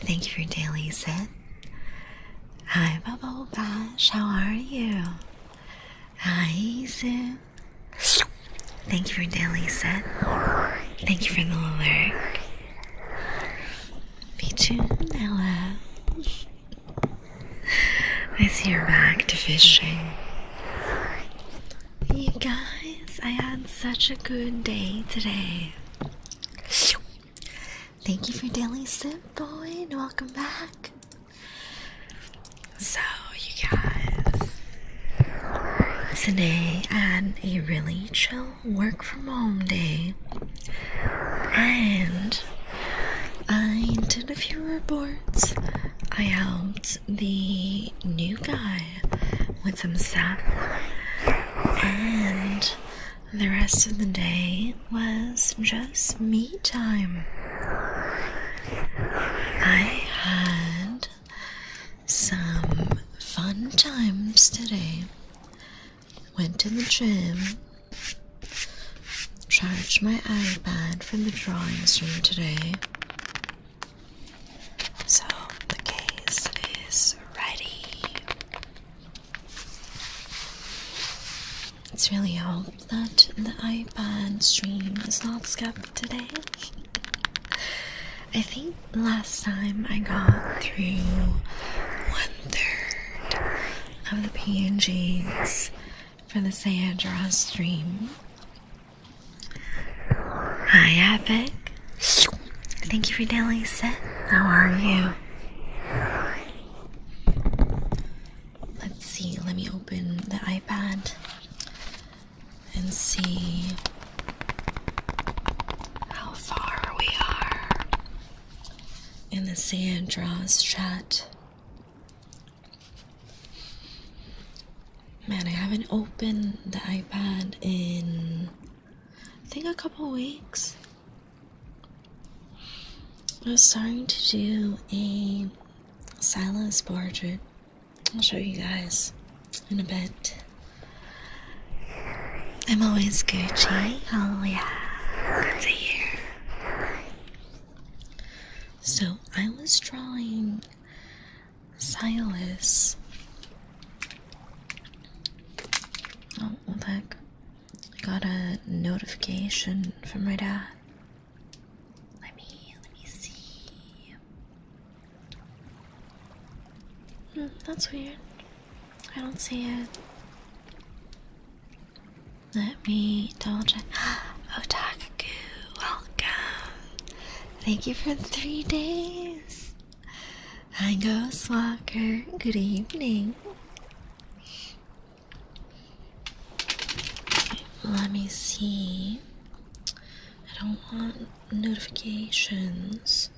Thank you for your daily sit. Hi, Bubble Bash. How are you? Hi, Sue. Thank you for your daily sit. Thank you for the alert. Pigeon, hello. I see you're back to fishing. You guys, I had such a good day today. Thank you for daily sit, boy, and welcome back. So, you guys, today I had a really chill work from home day, and I did a few reports. I helped the new guy with some stuff, and the rest of the day was just me time. I had some fun times today. Went to the gym, charged my iPad from the drawings room today. So the case is ready. Let's really hope that the iPad stream is not skipped today. I think last time I got through 1/3 of the PNGs for the Sandra stream. Hi, Epic. Thank you for daily sit. How are you? Let's see. Let me open the iPad and see how far we are in the Sandra's chat. Man, I haven't opened the iPad in, I think, a couple weeks. I was starting to do a Silas portrait. I'll show you guys in a bit. I'm always Gucci. Oh yeah, good to hear. So I was drawing Silas. Oh, what the heck? I got a notification from my dad. Let me see. That's weird. I don't see it. Let me double check. Otaku, welcome. Thank you for the 3 days. Hi, Ghost Walker. Good evening. Let me see. I don't want notifications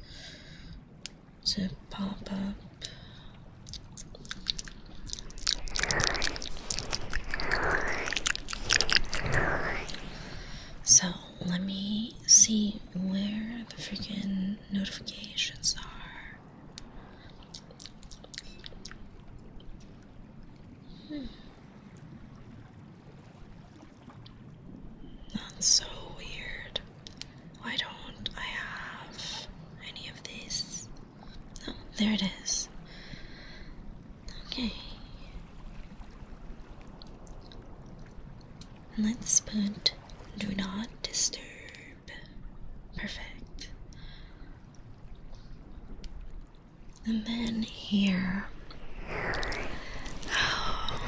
to pop up. So let me see where the freaking notifications are. That's so weird. Why don't I have any of these? Oh, there it is. Okay. Let's put do not disturb. Perfect. And then here. Oh.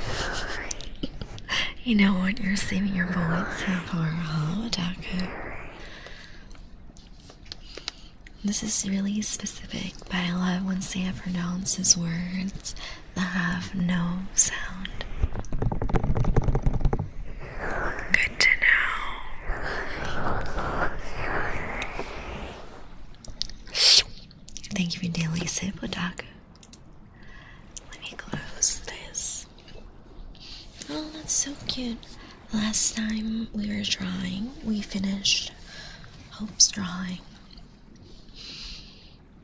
You know what? You're saving your bullets for Otaku. This is really specific, but I love when Sam pronounces words that have no sound. Good to know. Thank you for daily sip, Otaku. Let me close this. Oh, that's so cute. Last time we were drawing, we finished Hope's drawing.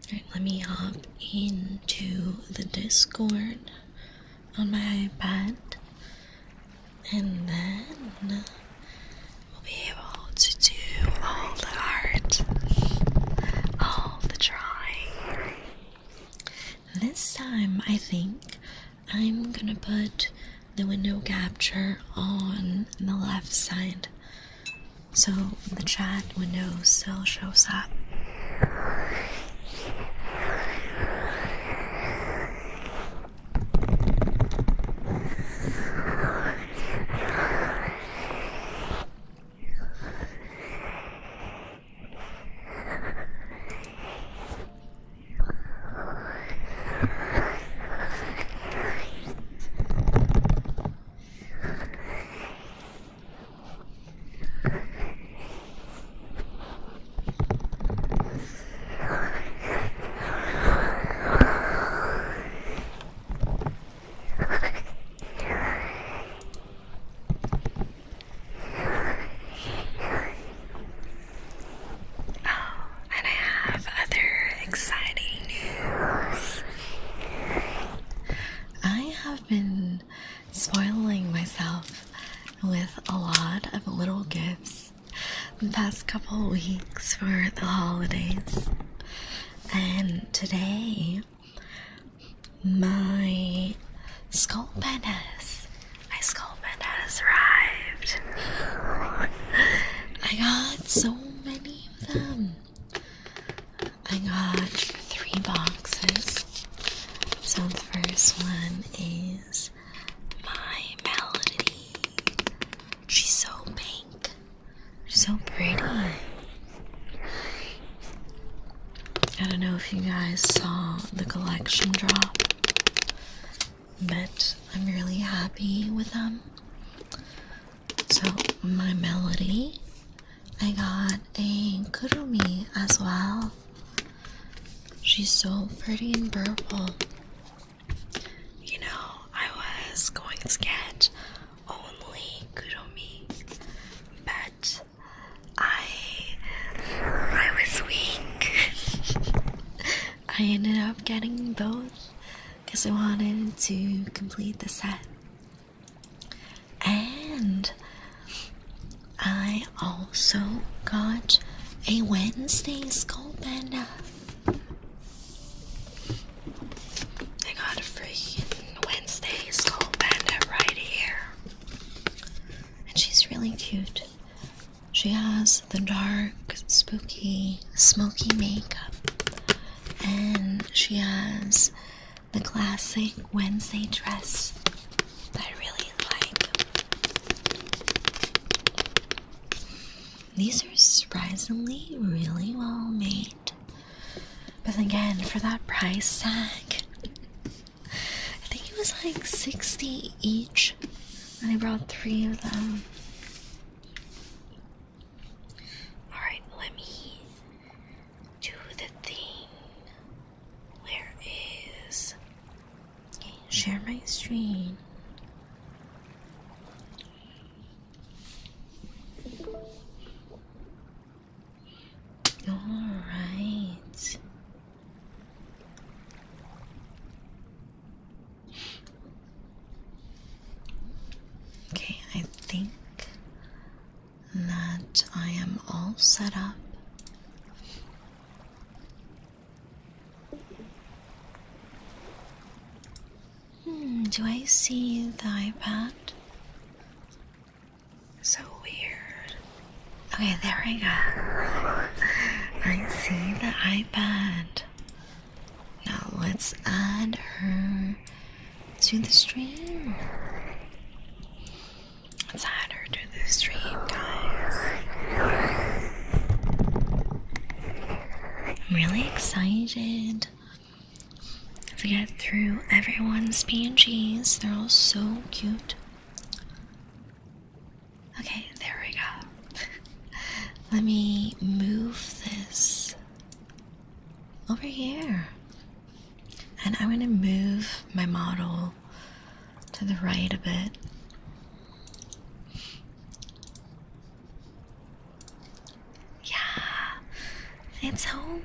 Alright, let me hop into the Discord on my iPad, and then we'll be able to do all the art, all the drawing. This time, I think I'm gonna put the window capture on the left side so the chat window still shows up. Been spoiling myself with a lot of little gifts the past couple weeks for the holidays, and today my skull pandas arrived. I got so many of them. I got 3 boxes. So the first one is my Melody. She's so pink. She's so pretty. I don't know if you guys saw the collection drop, but I'm really happy with them. So my Melody, I got a Kurumi as well. She's so pretty and purple. I was going to get only Kurumi, but I was weak. I ended up getting both because I wanted to complete the set. And I also got a Wednesday skull panda. I got a freaking Wednesday skull panda right here. And she's really cute. She has the dark, spooky, smoky makeup. And she has the classic Wednesday dress that I really like. These are surprisingly really well made. But again, for that price tag, I think it was like $60 each, and I brought 3 of them. Alright, let me do the thing. Where is... Okay, share my screen. Alright. Okay, I think that I am all set up. Do I see the iPad? So weird. Okay, there we go. I see the iPad. Now let's add her to the stream. Let's add her to the stream, guys. I'm really excited to get through everyone's PNGs. They're all so cute. Okay, there we go. Let me move this over here. And I'm gonna move my model to the right a bit. Yeah, it's Hope.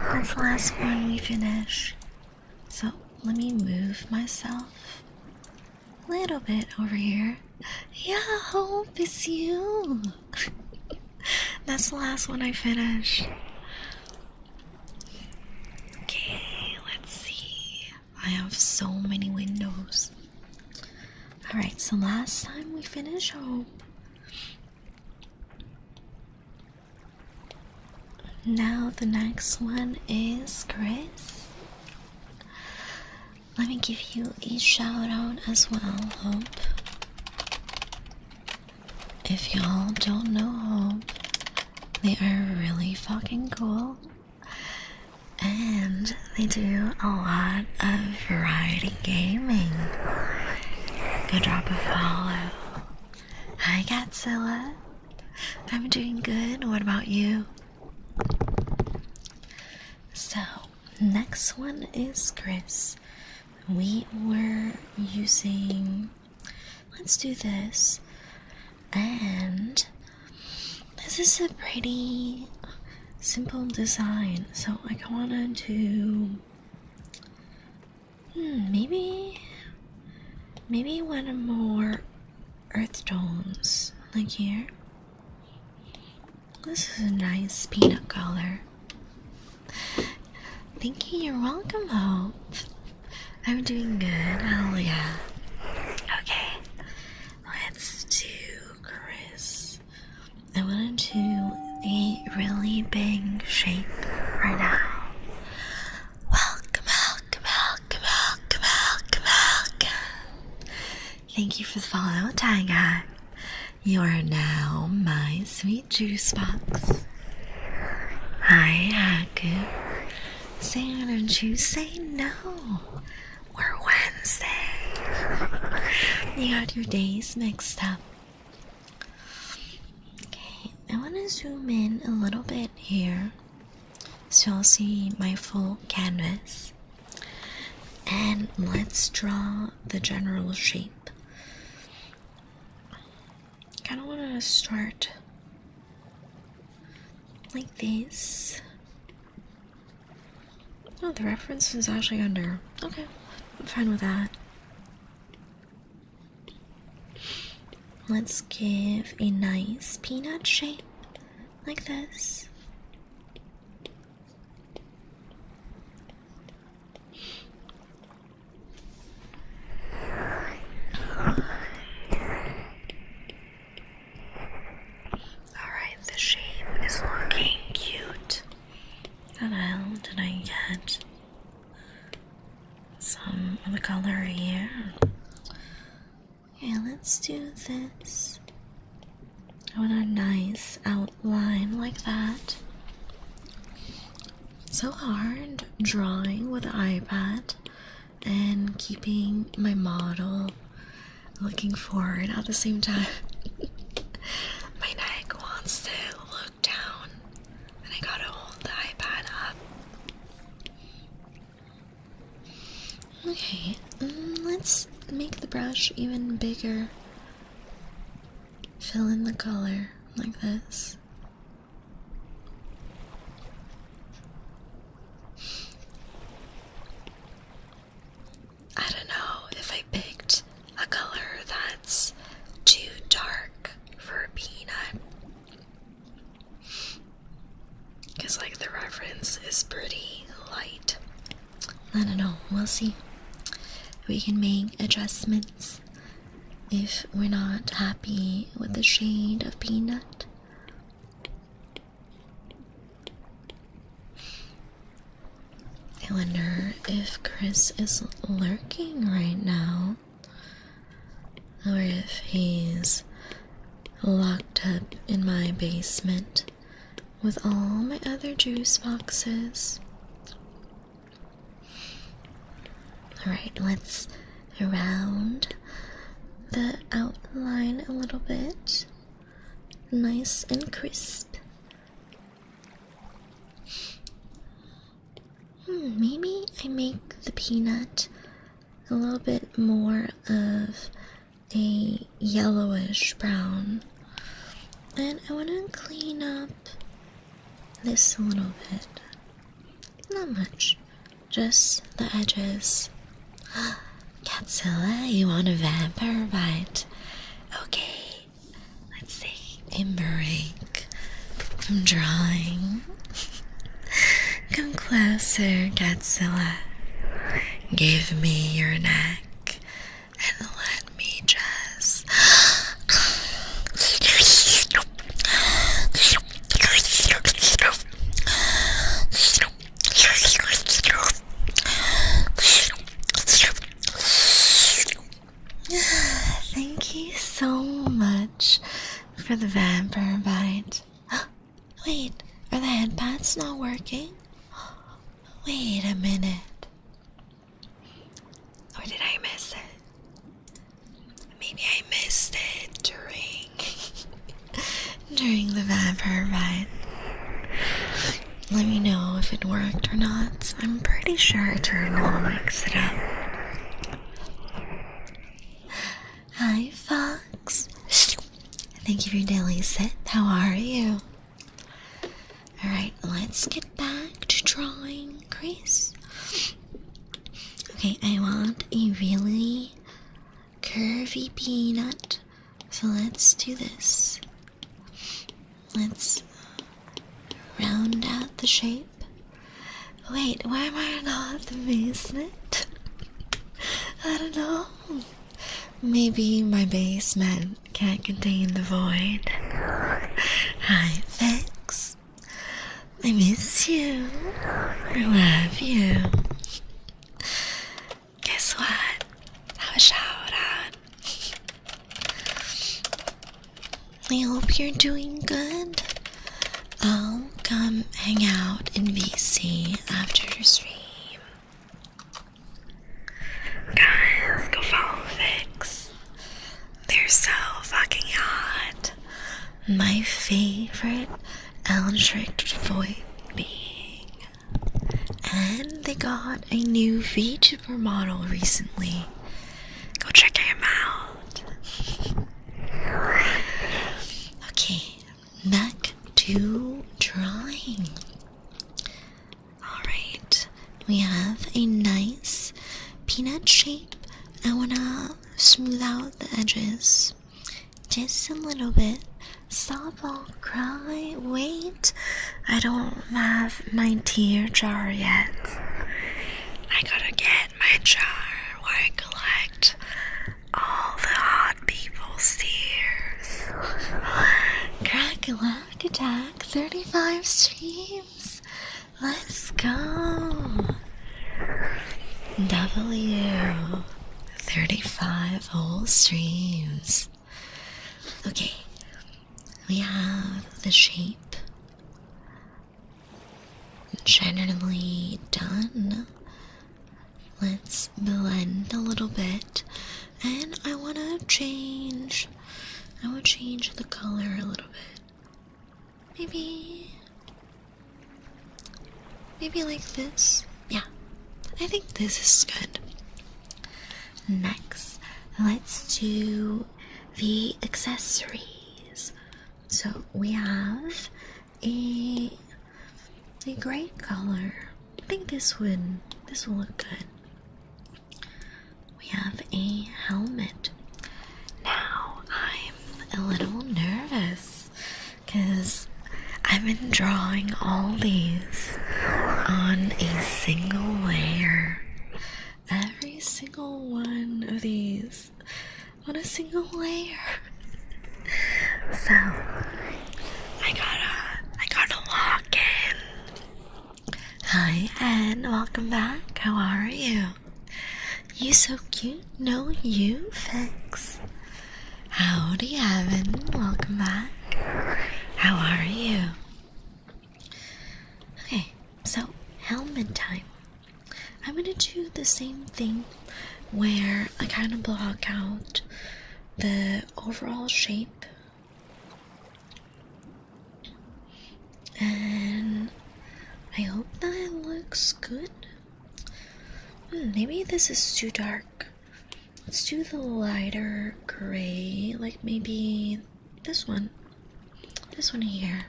That's the last one we finish. So let me move myself a little bit over here. Yeah, Hope, it's you. That's the last one I finished. Okay, let's see. so many windows. Alright, so last time we finished Hope. Now the next one is Chris. Let me give you a shout out as well, Hope. If y'all don't know Hope, they are really fucking cool. And they do a lot of variety gaming. Go drop a follow. Hi, Godzilla. I'm doing good. What about you? So, next one is Chris. We were using... Let's do this. And this is a pretty simple design. So, I wanted to... Maybe one more earth tones, like here. This is a nice peanut color. Thank you, you're welcome, Hope. I'm doing good, hell yeah. Okay, let's do Chris. I want to do a really big shape right now. Welcome. Thank you for the follow, Tiger. You are now my sweet juice box. Hi, Haku. Say, don't you say no. We're Wednesday. You got your days mixed up. Okay, I want to zoom in a little bit here so you'll see my full canvas. And let's draw the general shape. I kind of want to start like this. Oh, the reference is actually under. Okay, I'm fine with that. Let's give a nice peanut shape like this. Alright, the shape is looking cute. What the hell did I get? Some of the color here. Okay, let's do this. I want a nice outline like that. So hard drawing with the iPad and keeping my model looking forward at the same time. My neck wants to look down and I gotta hold the iPad up. Okay, let's make the brush even bigger. Fill in the color like this. I don't know if I picked a color that's too dark for a peanut. Because like the reference is pretty light. I don't know, we'll see. We can make adjustments if we're not happy with the shade of peanut. I wonder if Chris is lurking right now, or if he's locked up in my basement with all my other juice boxes. Alright, let's round the outline a little bit. Nice and crisp. Maybe I make the peanut a little bit more of a yellowish brown. And I want to clean up this a little bit. Not much, just the edges. Godzilla, you want a vampire bite? Okay, let's take a break from drawing. Come closer, Godzilla. Give me your neck and let me just. Thank you so much for the vampire bite. Wait, are the head pads not working? Wait a minute. Or did I miss it? Maybe I missed it during the vampire bite. Let me know if it worked or not. I'm pretty sure Eternal mixed it up. Hi, Fox. Thank you for your daily sit. How are you? Alright, let's get back to drawing Grace. Okay, I want a really curvy peanut. So let's do this. Let's round out the shape. Wait, why am I not at the basement? I don't know. Maybe my basement can't contain the void. Hi, Fix. I miss you. I love you. Guess what? Have a shout out. I hope you're doing good. I'll come hang out in VC after your stream. Guys, go follow Vix. They're so fucking hot. My favorite Eldritch voice being. And they got a new VTuber model recently. Go check him out. Okay, back to drawing. Alright, we have a nice peanut shape. I wanna smooth out the edges just a little bit. Stop all cry. Wait, I don't have my tear jar yet. I gotta get my jar where I collect all the hot people's tears. Crack-a-lack attack, 35 streams. Let's go. W, 35 whole streams. Okay, we have the shape generally done. Let's blend a little bit, and I want to change the color a little bit. Maybe like this. Yeah, I think this is good. Next, let's do the accessories. So we have a gray color. I think this will look good. We have a helmet. Now I'm a little nervous because I've been drawing all these on a single layer. Every single one of these on a single layer. So I gotta lock in. Hi Ed, welcome back. How are you? You so cute. No, you Fix. Howdy Evan, welcome back. How are you? Okay, so helmet time. I'm gonna do the same thing where I kind of block out the overall shape, and I hope that it looks good. Maybe this is too dark. Let's do the lighter gray, like maybe this one here.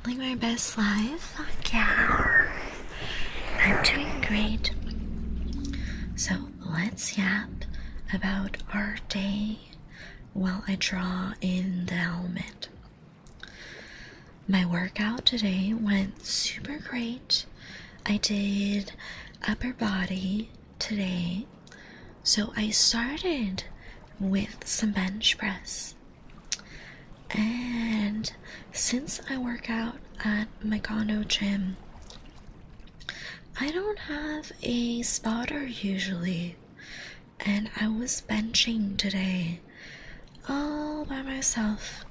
Like my best life. Fuck yeah. I'm doing great. So let's yap about our day while I draw in the helmet. My workout today went super great. I did upper body today. So I started with some bench press. And since I work out at my condo gym, I don't have a spotter usually. And I was benching today all by myself.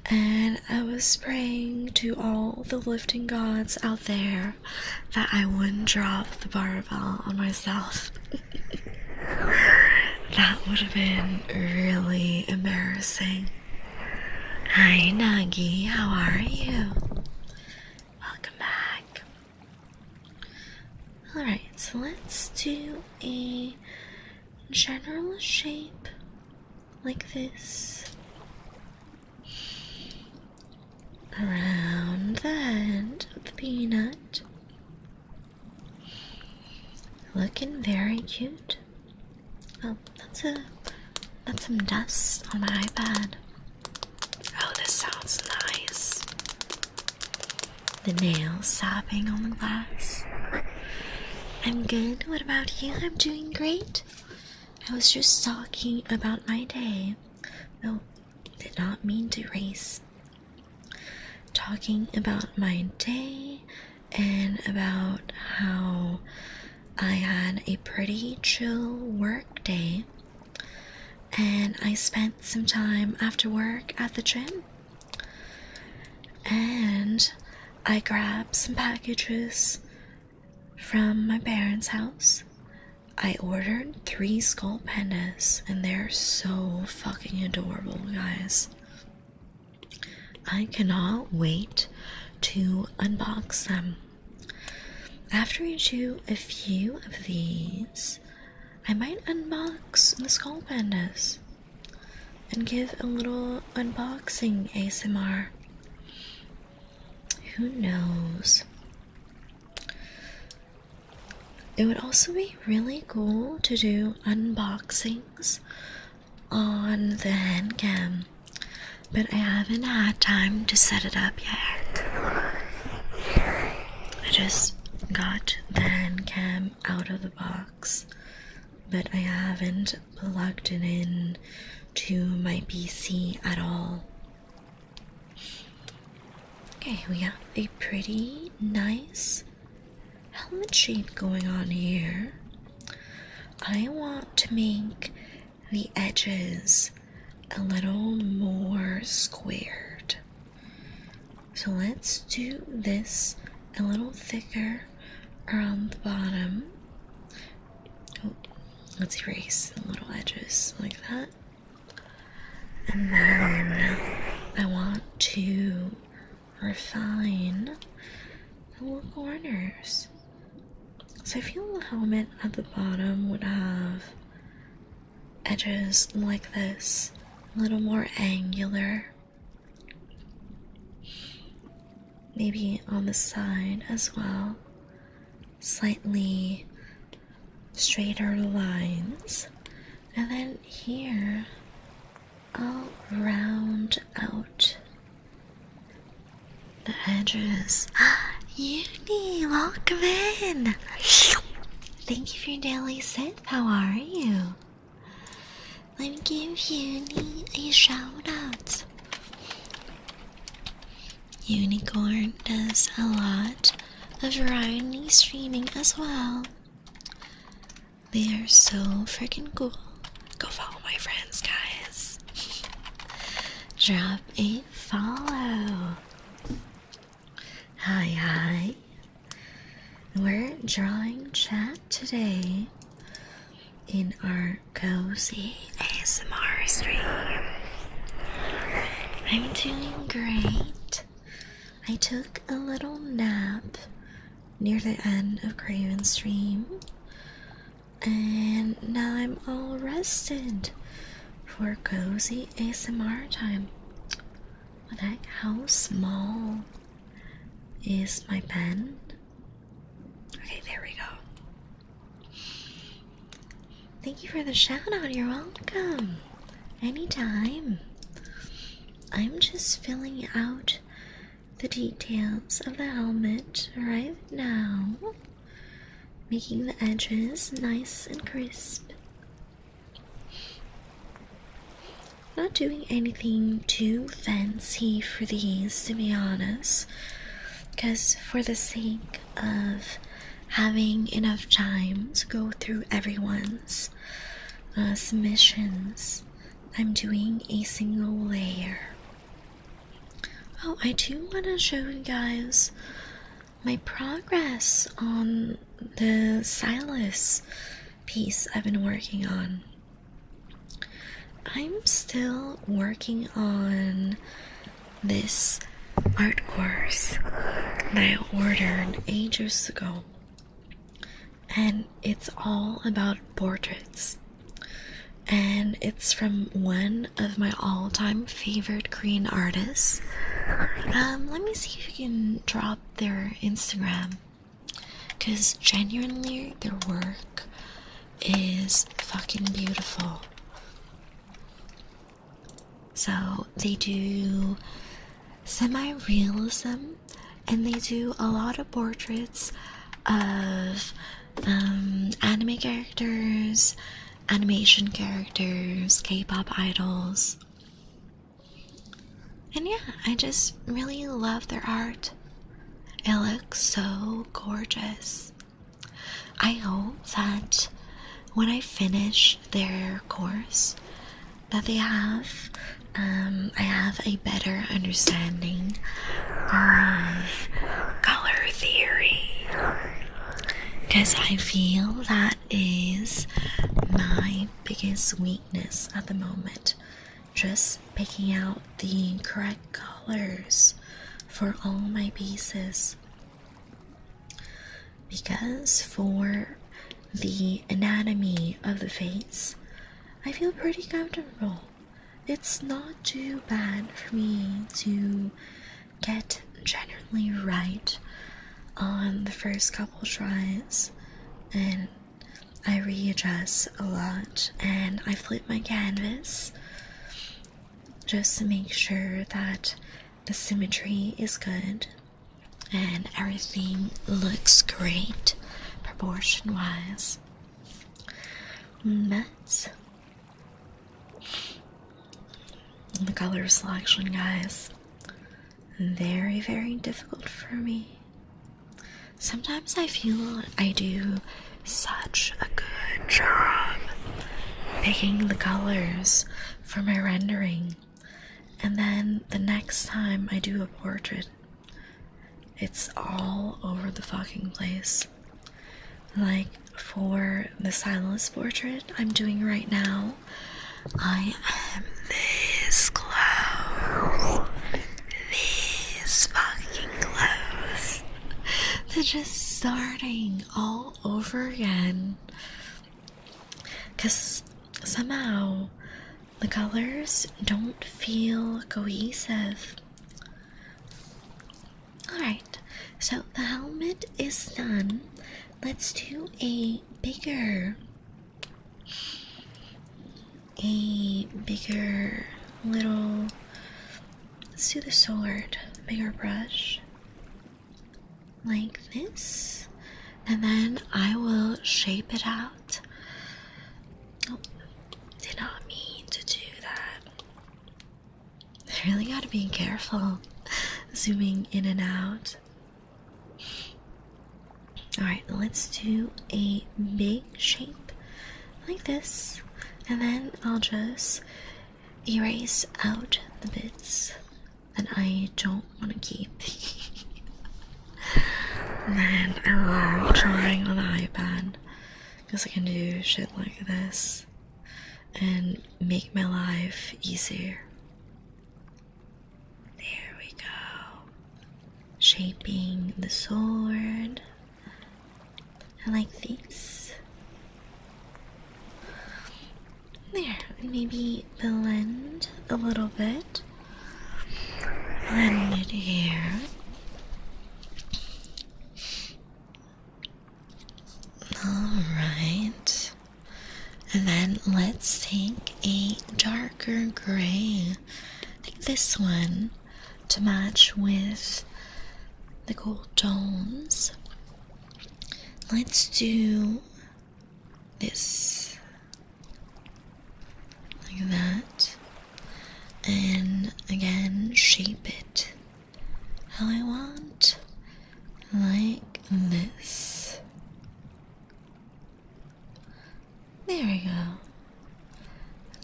And I was praying to all the lifting gods out there that I wouldn't drop the barbell on myself. That would have been really embarrassing. Hi Nuggy, how are you? Welcome back. Alright, so let's do a general shape like this. Around the end of the peanut. Looking very cute. Oh, that's some dust on my iPad. Oh, this sounds nice. The nails tapping on the glass. I'm good. What about you? I'm doing great. I was just talking about my day. No, did not mean to race. Talking about my day and about how I had a pretty chill work day, and I spent some time after work at the gym, and I grabbed some packages from my parents' house. I ordered 3 skull pandas, and they're so fucking adorable, guys. I cannot wait to unbox them. After we do a few of these, I might unbox the skull pandas and give a little unboxing ASMR. Who knows? It would also be really cool to do unboxings on the hand cam, but I haven't had time to set it up yet. I just got the hand cam out of the box, but I haven't plugged it in to my PC at all. Okay, we have a pretty nice helmet shape going on here. I want to make the edges a little more squared. So let's do this a little thicker around the bottom. Oh, let's erase the little edges like that. And then I want to refine the little corners. So I feel the helmet at the bottom would have edges like this, a little more angular. Maybe on the side as well, slightly straighter lines. And then here, I'll round out the edges. Uni, welcome in! Thank you for your daily sip. How are you? Let me give Uni a shout out. Unicorn does a lot of variety streaming as well. They are so freaking cool. Go follow my friends, guys. Drop a follow. Hi. We're drawing chat today in our cozy ASMR stream. I'm doing great. I took a little nap near the end of Craven's stream, and now I'm all rested for cozy ASMR time. What the heck? How small is my pen? Okay, there we go. Thank you for the shout out. You're welcome. Anytime. I'm just filling out the details of the helmet right now. making the edges nice and crisp. Not doing anything too fancy for these, to be honest, because for the sake of having enough time to go through everyone's submissions, I'm doing a single layer. Oh, I do want to show you guys my progress on the stylus piece I've been working on. I'm still working on this art course that I ordered ages ago, and it's all about portraits, and it's from one of my all-time favorite Korean artists. Let me see if you can drop their Instagram, because genuinely their work is fucking beautiful. So they do semi-realism, and they do a lot of portraits of anime characters, animation characters, K-pop idols. And yeah, I just really love their art. It looks so gorgeous. I hope that when I finish their course that they have, I have a better understanding of color theory, because I feel that is my biggest weakness at the moment. Just picking out the correct colors for all my pieces, because for the anatomy of the face I feel pretty comfortable. It's not too bad for me to get generally right on the first couple tries, and I readjust a lot and I flip my canvas just to make sure that the symmetry is good and everything looks great proportion wise. But the color selection, guys, very, very difficult for me. Sometimes I feel I do such a good job picking the colors for my rendering, and then the next time I do a portrait, it's all over the fucking place. Like for the stylus portrait I'm doing right now, I am this close, this fucking close to just starting all over again, because somehow the colors don't feel cohesive. Alright, so the helmet is done. Let's do a bigger little, let's do the sword, bigger brush, like this, and then I will shape it out. Oh, did not mean to do that. I really gotta be careful zooming in and out. Alright, let's do a big shape like this, and then I'll just erase out the bits that I don't want to keep. And then I love drawing on the iPad because I can do shit like this and make my life easier. There we go. Shaping the sword. I like these. There, and maybe blend a little bit. Blend it here. Alright. And then let's take a darker gray, like this one, to match with the gold tones. Let's do this like that, and again shape it how I want, like this. There we go.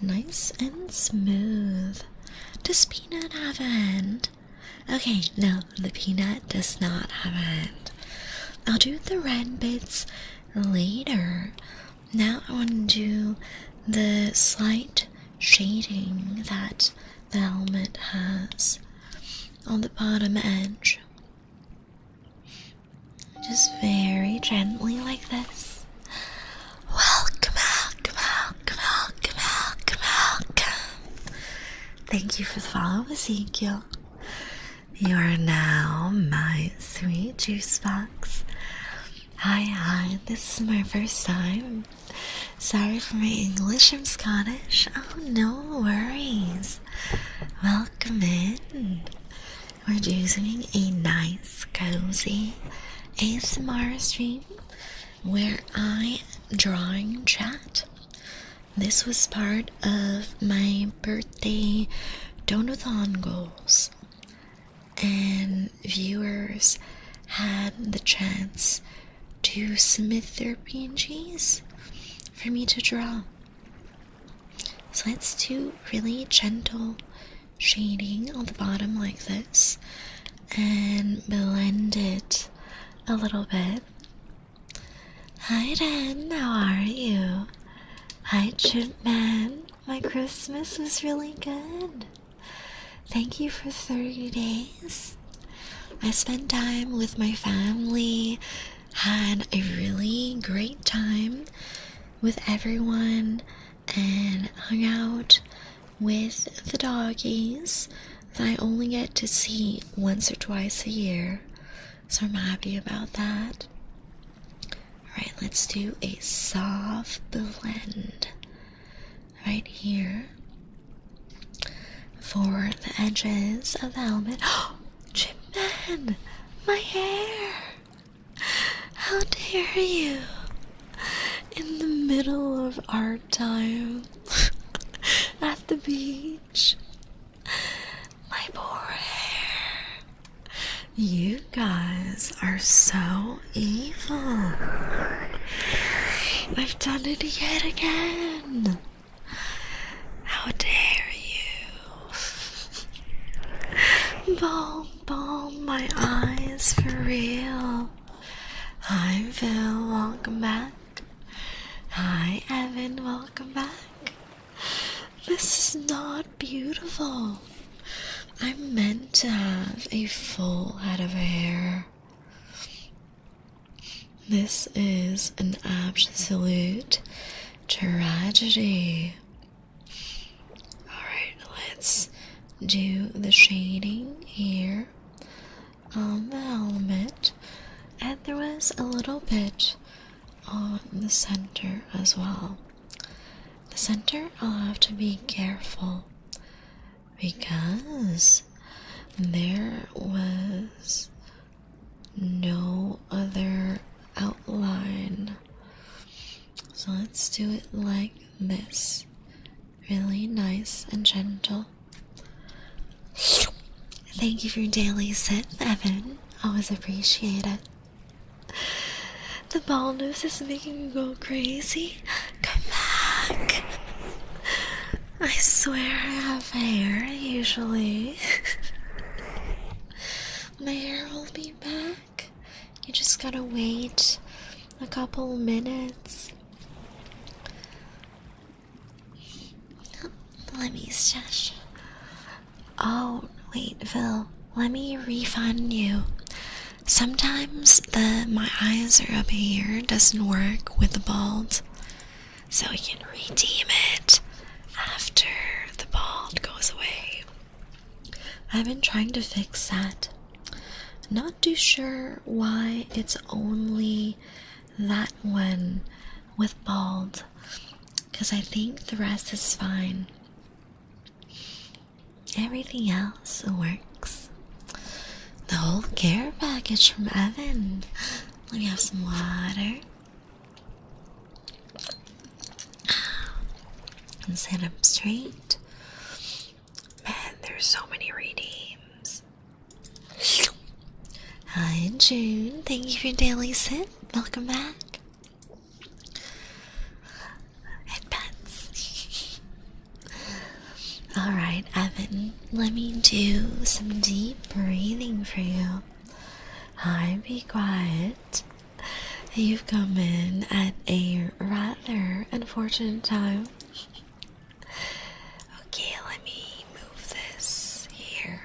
Nice and smooth. Does Peanut have a hand? Okay, no, the Peanut does not have a hand. I'll do the red bits later. Now I want to do the slight shading that the helmet has on the bottom edge. Just very gently like this. Welcome, welcome, welcome, welcome, welcome, welcome. Thank you for the follow, Ezekiel. You are now my sweet juice box. Hi, this is my first time. Sorry for my English, I'm Scottish. Oh, no worries. Welcome in. We're doing a nice, cozy ASMR stream where I drawing chat. This was part of my birthday donathon goals, and viewers had the chance to submit their PNGs for me to draw. So let's do really gentle shading on the bottom like this and blend it a little bit. Hi Dan, how are you? Hi Chipman, my Christmas was really good. Thank you for 30 days. I spent time with my family, had a really great time with everyone, and hung out with the doggies that I only get to see once or twice a year, so I'm happy about that. Alright, let's do a soft blend right here for the edges of the helmet. Oh, Chipman! My hair! How dare you! In the middle of art time at the beach. My poor hair. You guys are so evil. I've done it yet again. How dare you? Balm my eyes for real. Hi Phil, welcome back. Hi Evan, welcome back. This is not beautiful. I'm meant to have a full head of hair. This is an absolute tragedy. Alright, let's do the shading here on the helmet. And there was a little bit on the center as well. The center, I'll have to be careful because there was no other outline. So let's do it like this. Really nice and gentle. Thank you for your daily sip, Evan. Always appreciate it. The baldness is making me go crazy. Come back. I swear I have hair, usually. My hair will be back. You just gotta wait a couple minutes. Let me shush. Oh, wait, Phil. Let me refund you. Sometimes my eyes are up here doesn't work with the bald, so we can redeem it after the bald goes away. I've been trying to fix that. Not too sure why it's only that one with bald, because I think the rest is fine. Everything else works. The whole care package from Evan. Let me have some water. And sit up straight. Man, there's so many redeems. Hi, June. Thank you for your daily sip. Welcome back. And pets. Alright, Evan. Let me do some deep breathing for you. Hi, be quiet. You've come in at a rather unfortunate time. Okay, let me move this here.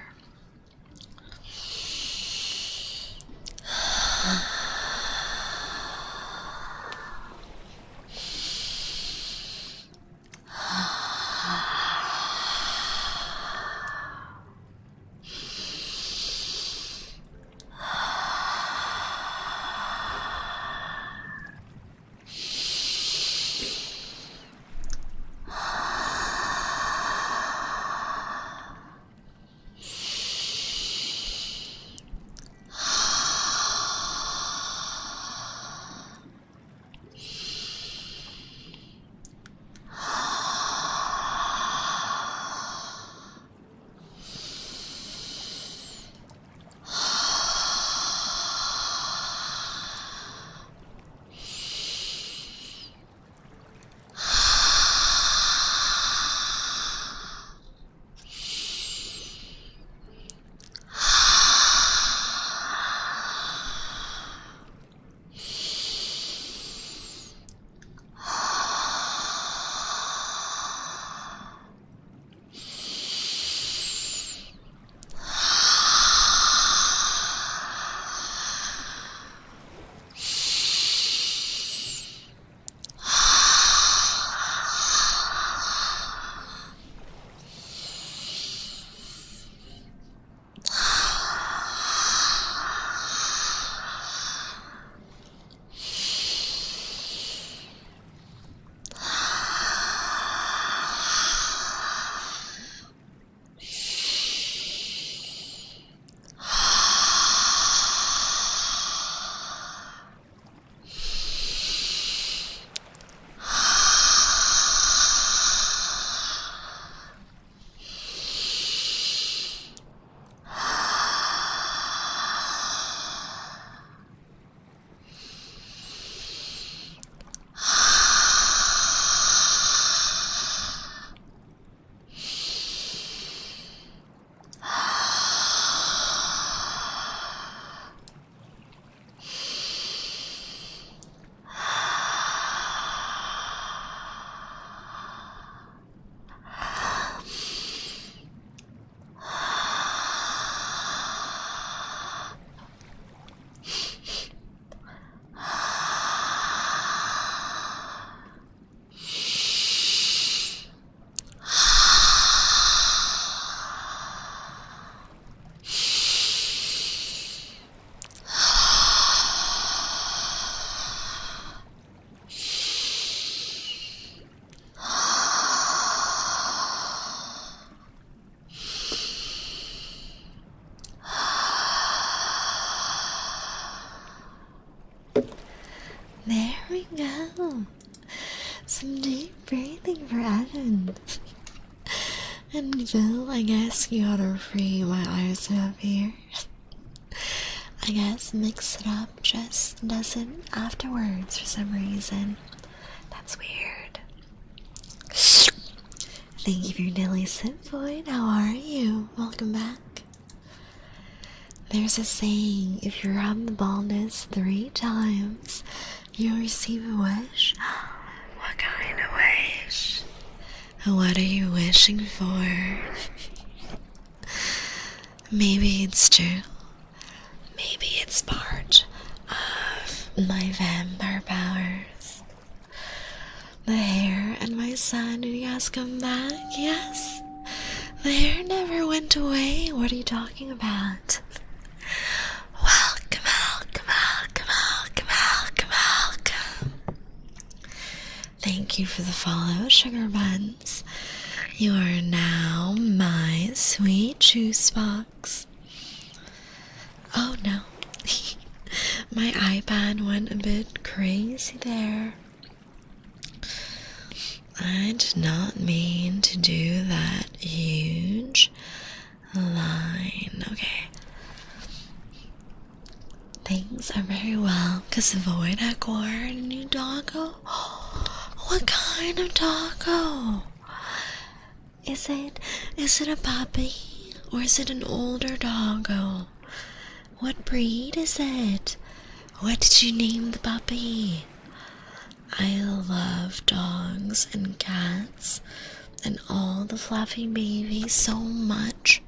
There we go. Some deep breathing for Evan. And Bill, I guess you gotta free my eyes up here. I guess mix it up just doesn't afterwards for some reason. That's weird. Thank you for your daily sip, Void. How are you? Welcome back. There's a saying, if you rub the baldness 3 times, you'll receive a wish. What kind of wish? What are you wishing for? Maybe it's true. Maybe it's part of my vampire powers. The hair and my sanity has come back, yes. The hair never went away. What are you talking about? Welcome, welcome, welcome, welcome, welcome, welcome. Thank you for the follow, Sugar Buns. You are now my sweet juice box. Oh no. my iPad went a bit crazy there. I did not mean to do that huge line. Okay. Things are very well because Void acquired a new doggo. What kind of doggo? Is it a puppy or is it an older doggo? What breed is it? What did you name the puppy? I love dogs and cats and all the fluffy babies so much.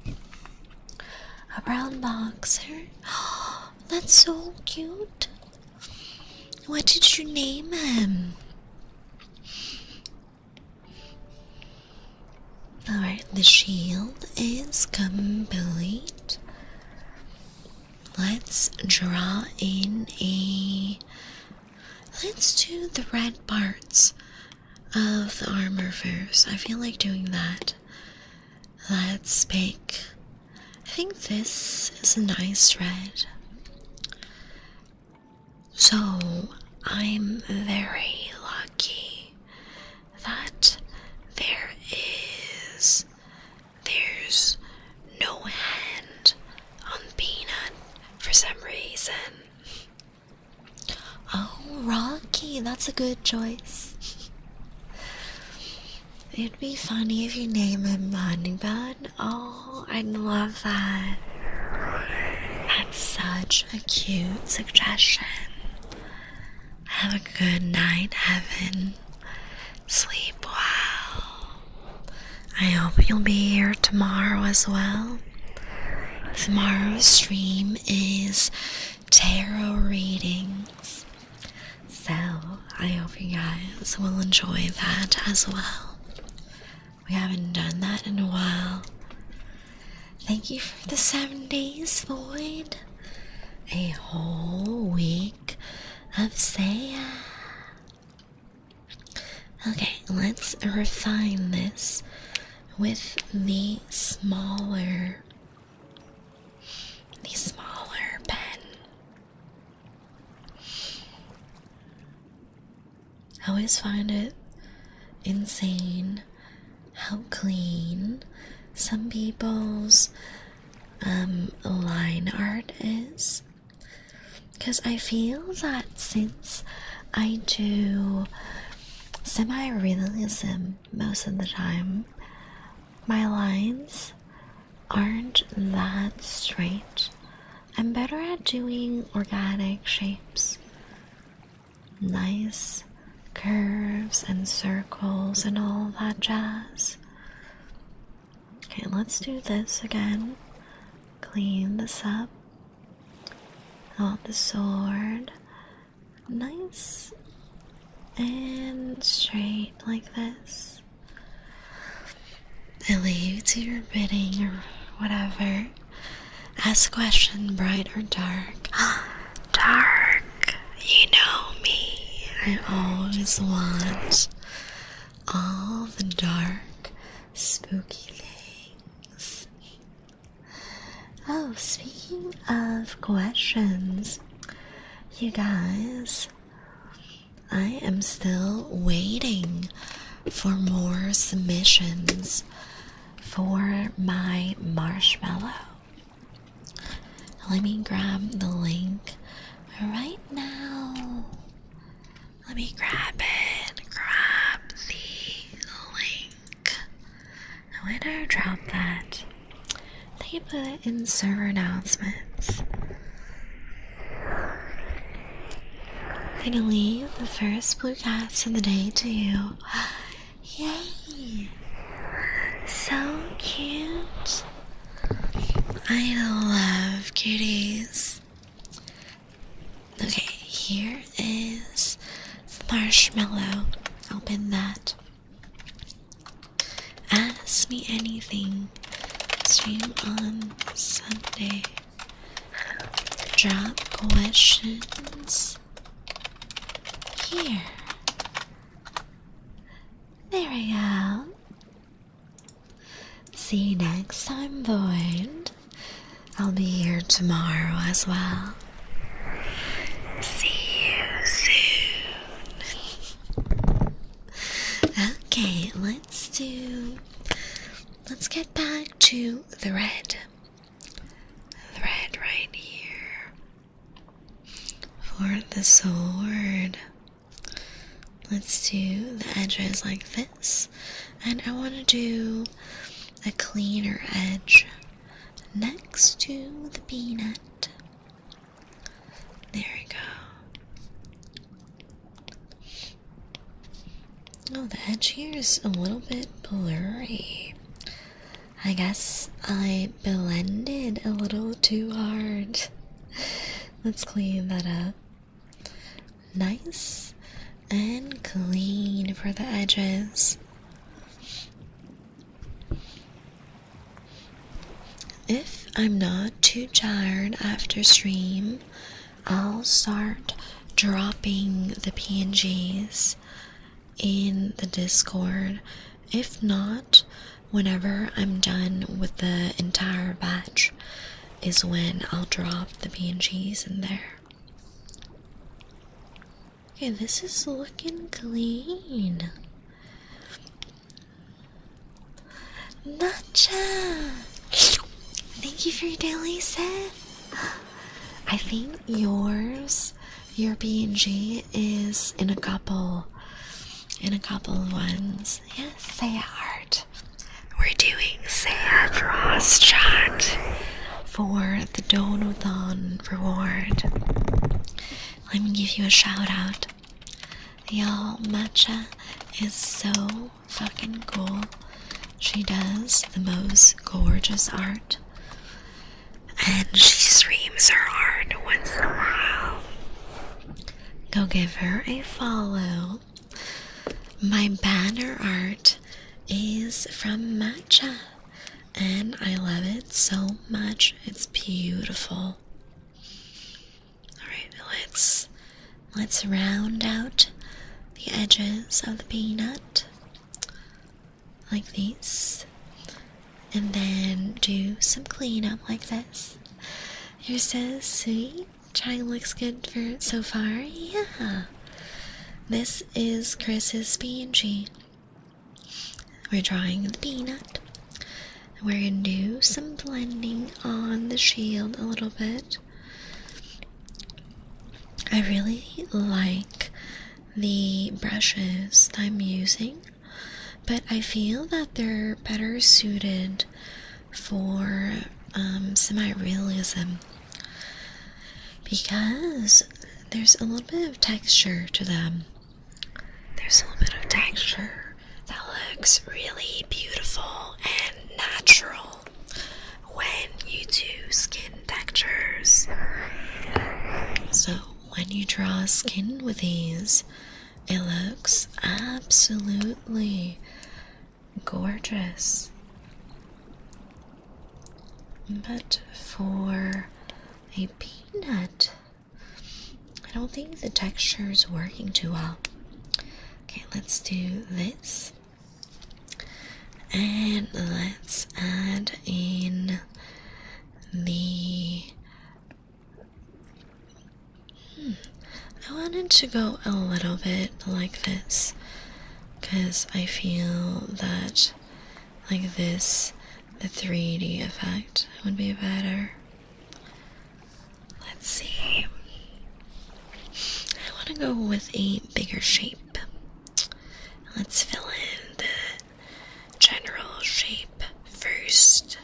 A brown boxer? That's so cute. What did you name him? Alright, the shield is complete. Let's draw in let's do the red parts of the armor first. I feel like doing that. Let's pick, I think this is a nice red. So, I'm very lucky that there's no hand on Peanut for some reason. Oh, Rocky, that's a good choice. It'd be funny if you name him Honeybud. Oh, I'd love that. That's such a cute suggestion. Have a good night, Heaven. Sleep well. I hope you'll be here tomorrow as well. Tomorrow's stream is tarot readings, so I hope you guys will enjoy that as well. We haven't done that in a while. Thank you for the 7 days, Void. A whole week of Saya. Okay, let's refine this with the smaller pen. I always find it insane how clean some people's line art is, because I feel that since I do semi-realism most of the time, my lines aren't that straight. I'm better at doing organic shapes, nice curves and circles and all that jazz. Okay, let's do this again. Clean this up. I want the sword nice and straight like this. I leave you to your bidding or whatever. Ask a question, bright or dark. Dark. You know me. I always want all the dark, spooky things. Oh, speaking of questions, you guys, I am still waiting for more submissions for my marshmallow. Let me grab the link right now. Let me grab it. Grab the link. Where did I drop that? I think I put it in server announcements. Gonna leave the first blue cats of the day to you. Yay! So cute. I love cuties. Okay, here is the marshmallow. Open that. Ask me anything. Stream on Sunday. Drop questions here. There we go. See you next time, Void. I'll be here tomorrow as well. the red right here for the sword. Let's do the edges like this, and I want to do a cleaner edge next to the peanut. There we go. Oh, the edge here is a little bit blurry. I guess I blended a little too hard. Let's clean that up. Nice and clean for the edges. If I'm not too tired after stream, I'll start dropping the PNGs in the Discord. If not, whenever I'm done with the entire batch is when I'll drop the PNGs in there. Okay, this is looking clean. Matcha! Thank you for your daily set. I think your PNG is in a couple of ones. Yes, say art. We're doing say art Ross chat for the Donathon reward. Let me give you a shout out. Y'all, Matcha is so fucking cool. She does the most gorgeous art. And she streams her art once in a while. Go give her a follow. My banner art is from Matcha, and I love it so much. It's beautiful. Alright, let's round out the edges of the peanut like these, and then do some cleanup like this. You're so sweet. Trying looks good for so far. Yeah. This is Chris's PNG. We're drawing the peanut. We're gonna do some blending on the shield a little bit. I really like the brushes that I'm using, but I feel that they're better suited for semi-realism because there's a little bit of texture to them. There's a little bit of texture that looks really beautiful and natural when you do skin textures. So when you draw skin with these, it looks absolutely gorgeous. But for a peanut, I don't think the texture is working too well. Okay, let's do this. And let's add in the... I wanted to go a little bit like this, because I feel that like this, the 3D effect would be better. Let's see. I want to go with a bigger shape. Let's fill in the general shape first,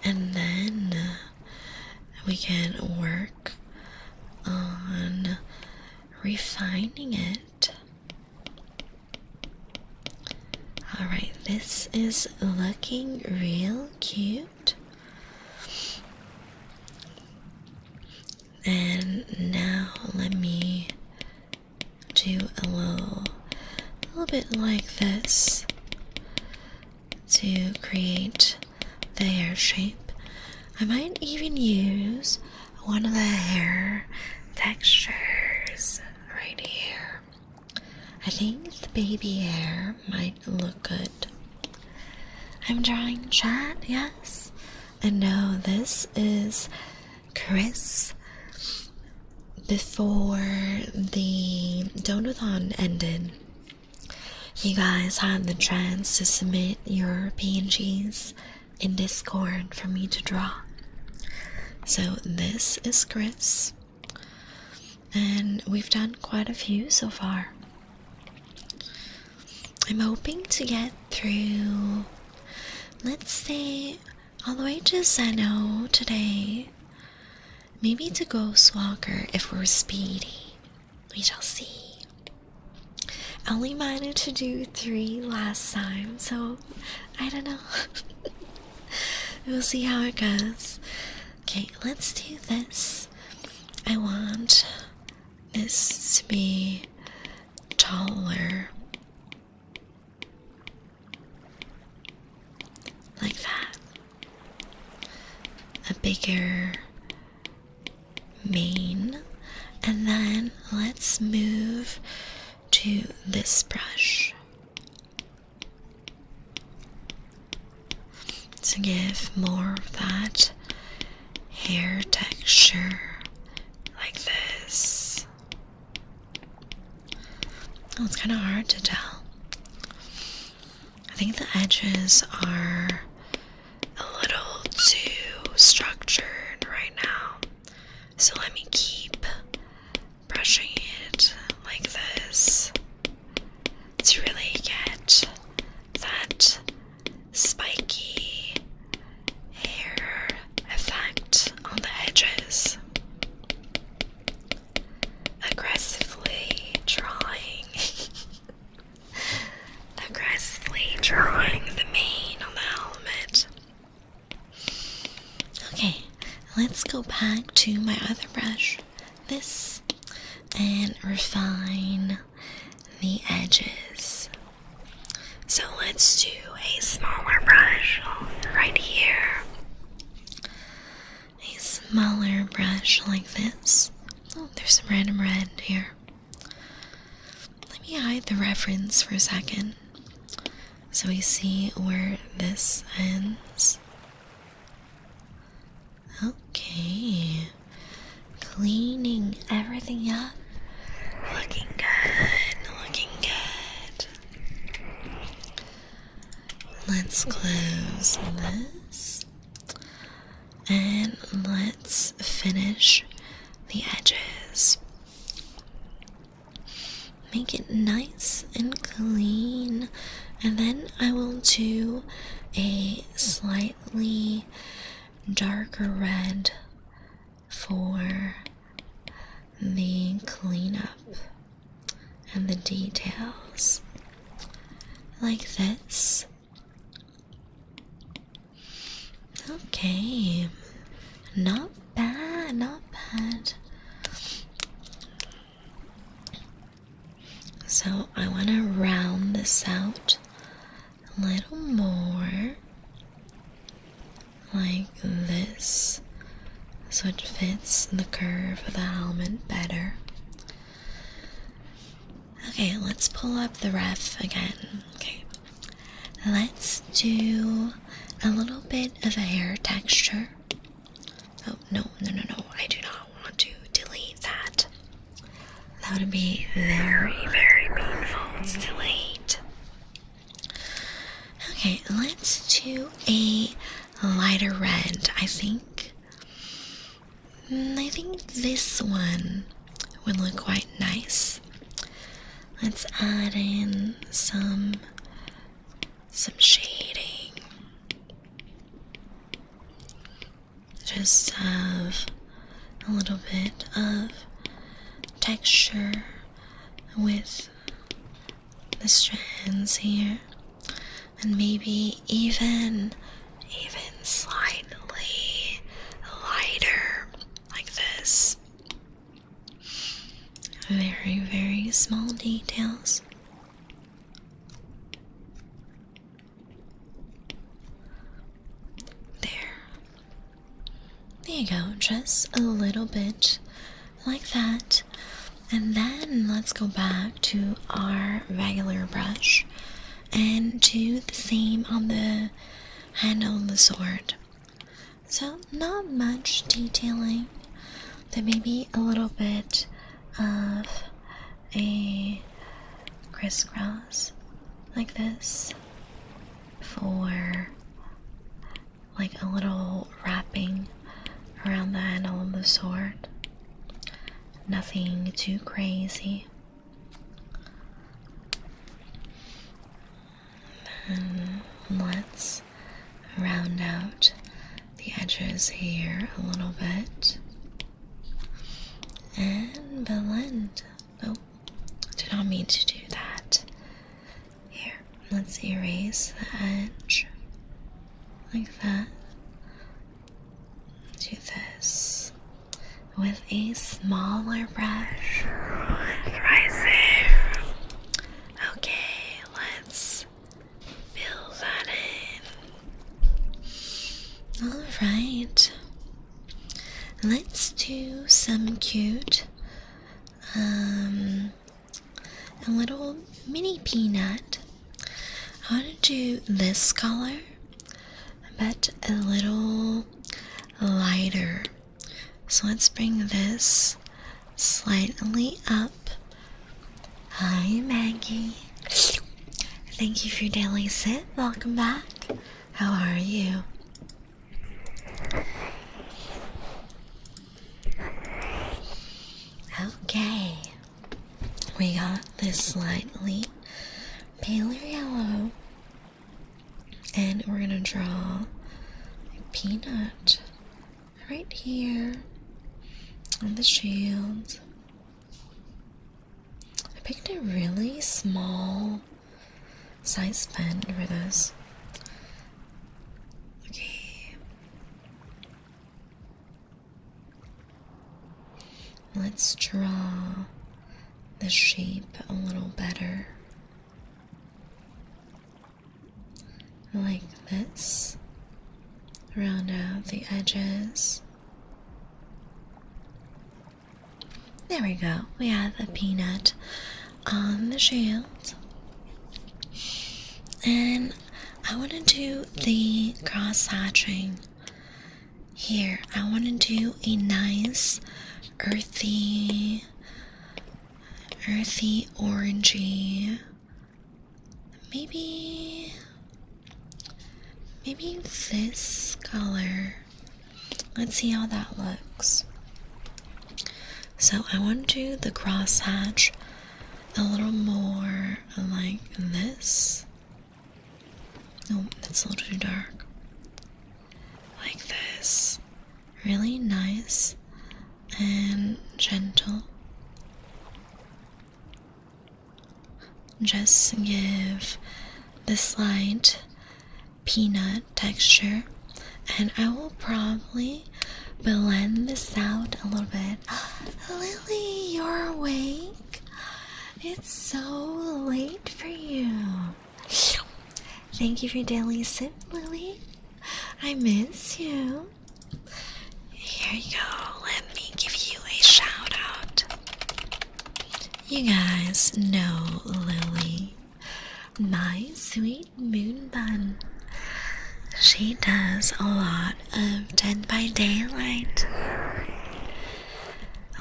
and then we can work on refining it. Alright, this is looking real cute. And now let me do a little bit like this to create the hair shape. I might even use one of the hair textures right here. I think the baby hair might look good. I'm drawing chat, yes. And no, this is Chris. Before the Donathon ended, you guys had the chance to submit your PNGs in Discord for me to draw. So this is Chris, and we've done quite a few so far. I'm hoping to get through, let's say, all the way to Zeno today. Maybe to Ghostwalker if we're speedy. We shall see. I only managed to do 3 last time, so I don't know. We'll see how it goes. Okay, let's do this. I want this to be taller. Like that. A bigger mane. And then let's move to this brush to give more of that hair texture, like this. Oh, it's kind of hard to tell. I think the edges are a little too structured right now, so let me keep brushing it like this to really get that spiky hair effect on the edges. Aggressively drawing the mane on the helmet. Okay, let's go back to my other brush, this, and refine the edges. So let's do a smaller brush right here. A smaller brush like this. Oh, there's some random red here. Let me hide the reference for a second so we see where this ends. Okay. Cleaning everything up. Looking good, looking good. Let's close this. And let's finish the edges. Make it nice and clean. And then I will do a slightly darker red for the cleanup and the details, like this. Okay, not bad, not bad. So I want to round this out a little more, like this, so it fits the curve of the helmet better. Okay, let's pull up the ref again. Okay, let's do a little bit of a hair texture. Oh, no, I do not want to delete that. That would be very, very painful. It's delete. Okay, let's do a lighter red. I think this one would look quite nice. Let's add in some shading. Just have a little bit of texture with the strands here, and maybe even slightly lighter, like this. Very, very small details. There you go, just a little bit like that. And then let's go back to our regular brush and do the same on the handle of the sword. So not much detailing, but maybe a little bit of a crisscross like this for like a little wrapping around the handle of the sword. Nothing too crazy. And let's round out the edges here a little bit and blend. Oh, did not mean to do that. Here, let's erase the edge like that. Do this with a smaller brush right there. Okay, let's fill that in. Alright, let's do some cute, a little mini peanut. I want to do this color, but a little lighter. So let's bring this slightly up. Hi, Maggie. Thank you for your daily sip. Welcome back. How are you? Okay. We got this slightly paler yellow. And we're gonna draw a peanut right here on the shield. I picked a really small size pen for this. Okay. Let's draw the shape a little better. Like this. Round out the edges. There we go. We have a peanut on the shield. And I want to do the cross hatching here. I want to do a nice earthy orangey. Maybe this color. Let's see how that looks. So I want to do the crosshatch a little more like this. Oh, that's a little too dark. Like this. Really nice and gentle. Just give the slight peanut texture, and I will probably blend this out a little bit. Lily, you're awake? It's so late for you. Thank you for your daily sip, Lily. I miss you. Here you go. Let me give you a shout out. You guys know Lily, my sweet moon bun. She does a lot of Dead by Daylight.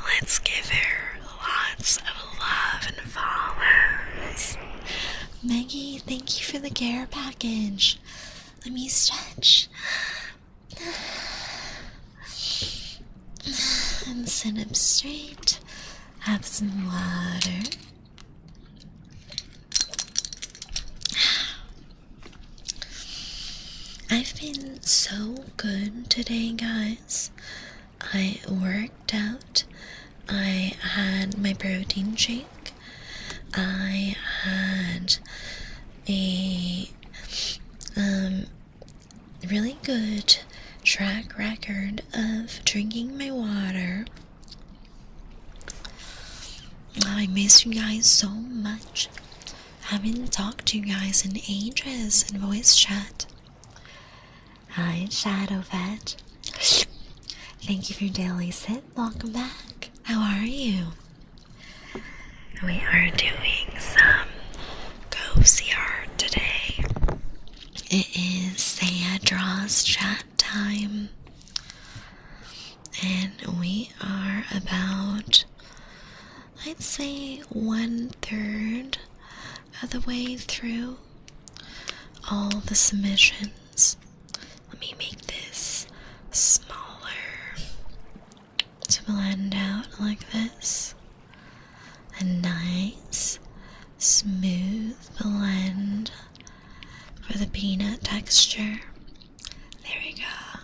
Let's give her lots of love and follows. Maggie, thank you for the care package. Let me stretch and sit up straight. Have some water. I've been so good today, guys. I worked out. I had my protein shake. I had a really good track record of drinking my water. I miss you guys so much. Haven't talked to you guys in ages in voice chat. Hi, Shadowvet. Thank you for your daily sip. Welcome back. How are you? We are doing some cozy art today. It is Saya Draws chat time. And we are about, I'd say, 1/3 of the way through all the submissions. Let let me make this smaller to blend out like this. A nice, smooth blend for the peanut texture. There we go.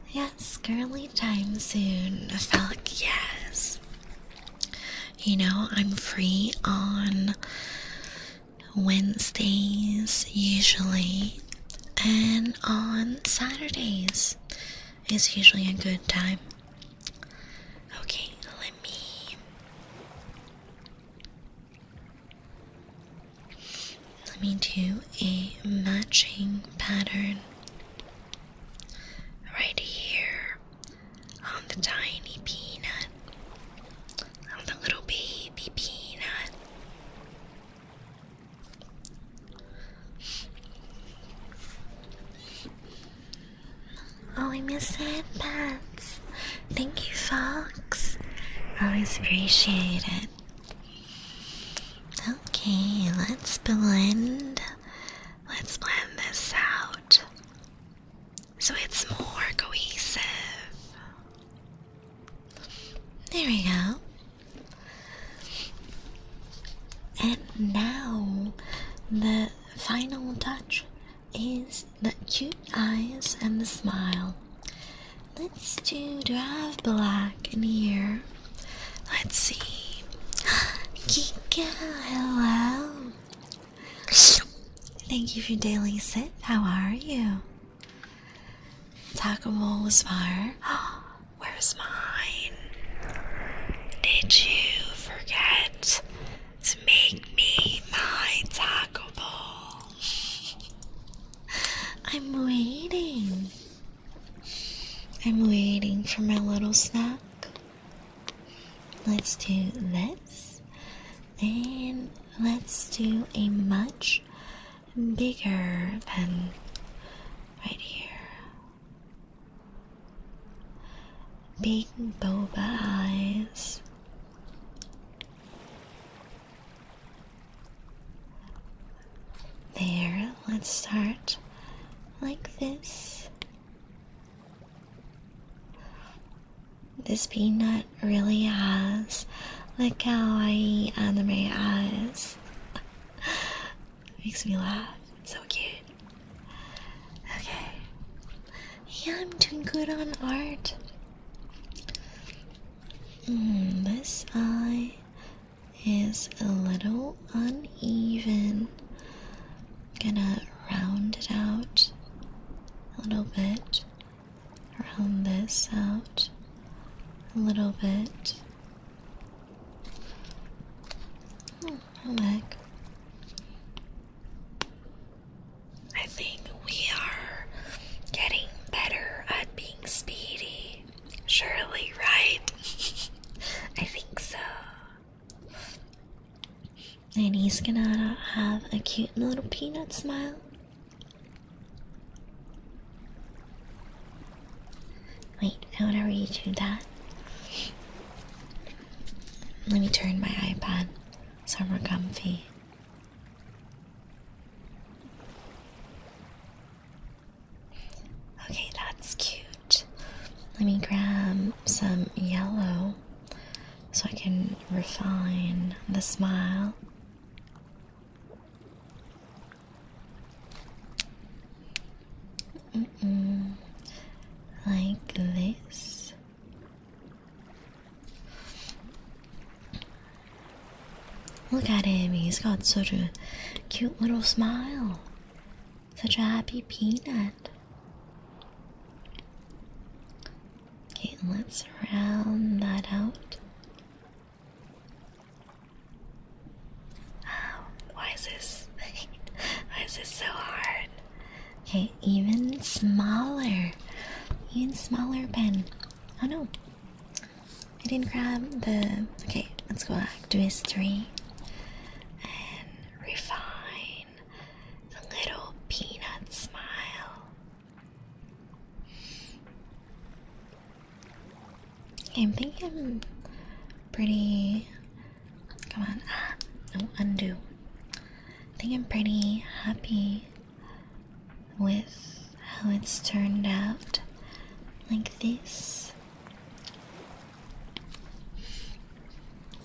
Yes, girly time soon. I felt like yes. You know, I'm free on Wednesdays usually, and on Saturdays is usually a good time. Okay, let me do a matching pattern right here on the tiny peanut, on the little baby peanut. Oh, I miss it, pets. Thank you, Fox. Always appreciate it. Okay, let's blend. Let's blend this out so it's more cohesive. There we go. And now the final touch is the cute eyes and the smile. Do I have black in here? Let's see. Kika, hello. Thank you for daily sip. How are you? Taco bowl was fire. Where's mine? Did you forget to make me my taco bowl? I'm waiting. I'm waiting for my little snack. Let's do this. And let's do a much bigger pen right here. Big boba eyes. There, let's start like this. This peanut really has the kawaii anime eyes. Makes me laugh. It's so cute. Okay. Yeah, I'm doing good on art. This eye is a little uneven. Gonna round it out a little bit. Round this out a little bit. Look. I think we are getting better at being speedy. Surely, right? I think so. And he's gonna have a cute little peanut smile. Wait, whenever you do that, let me turn my iPad so I'm more comfy. Okay, that's cute. Let me grab some yellow so I can refine the smile. Like this. Look at him, he's got such a cute little smile. Such a happy peanut. Okay, let's round that out. Oh, why is this so hard? Okay, even smaller pen. Oh no, I didn't grab the. Okay, let's go back to history and refine the little peanut smile. Okay, I'm thinking I'm pretty. Come on, no, undo. I think I'm pretty happy with how it's turned out like this.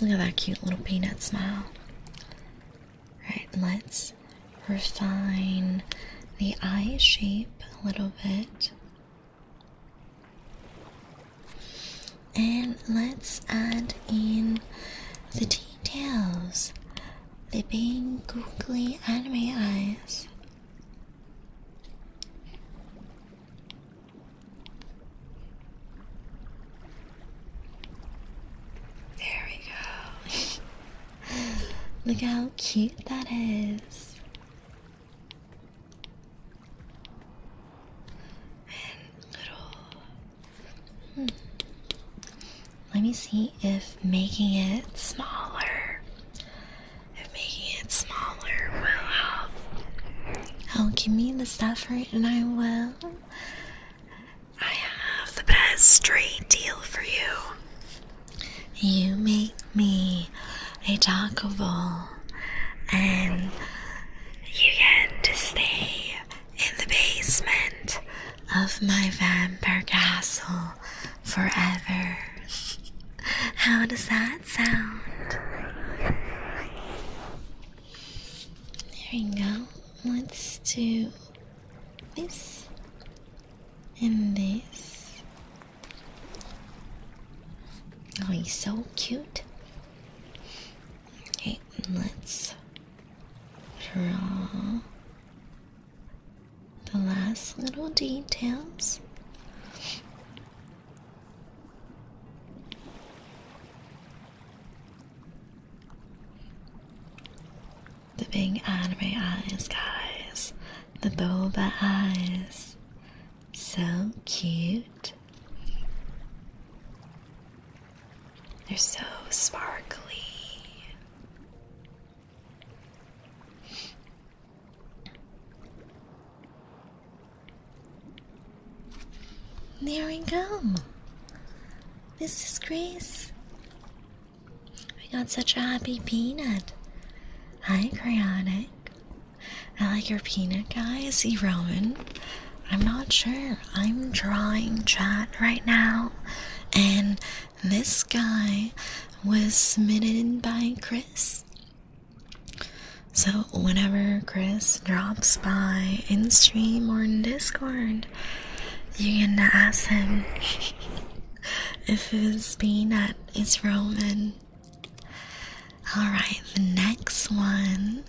Look at that cute little peanut smile. Right, let's refine the eye shape a little bit. And let's add in the details. The big googly anime eyes. There we go. Look how cute that is. And little... Let me see if making it smaller, will help. Oh, give me the stuff right and I will. I have the best trade deal for you. You make me a taco bowl and you get to stay in the basement of my vampire castle forever. How does that sound? There we go. Let's do this and this. Oh, he's so cute. Okay, let's draw the last little details. The big anime eyes, guys. The boba eyes. So cute. They're so sparkly. There we go. This is Grace. We got such a happy peanut. Hi, Cryonic. I like your peanut guy. Is he Roman? I'm not sure. I'm drawing chat right now, and this guy was submitted by Chris. So whenever Chris drops by in stream or in Discord, you can ask him if his peanut is Roman. Alright, the next one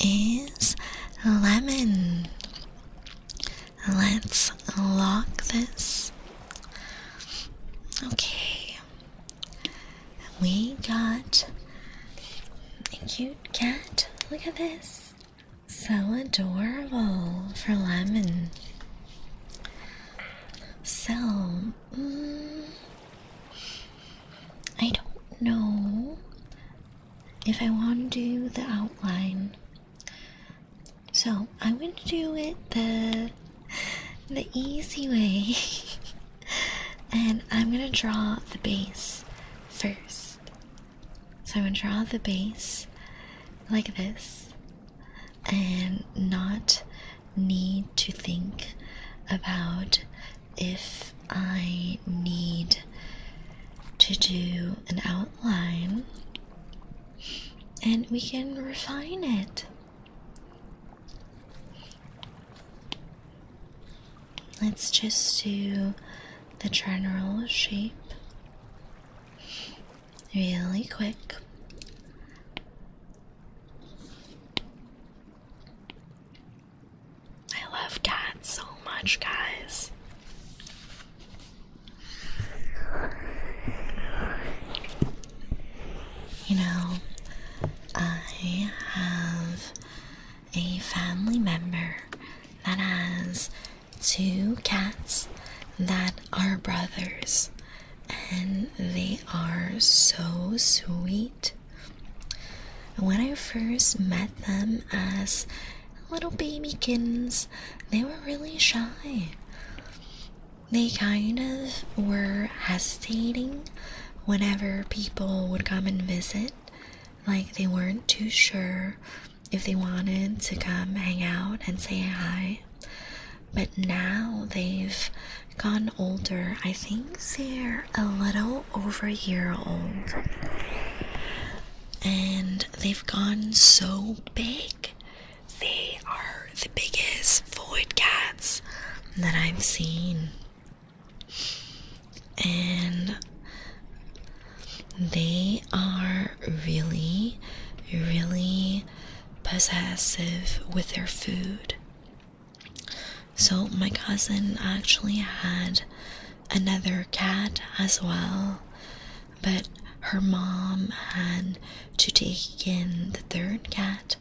is lemon. Let's lock this. Okay. We got a cute cat. Look at this. So adorable for lemon. So, I don't know if I want to do the outline. So I'm going to do it the easy way. And I'm going to draw the base first. So I'm going to draw the base like this and not need to think about if I need to do an outline, and we can refine it. Let's just do the general shape really quick. I love cats so much, guys. You know, I have a family member that has 2 cats that are brothers, and they are so sweet. When I first met them as little baby kittens, they were really shy. They kind of were hesitating whenever people would come and visit. Like, they weren't too sure if they wanted to come hang out and say hi. but now they've gone older. I think they're a little over a year old. And they've gone so big. They are the biggest void cats that I've seen. And they are really, really possessive with their food. So my cousin actually had another cat as well, but her mom had to take in the third cat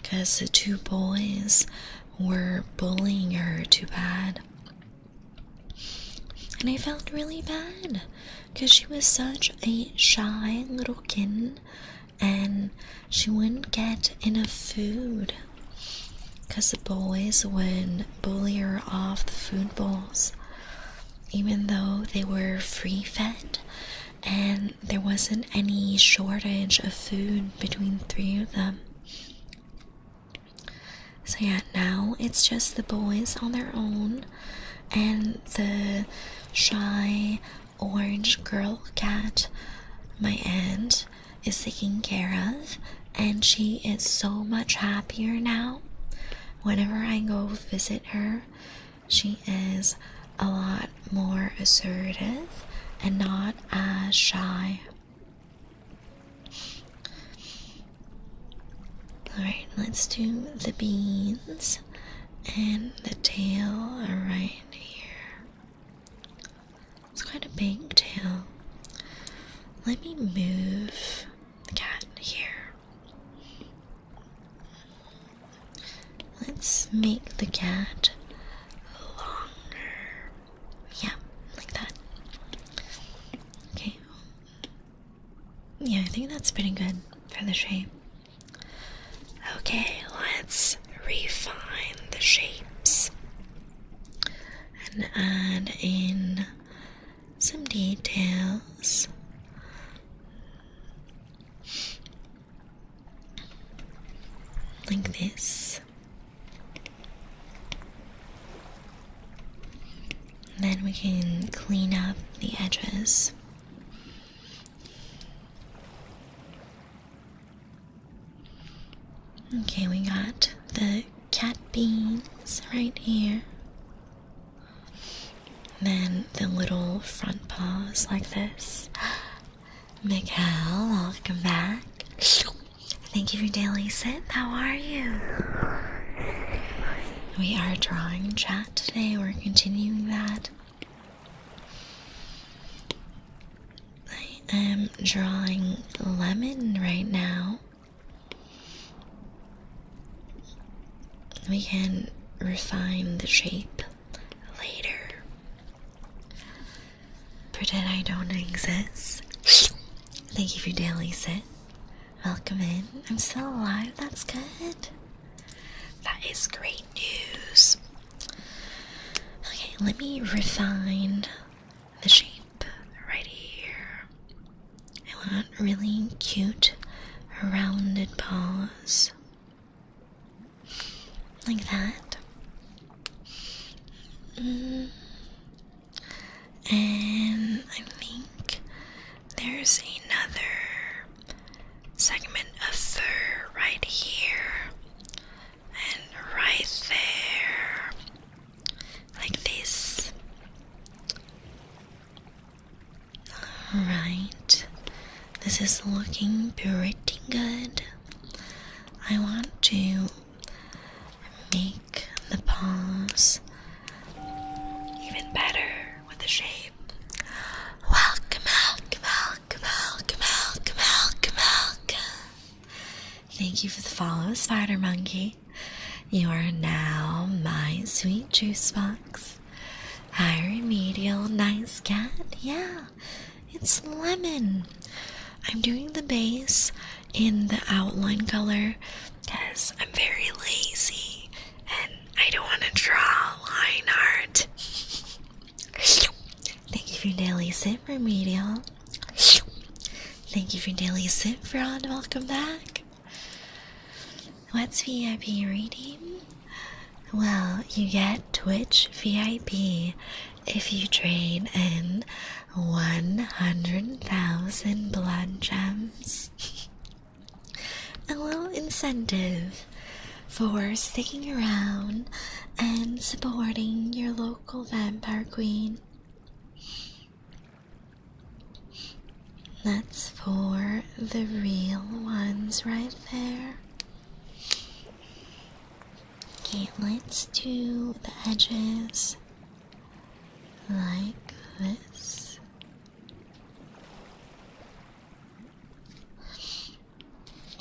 because the two boys were bullying her too bad. And I felt really bad because she was such a shy little kitten and she wouldn't get enough food because the boys would bully her off the food bowls, even though they were free fed and there wasn't any shortage of food between the three of them. So yeah, now it's just the boys on their own, and the shy orange girl cat my aunt is taking care of, and she is so much happier now. Whenever I go visit her, she is a lot more assertive and not as shy. Alright, let's do the beans and the tail right here. It's quite a big tail. Let me move the cat here. Let's make the cat longer. Yeah, like that. Okay. Yeah, I think that's pretty good for the shape. Okay, let's refine the shapes and add in some details. Like this. Then we can clean up the edges. Okay, we got the cat beans right here. Then the little front paws like this. Miguel, welcome back. Thank you for daily sit. How are you? We are drawing chat today. We're continuing that. I am drawing lemon right now. We can refine the shape later. Pretend I don't exist. Thank you for daily sit. Welcome in. I'm still alive. That's good. That is great news. Okay, let me refine the shape right here. I want really cute, rounded paws. Like that. And I think there's another segment of fur right here and right there, like this. Alright, this is looking pretty good. I want to make the paws even better with the shape. Welcome. Thank you for the follow, Spider Monkey. You are now my sweet juice box. Hi, Remedial, nice cat. Yeah, it's lemon. I'm doing the base in the outline color because I'm very lazy and I don't want to draw line art. Thank you for daily sit, Remedial. Thank you for daily sit, Fraud. Welcome back. What's VIP reading? Well, you get Twitch VIP if you trade in 100,000 blood gems. A little incentive for sticking around and supporting your local vampire queen. That's for the real ones right there. Okay, let's do the edges like this.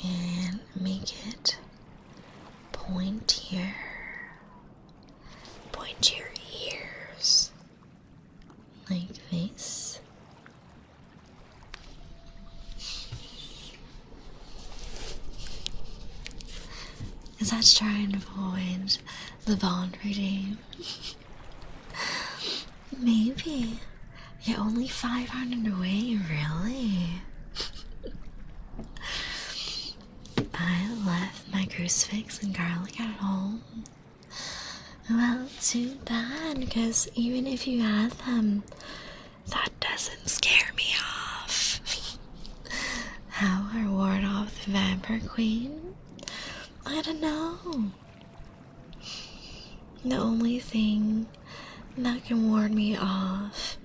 And make it pointier. Point your ears like this. Is that trying to avoid the bond reading? Maybe. You're only 500 away, really? I left my crucifix and garlic at home. Well, too bad, because even if you had them, that doesn't scare me off. How I ward off the vampire queen? I don't know. The only thing that can ward me off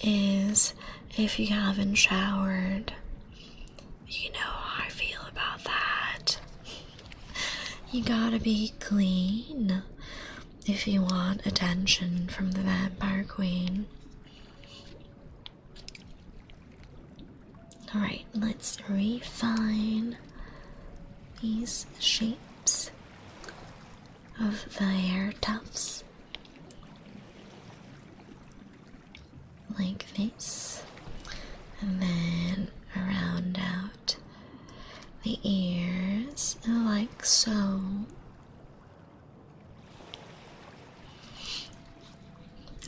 is if you haven't showered. You know how I feel about that. You gotta be clean if you want attention from the vampire queen. Alright, let's refine these shapes of the hair tufts like this, and then round out the ears like so.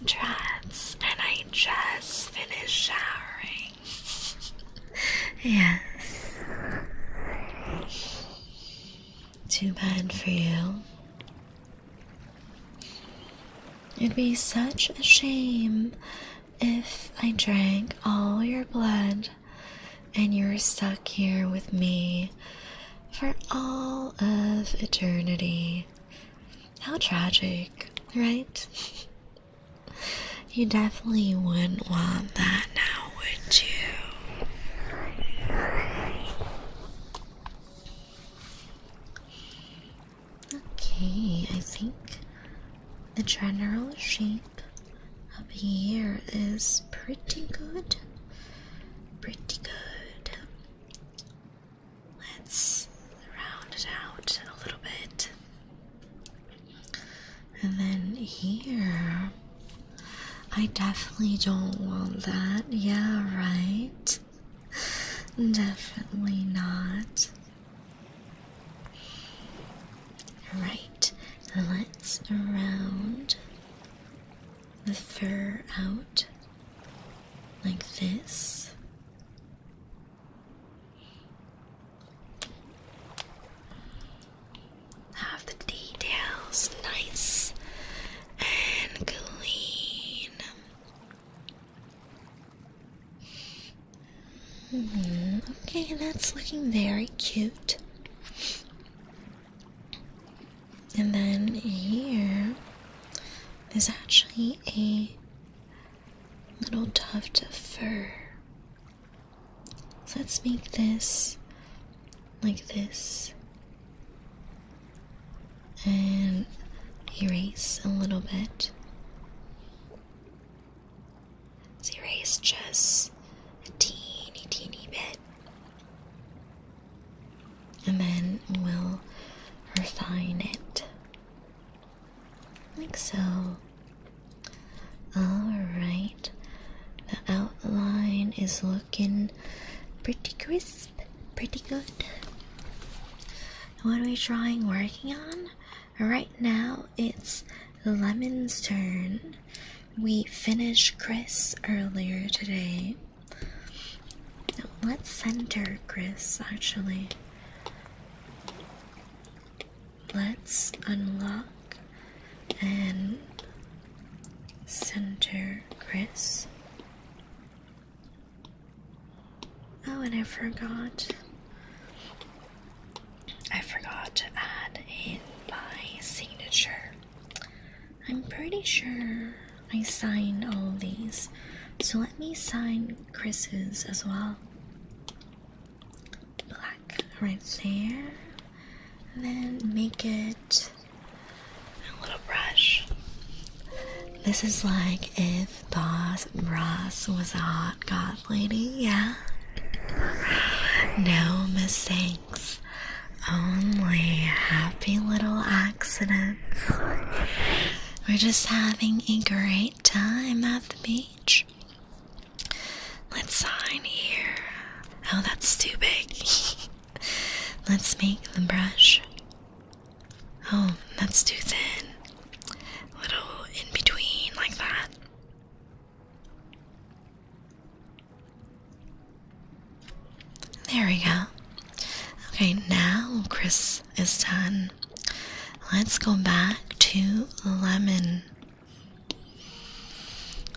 Drats, and I just finished showering. Yes. Too bad for you. It'd be such a shame if I drank all your blood and you're stuck here with me for all of eternity. How tragic, right? You definitely wouldn't want that now, would you? Okay, I think the general shape up here is pretty good. Pretty good. Let's round it out a little bit. And then here, I definitely don't want that. Yeah, right? Definitely not. Right, let's round the fur out like this. Have the details nice and clean. Okay, that's looking very cute. And then here, there's actually a little tuft of fur. So let's make this like this. And erase a little bit. Let's erase just a teeny bit. And then we'll refine it. Like so. Alright. The outline is looking pretty crisp. Pretty good. What are we working on? Right now it's Lemon's turn. We finished Chris earlier today. Let's center Chris actually. Let's unlock and center Chris. Oh, and I forgot to add in my signature. I'm pretty sure I signed all of these, so let me sign Chris's as well. Black right there, and then make it a little brush. This is like if Boss Ross was a hot goth lady, yeah? No mistakes, only happy little accidents. We're just having a great time at the beach. Let's sign here. Oh, that's too big. Let's make the brush. Oh, that's too thin. A little in between, like that. There we go. Okay, now Chris is done. Let's go back to lemon.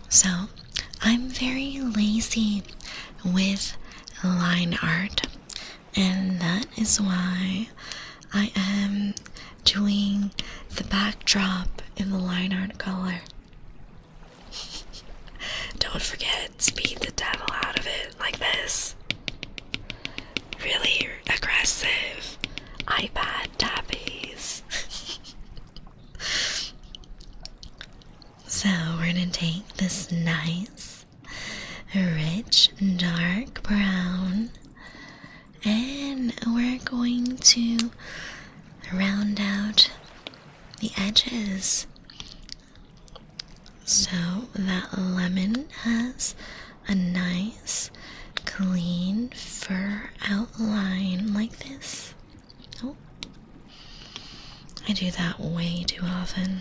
So, I'm very lazy with line art, and that is why I am doing the backdrop in the line art color. Don't forget to beat the devil out of it like this. Really aggressive iPad tappies. So we're gonna take this nice, rich, dark brown, and we're going to round out the edges so that lemon has a nice clean fur outline like this. Oh, I do that way too often.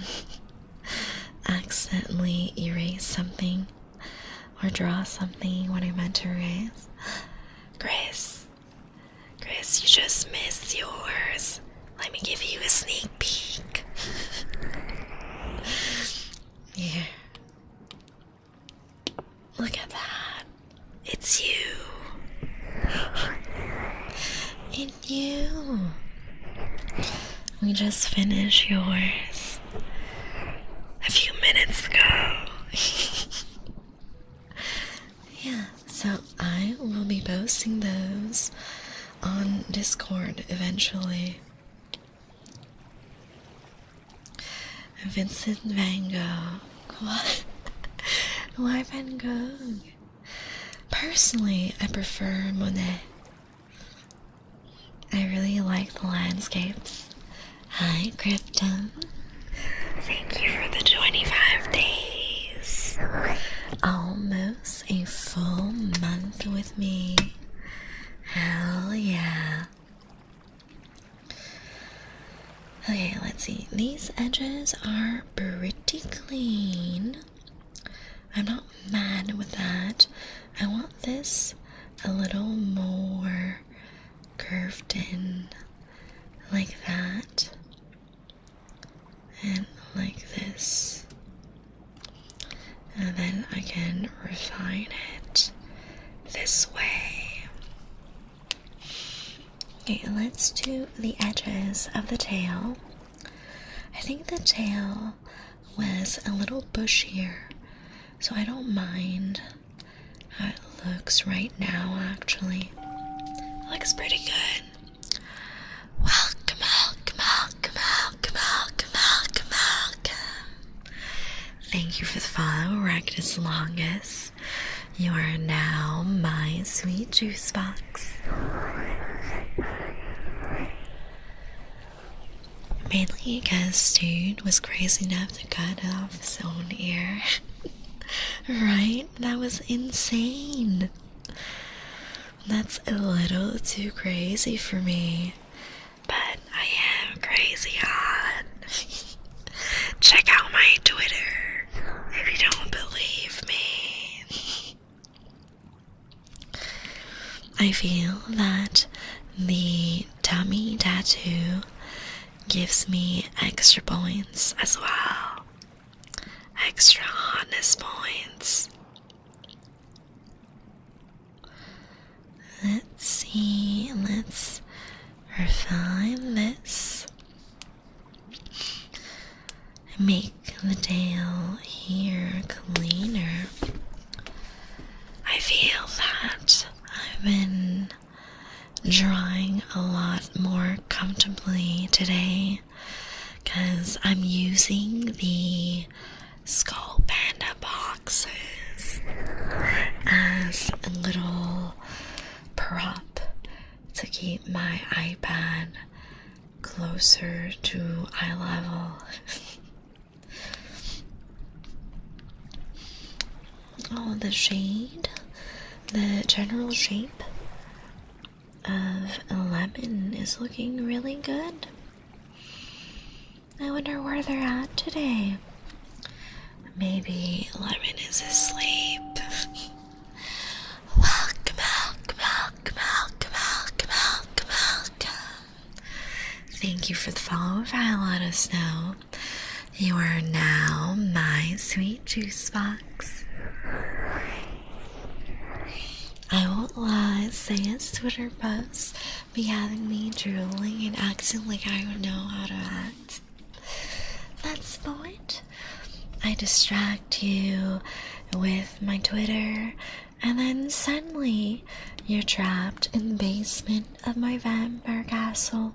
Accidentally erase something or draw something when I meant to erase. Chris, you just missed yours. Let me give you a sneak peek. Here. Look at that. It's you. It's you. We just finished yours a few minutes ago. Yeah, so I will be posting those on Discord eventually. Vincent van Gogh. What? Why Van Gogh? Personally, I prefer Monet. I really like the landscapes. Hi, Krypton. Thank you for the 25 days. Almost a full month with me. Hell yeah. Okay, let's see. These edges are pretty clean. I'm not mad with that. I want this a little more curved in, like that, and like this. And then I can refine it this way. Okay, let's do the edges of the tail. I think the tail was a little bushier, so I don't mind how it looks right now, actually. It looks pretty good. Welcome. Thank you for the follow, Rectus Longus. You are now my sweet juice box. Mainly because dude was crazy enough to cut off his own ear. Right? That was insane. That's a little too crazy for me. But I am crazy hot. Check out my Twitter if you don't believe me. I feel that the tummy tattoo gives me extra points as well. extra hotness points. Let's see, let's refine this. Make the tail here cleaner. I feel that I've been drawing a lot more comfortably today because I'm using the Skull Panda boxes as a little prop to keep my iPad closer to eye level. Oh, the shade, the general shape of a lemon is looking really good. I wonder where they're at today. Maybe Lemon is asleep. Welcome, welcome, welcome, welcome, welcome, welcome, welcome. Thank you for the follow. If I let us know, you are now my sweet juice box. I won't lie, Say's Twitter posts be having me drooling and acting like I would know how to act. That's the point. I distract you with my Twitter, and then suddenly you're trapped in the basement of my vampire castle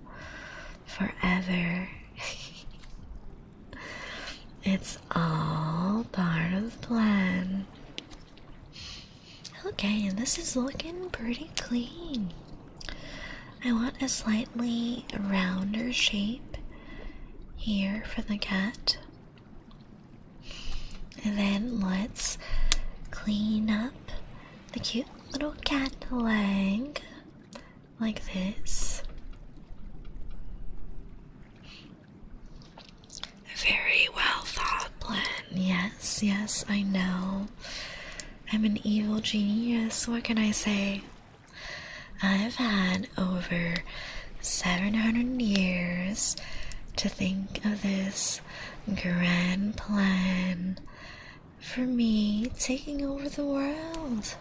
forever. It's all part of the plan. Okay, this is looking pretty clean. I want a slightly rounder shape here for the cat. And then let's clean up the cute little cat leg like this. Very well thought plan. Yes, yes, I know. I'm an evil genius. What can I say? I've had over 700 years to think of this grand plan for me taking over the world.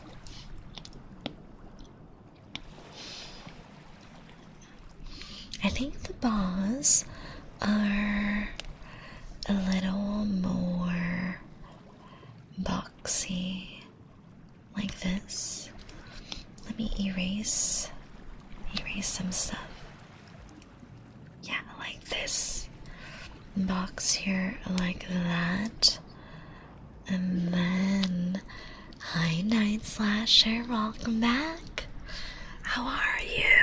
I think the paws are a little more boxy, like this. Let me erase some stuff. Yeah, like this. Box here like that. And then, hi Night Slasher, welcome back. How are you?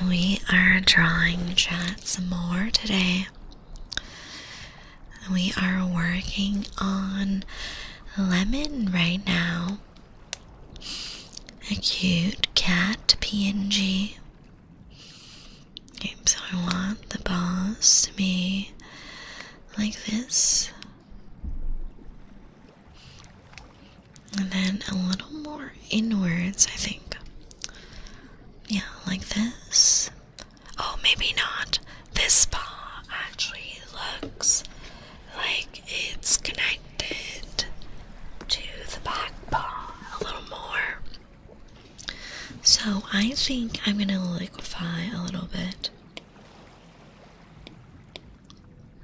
We are drawing chat some more today. We are working on Lemon right now. A cute cat PNG. Okay, so I want the paws to be like this. And then a little more inwards, I think. Yeah, like this. Oh, maybe not. This paw actually looks like it's connected to the back paw a little more. So I think I'm gonna liquefy a little bit.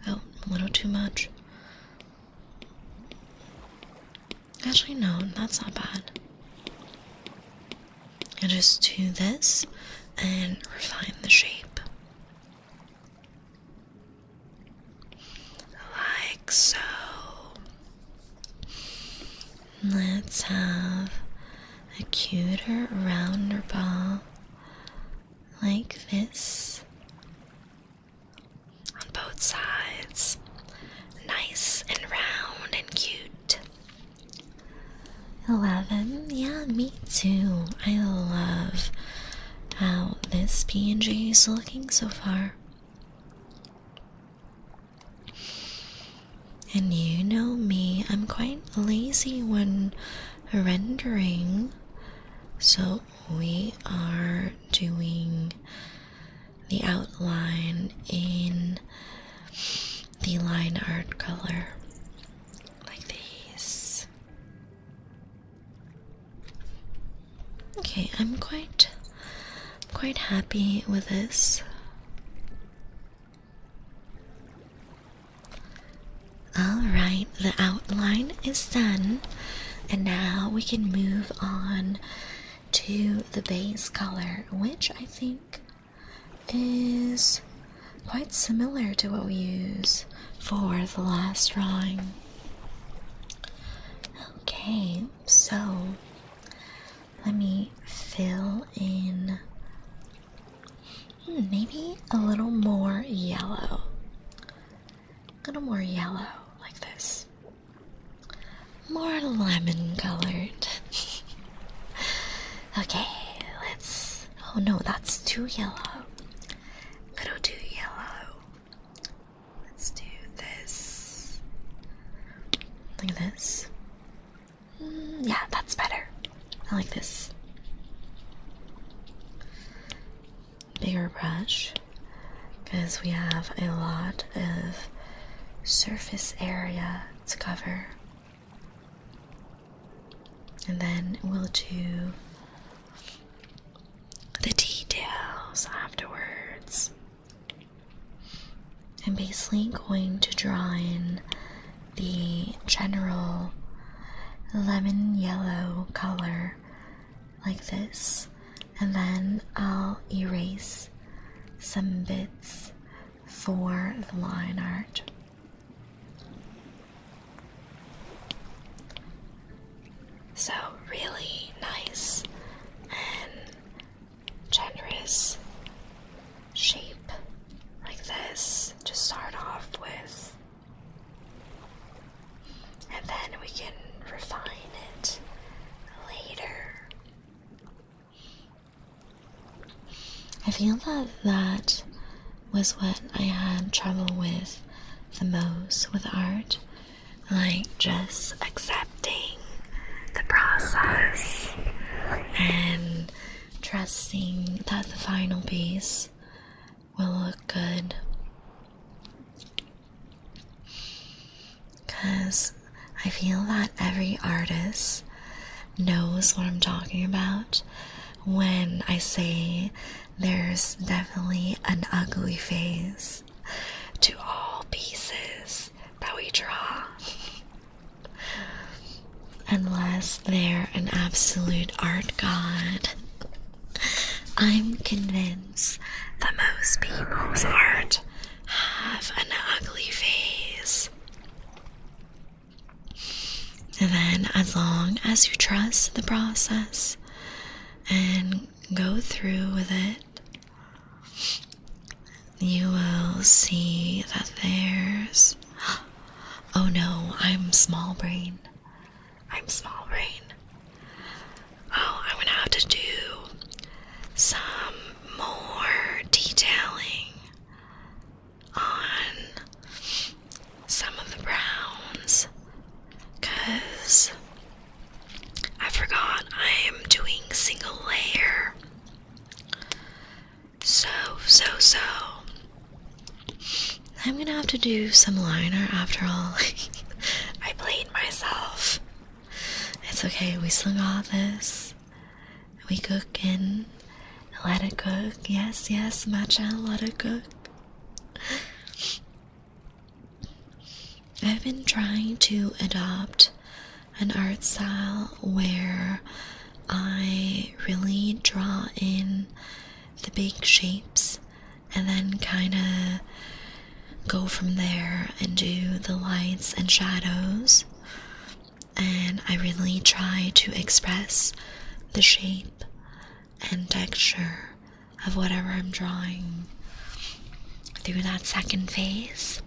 Oh, a little too much. Actually, no, that's not bad. I just do this and refine the shape. Like so. Let's have a cuter, rounder paw like this on both sides. Nice and round and cute. 11, yeah, me too. I love how this PNG is looking so far. And you know me, I'm quite lazy when rendering, so we are doing the outline in the the line art color, like these. Okay, I'm quite happy with this. Alright, the outline is done, and now we can move on to the base color, which I think is quite similar to what we use for the last drawing. Okay, so let me fill in maybe a little more yellow. A little more yellow, like this. More lemon colored. Okay, let's. Oh no, that's too yellow. Little too yellow. Let's do this. Like this. Yeah, that's better. I like this. Bigger brush, because we have a lot of surface area to cover. And then we'll do the details afterwards. I'm basically going to draw in the general lemon yellow color like this, and then I'll erase some bits for the line art. So really nice and generous shape like this to start off with, and then we can refine it later. I feel that was what I had trouble with the most with art, like just accepting the process and trusting that the final piece will look good. Because I feel that every artist knows what I'm talking about when I say there's definitely an ugly phase to all pieces that we draw. Unless they're an absolute art god. I'm convinced that most people's art have an ugly phase. And then as long as you trust the process and go through with it, you will see that there's... Oh no, I'm small brain. Oh, I'm gonna have to do some more detailing on some of the browns, because I forgot I am doing single layer. So I'm gonna have to do some liner after all. I played myself. It's okay, we still got this. We cook and let it cook. Yes, matcha, let it cook. I've been trying to adopt an art style where I really draw in the big shapes and then kind of go from there and do the lights and shadows, and I really try to express the shape and texture of whatever I'm drawing through that second phase.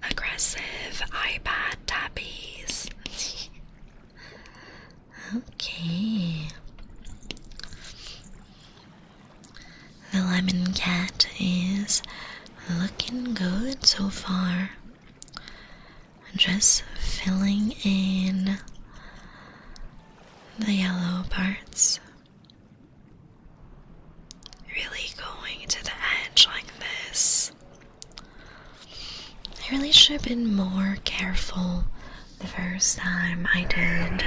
Aggressive iPad tappies. Okay. The lemon cat is looking good so far. I'm just filling in the yellow parts. Really going to the edge like this. really should have been more careful the first time I did.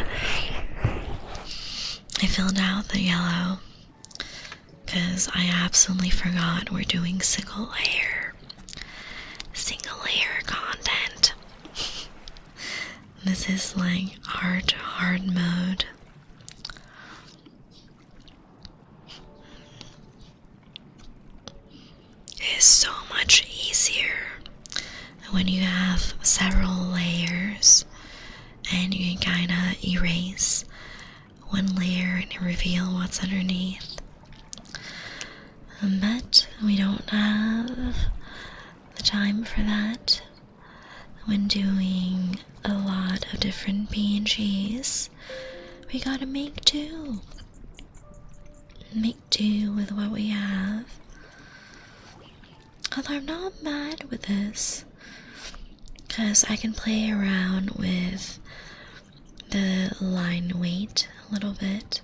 I filled out the yellow because I absolutely forgot we're doing single layer content. This is like hard mode. It is so much easier when you have several layers and you can kind of erase one layer and reveal what's underneath. But we don't have the time for that when doing a lot of different PNGs. We gotta make do. Make do with what we have. Although I'm not mad with this, because I can play around with the line weight a little bit.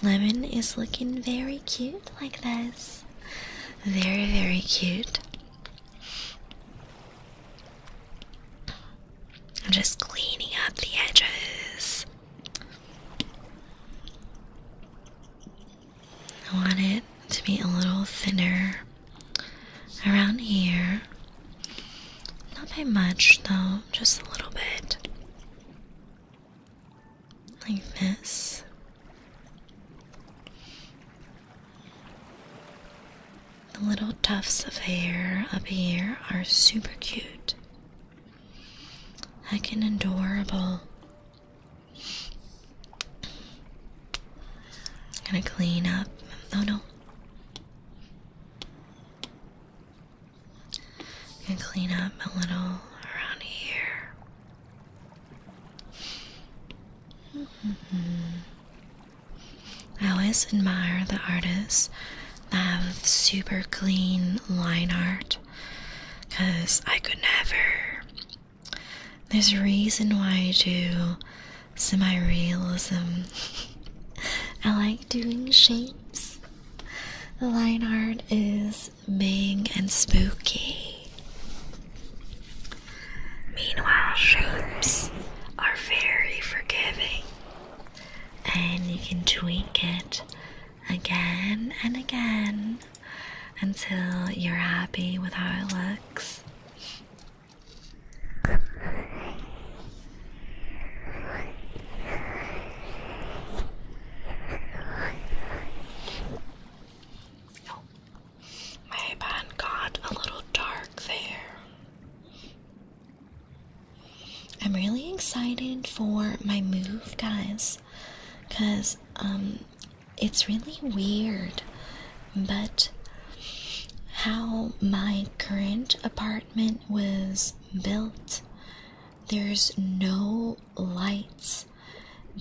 Lemon is looking very cute like this. Very, very cute. I'm just cleaning up the edges. I want it to be a little thinner around here. Not by much though, just a little bit. Like this. The little tufts of hair up here are super cute. Heckin' adorable. Gonna clean up. Oh no. Gonna clean up a little around here. I always admire the artists that have super clean line art, because I could never. There's a reason why I do semi-realism. I like doing shapes. The line art is big and spooky. Meanwhile, shapes are very forgiving, and you can tweak it again and again until you're happy with how it looks. Oh, my iPad got a little dark there. I'm really excited for my move, guys, because it's really weird, but how my current apartment was built, there's no lights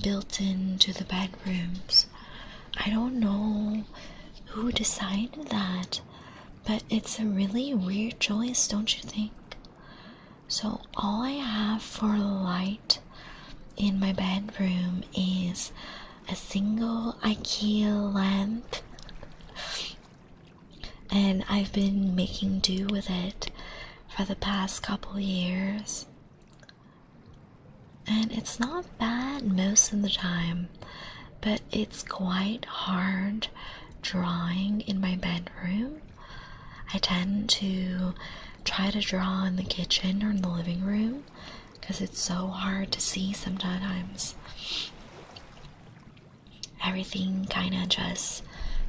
built into the bedrooms. I don't know who decided that, but it's a really weird choice, don't you think? So all I have for light in my bedroom is a single IKEA lamp, and I've been making do with it for the past couple years, and it's not bad most of the time, but it's quite hard drawing in my bedroom. I tend to try to draw in the kitchen or in the living room because it's so hard to see sometimes. Everything kind of just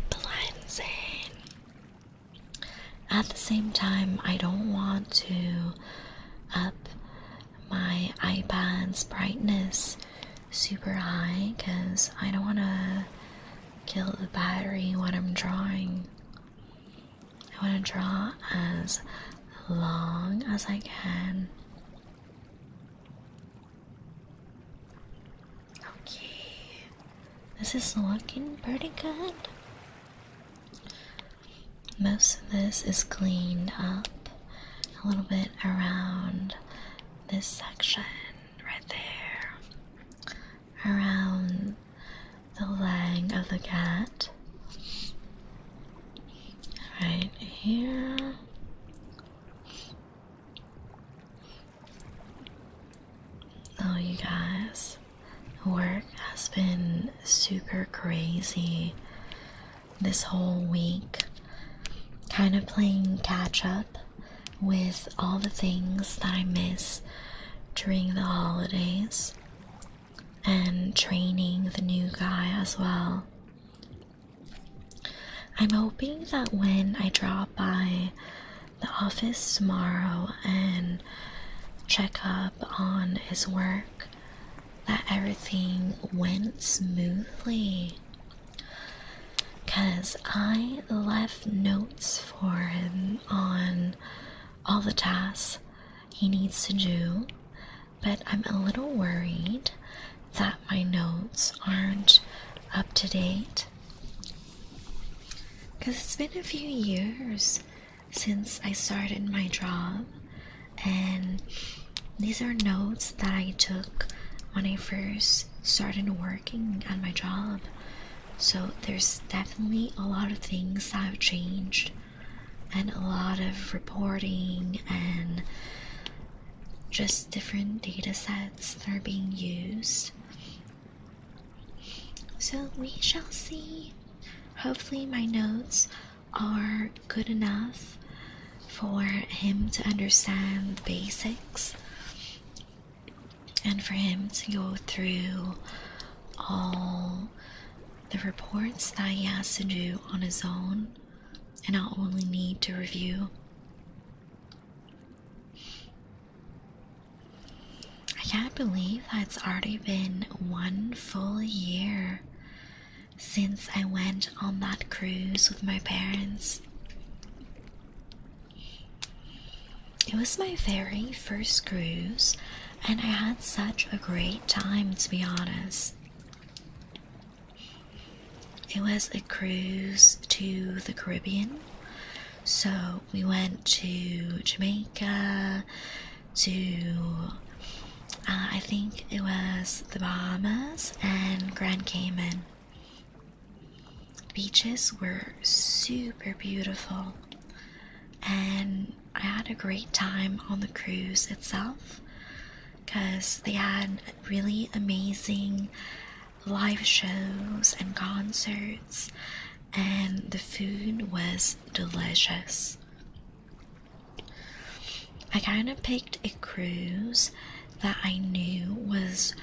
blends in. At the same time, I don't want to up my iPad's brightness super high because I don't want to kill the battery when I'm drawing. I want to draw as long as I can. Okay, this is looking pretty good. Most of this is cleaned up a little bit around this section right there, around the leg of the cat. Work has been super crazy this whole week, kind of playing catch up with all the things that I miss during the holidays, and training the new guy as well. I'm hoping that when I drop by the office tomorrow and check up on his work, that everything went smoothly. Because I left notes for him on all the tasks he needs to do, but I'm a little worried that my notes aren't up to date. Because it's been a few years since I started my job, and these are notes that I took when I first started working at my job. So there's definitely a lot of things that have changed, and a lot of reporting and just different data sets that are being used. So we shall see. Hopefully my notes are good enough for him to understand the basics, and for him to go through all the reports that he has to do on his own, and I'll only need to review. I can't believe that it's already been 1 full year since I went on that cruise with my parents. It was my very first cruise, and I had such a great time, to be honest. It was a cruise to the Caribbean, so we went to Jamaica, to I think it was the Bahamas and Grand Cayman. Beaches were super beautiful, and I had a great time on the cruise itself, because they had really amazing live shows and concerts, and the food was delicious. I kind of picked a cruise that I knew was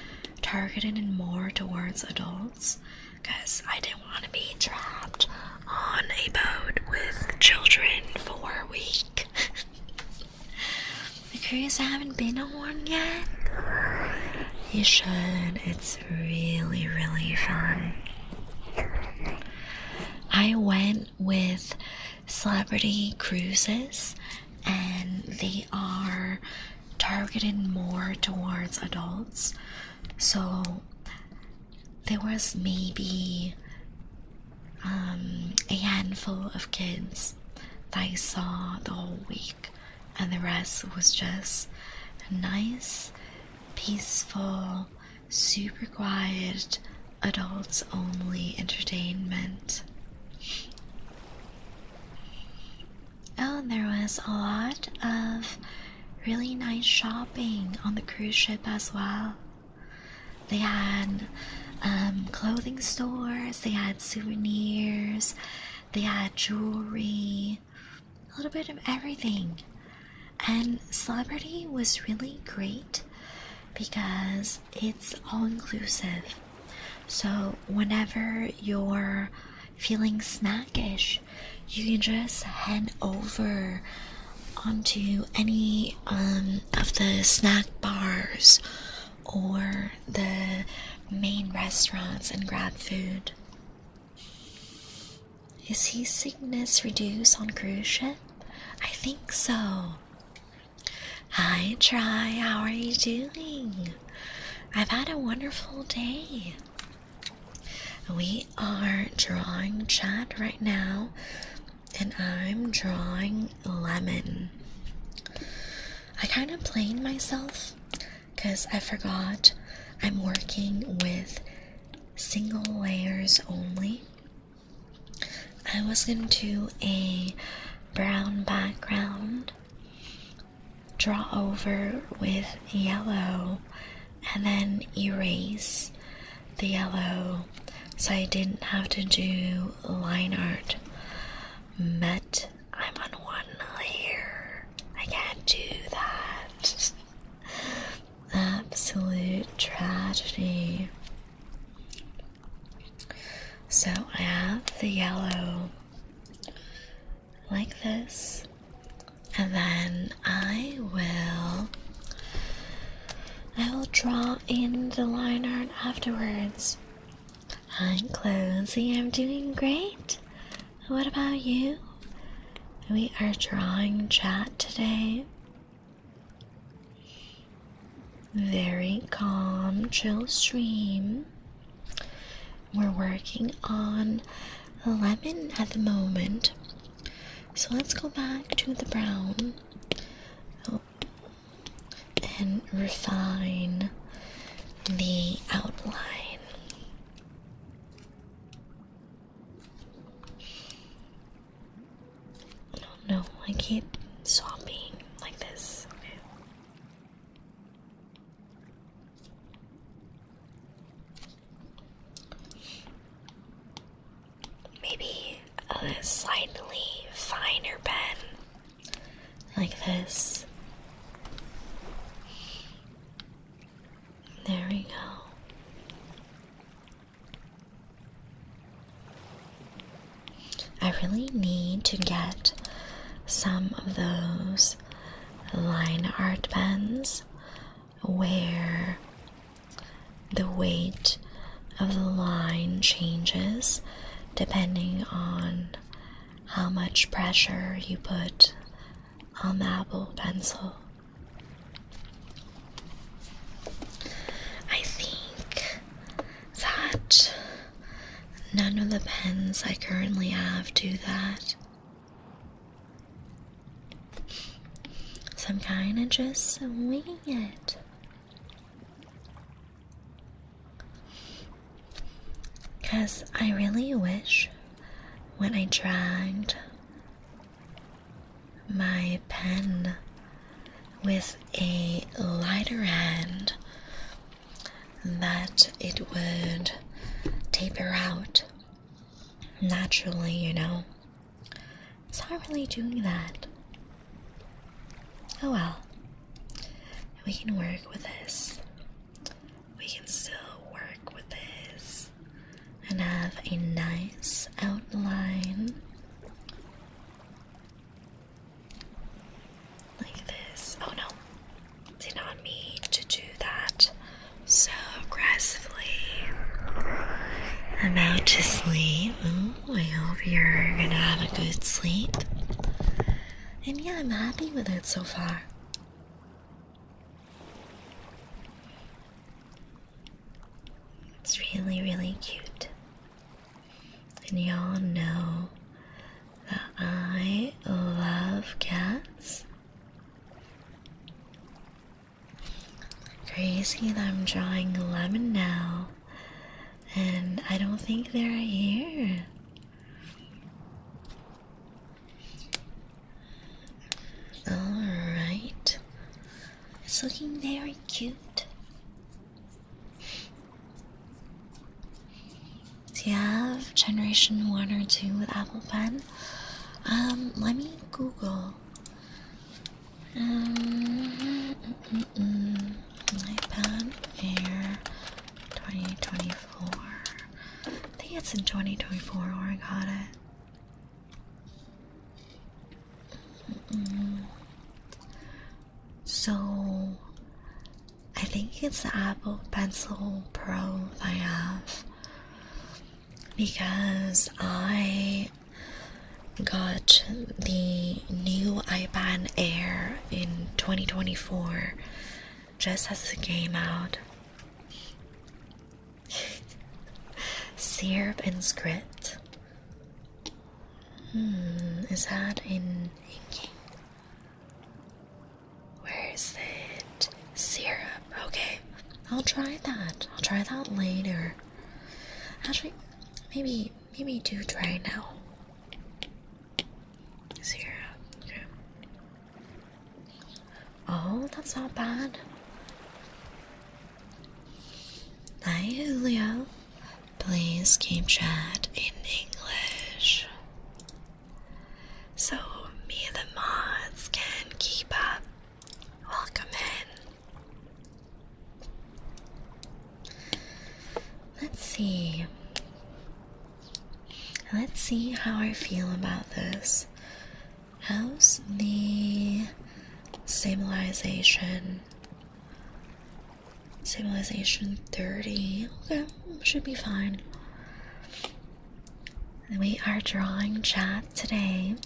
targeted more towards adults, because I didn't want to be trapped on a boat with children for a week. The cruise I haven't been on one yet. You should. It's really, really fun. I went with Celebrity Cruises, and they are targeted more towards adults. So there was maybe a handful of kids that I saw the whole week, and the rest was just nice, peaceful, super quiet, adults only entertainment. Oh, and there was a lot of really nice shopping on the cruise ship as well. They had clothing stores, they had souvenirs, they had jewelry, a little bit of everything. And Celebrity was really great because it's all inclusive. So whenever you're feeling snackish, you can just head over onto any of the snack bars or the main restaurants and grab food. Is seasickness reduced on cruise ship? I think so. Hi Try, how are you doing? I've had a wonderful day. We are drawing chat right now, and I'm drawing lemon. I kind of played myself because I forgot I'm working with single layers only. I was going to do a brown background, draw over with yellow, and then erase the yellow so I didn't have to do line art. But I'm on one layer. I can't do that. Absolute tragedy. So I have the yellow like this, and then I will draw in the line art afterwards. Hi, Closey, I'm doing great. What about you? We are drawing chat today. Very calm, chill stream. We're working on lemon at the moment. So let's go back to the brown and refine the outline. No, I keep swapping like this. Okay. Maybe a slightly finer pen like this. There we go. I really need to get some of those line art pens where the weight of the line changes depending on how much pressure you put on the Apple Pencil. I think that none of the pens I currently have do that. So I'm kind of just winging it. Because I really wish when I dragged my pen with a lighter hand that it would taper out naturally, you know. It's not really doing that. Oh well, we can work with this. We can still work with this and have a nice outline like this. Oh no, did not mean to do that so aggressively. I'm out to sleep. I hope you're gonna have a good sleep. And yeah, I'm happy with it so far. It's really, really cute. And y'all know that I love cats. Crazy that I'm drawing a lemon now, and I don't think they're here. Alright. It's looking very cute. Do you have generation 1 or 2 with Apple Pen? Let me Google. iPad Air 2024. I think it's in 2024 where I got it. So, I think it's the Apple Pencil Pro I have. Because I got the new iPad Air in 2024 just as it came out. Syrup and script. Is that in inking? Where is it? Syrup. Okay, I'll try that. I'll try that later. Actually, maybe do try now. Syrup. Okay. Oh, that's not bad. Hi, Julio. Please keep chat in English so me and the mods can keep up. Welcome in. Let's see. Let's see how I feel about this. How's the stabilization? Stabilization 30. Okay, should be fine. We are drawing chat today.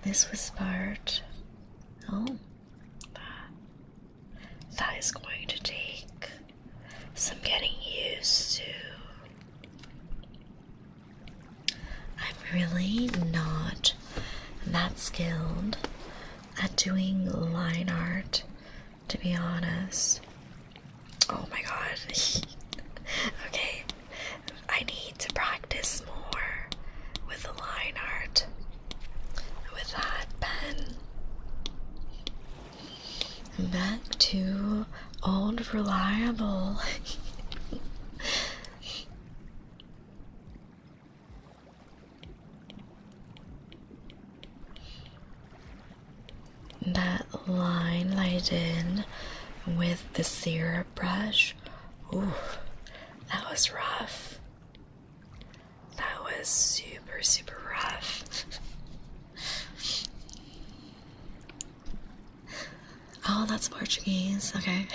This was part. Oh, that is going to take some getting used to. I'm really not that skilled at doing line art, to be honest. Oh my god. Okay, I need to practice more with the line art with that pen. Back to old reliable. That line I did with the syrup brush, ooh, that was rough. That was super, super rough. Oh, that's Portuguese, okay.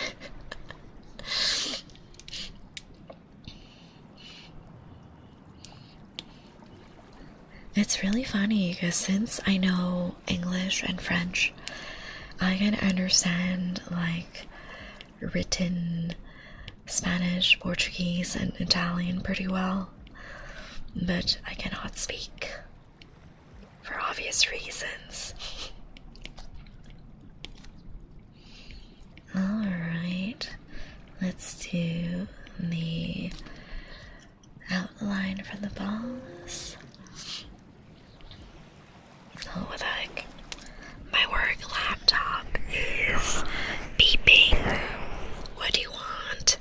It's really funny because since I know English and French, I can understand like written Spanish, Portuguese, and Italian pretty well, but I cannot speak for obvious reasons. Alright, let's do the outline for the boss. Oh, what the heck? My work laptop is beeping. What do you want?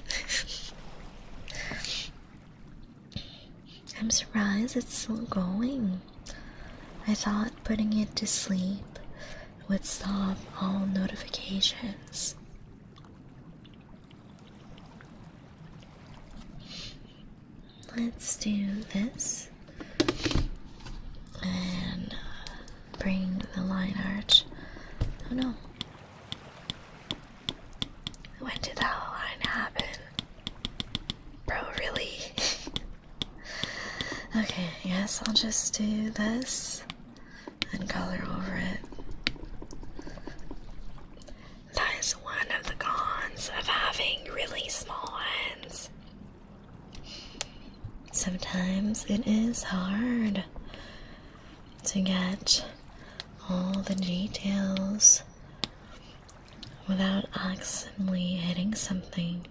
I'm surprised it's still going. I thought putting it to sleep would stop all notifications. Let's do this and bring the line art. Oh no. When did that line happen? Bro, really? Okay, yes, I'll just do this and color over it. That is one of the cons of having really small hands. Sometimes it is hard to get all the details without accidentally hitting something.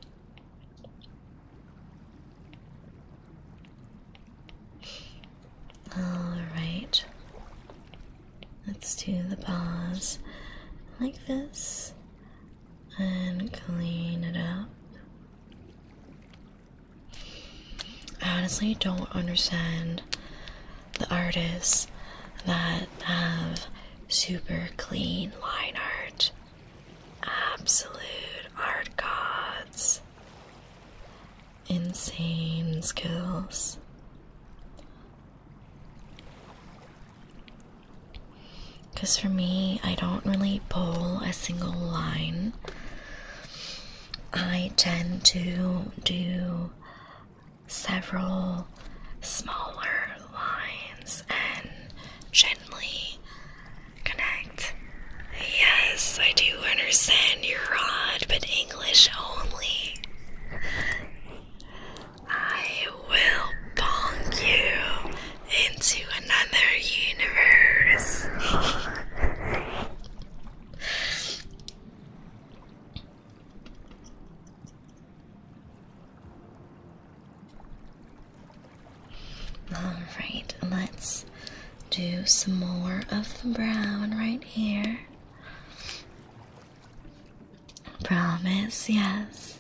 Alright, let's do the paws like this and clean it up. I honestly don't understand the artists that have super clean line art. Absolute art gods. Insane skills. Because for me, I don't really pull a single line. I tend to do several smaller lines and gently connect. Yes, I do understand you're odd, but English only. I will bonk you into another universe. Alright, let's do some more of the brown right here. Promise, yes.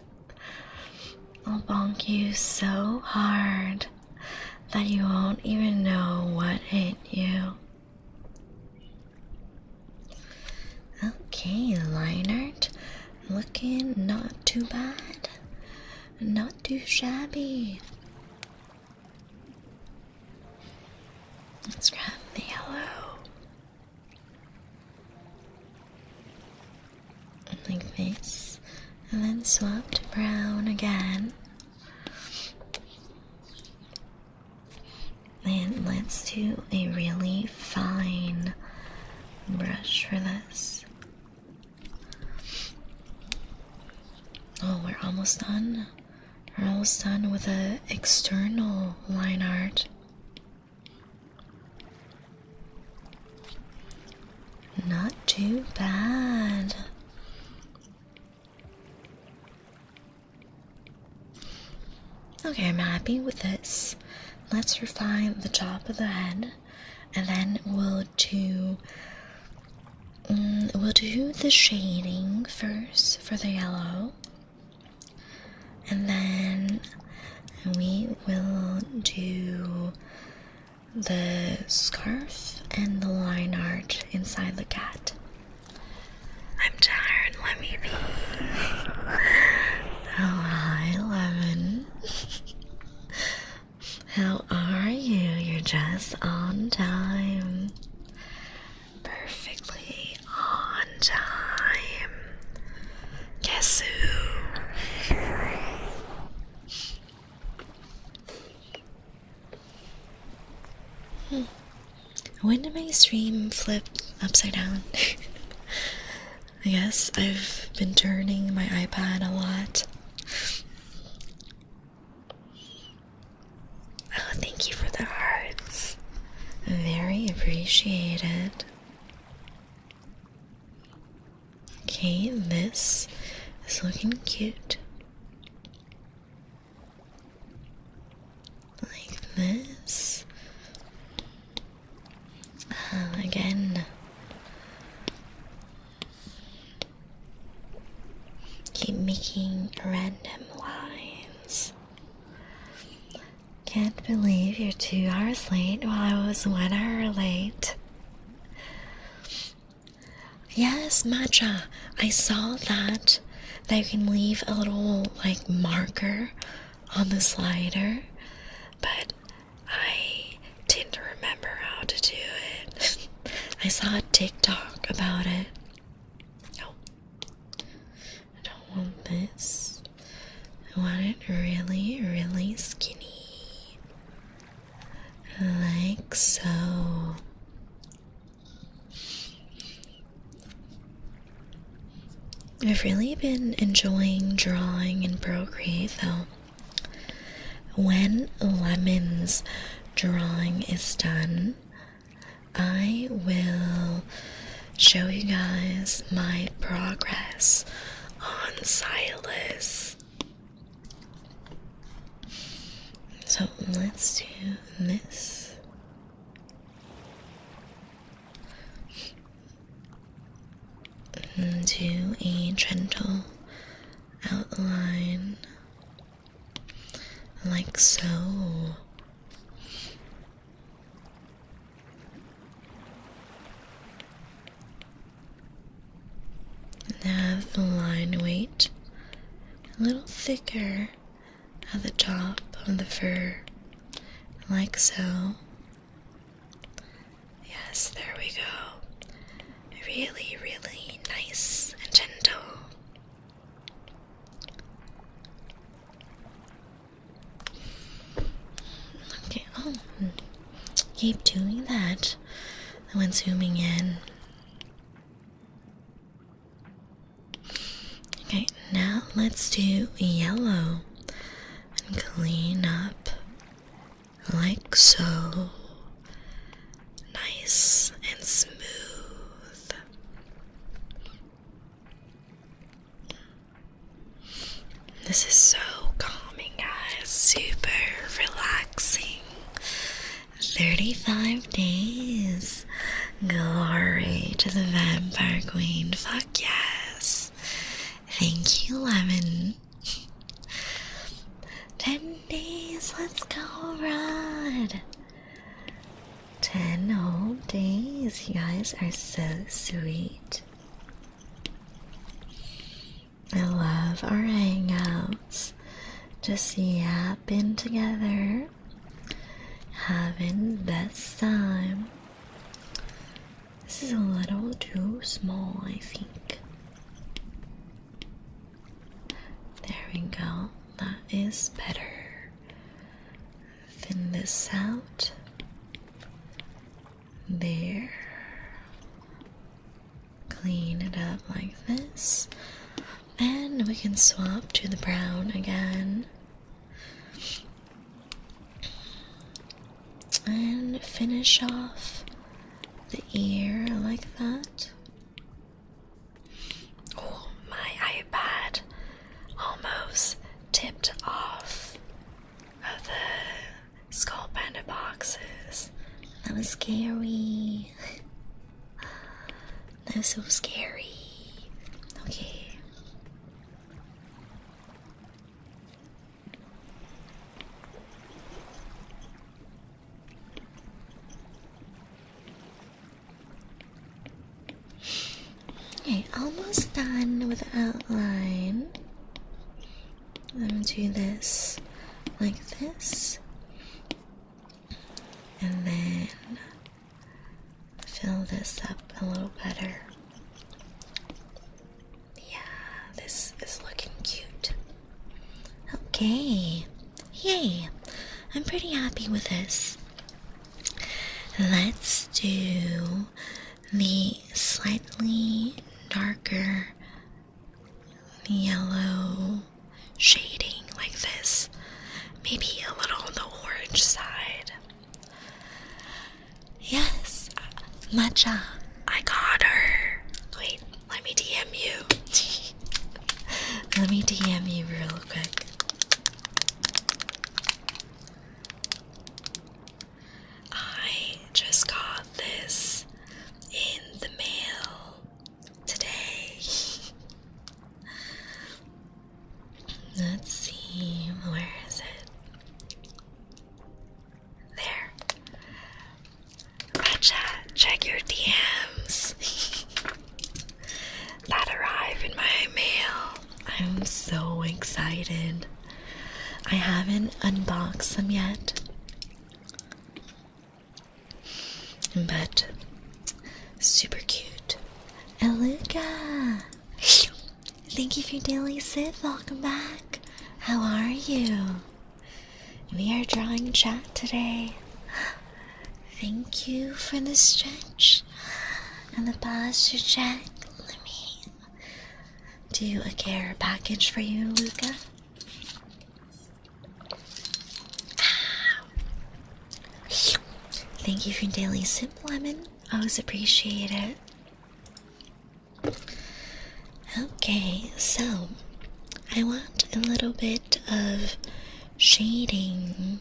I'll bonk you so hard that you won't even know what hit you. Okay, line art. Looking not too bad. Not too shabby. Let's grab the yellow. Like this. And then swap to brown again. And let's do a really fine brush for this. Oh, we're almost done. We're almost done with the external line art. Not too bad. Okay, I'm happy with this. Let's refine the top of the head, and then we'll do the shading first for the yellow, and then we will do the scarf and the line art inside the cat. I'm tired, let me be. Oh, hi, Lemon. How are you? You're just on time. Perfectly on time. Guess who? When did my stream flip upside down? I guess I've been turning my iPad a lot. Oh, thank you for the hearts. Very appreciated. Okay, this is looking cute. Like this. Again. Keep making random lines. Can't believe you're 2 hours late while I was 1 hour late. Yes, Matcha, I saw that you can leave a little like marker on the slider, but I didn't remember how to do it. I saw a TikTok about it. No, I don't want this. I want it really, really skinny. Like so. I've really been enjoying drawing in Procreate though. When Lemon's drawing is done, I will show you guys my progress on Silas. So let's do this. Do a gentle outline like so. And have the line weight a little thicker at the top of the fur, like so. Yes, there we go. Really, really nice and gentle. Okay, oh, keep doing that when zooming in. Okay, now let's do yellow and clean up like so. Nice and smooth. This is so calming, guys. Super relaxing. 35 days. Glory to the Vampire Queen. Fuck yes. Thank you, Lemon. days. Let's go, Rod. 10 whole days. You guys are so sweet. I love our hangouts. Just yapping together. Having the best time. This is a little too small, I think. There we go. That is better. Thin this out. There. Clean it up like this. And we can swap to the brown again. And finish off the ear like that. Oh, my iPad almost tipped off of the Skull Panda boxes. That was scary. That was so scary. Okay. Okay, almost done with the outline. I'm gonna do this like this. And then fill this up a little better. Yeah, this is looking cute. Okay, yay! I'm pretty happy with this. Let's do the slightly darker yellow shading like this. Maybe a little on the orange side. Yes, Matcha, I got her. Wait, let me DM you. Let me DM you real quick. I just got this in the mail today. Let's see, where is it? There. Matcha, check your DMs. That arrived in my mail. I'm so excited. I haven't unboxed them yet, but super cute. Aluka! Thank you for your daily sip. Welcome back. How are you? We are drawing chat today. Thank you for the stretch and the posture check. Let me do a care package for you, Luca. Thank you for your daily sip, Lemon. Always appreciate it. Okay, so I want a little bit of shading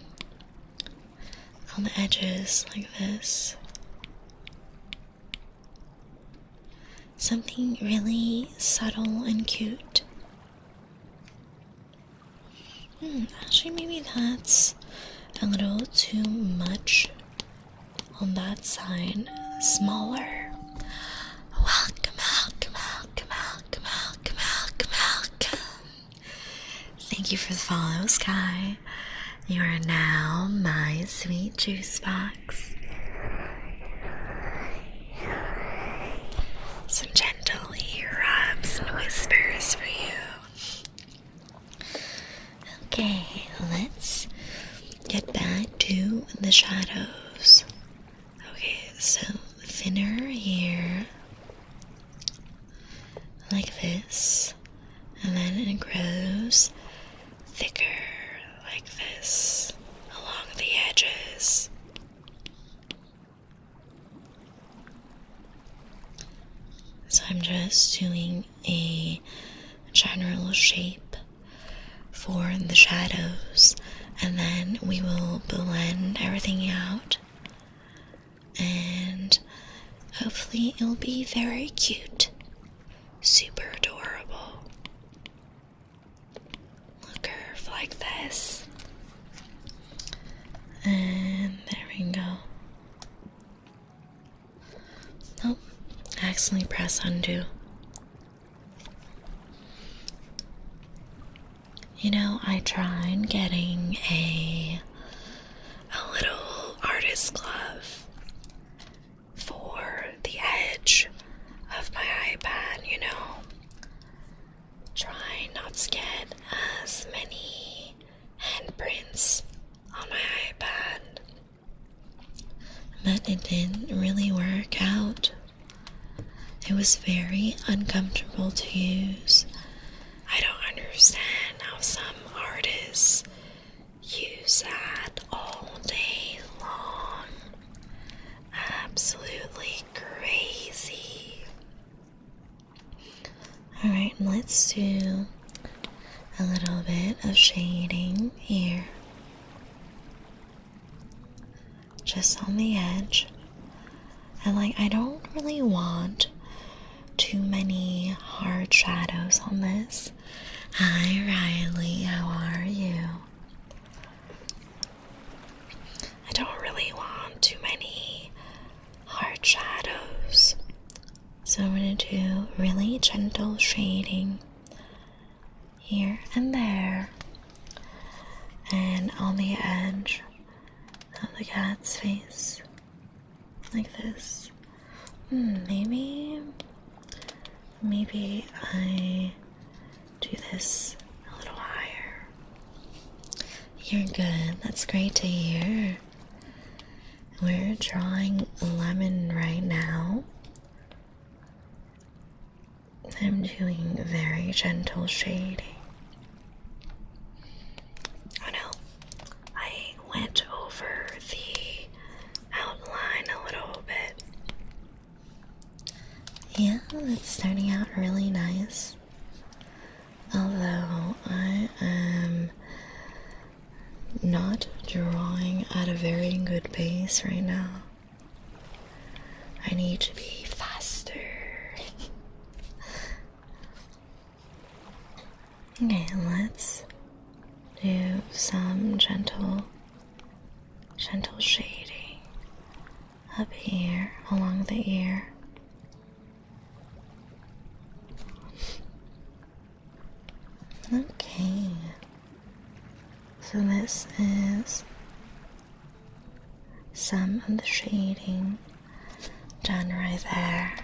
on the edges like this. Something really subtle and cute. Actually, maybe that's a little too much on that side. Smaller. Welcome, welcome, welcome, welcome, welcome, welcome, welcome. Thank you for the follow, Sky. You are now my sweet juice box. Some gentle ear rubs and whispers for you. Okay, let's get back to the shadows. Okay, so thinner here, like this, and then it grows thicker like this along the edges. So I'm just doing a general shape for the shadows, and then we will blend everything out, and hopefully it'll be very cute. Super adorable. A curve like this. accidentally press undo. You know, I tried getting a little artist glove for the edge of my iPad, you know. Try not to get as many handprints on my iPad. But it didn't really work out. It was very uncomfortable to use. I don't understand how some artists use that all day long. Absolutely crazy. Alright, let's do a little bit of shading here. Just on the edge. And I don't really want too many hard shadows on this. Hi Riley, how are you? I don't really want too many hard shadows. So I'm going to do really gentle shading here and there. And on the edge of the cat's face. Like this. Maybe I do this a little higher. You're good. That's great to hear. We're drawing lemon right now. I'm doing very gentle shading. Oh no, I went over the outline a little bit. Yeah, it's starting out really nice. Although I am not drawing at a very good pace right now. I need to be faster. Okay, let's do some gentle shading up here along the ear. Okay, so this is some of the shading done right there.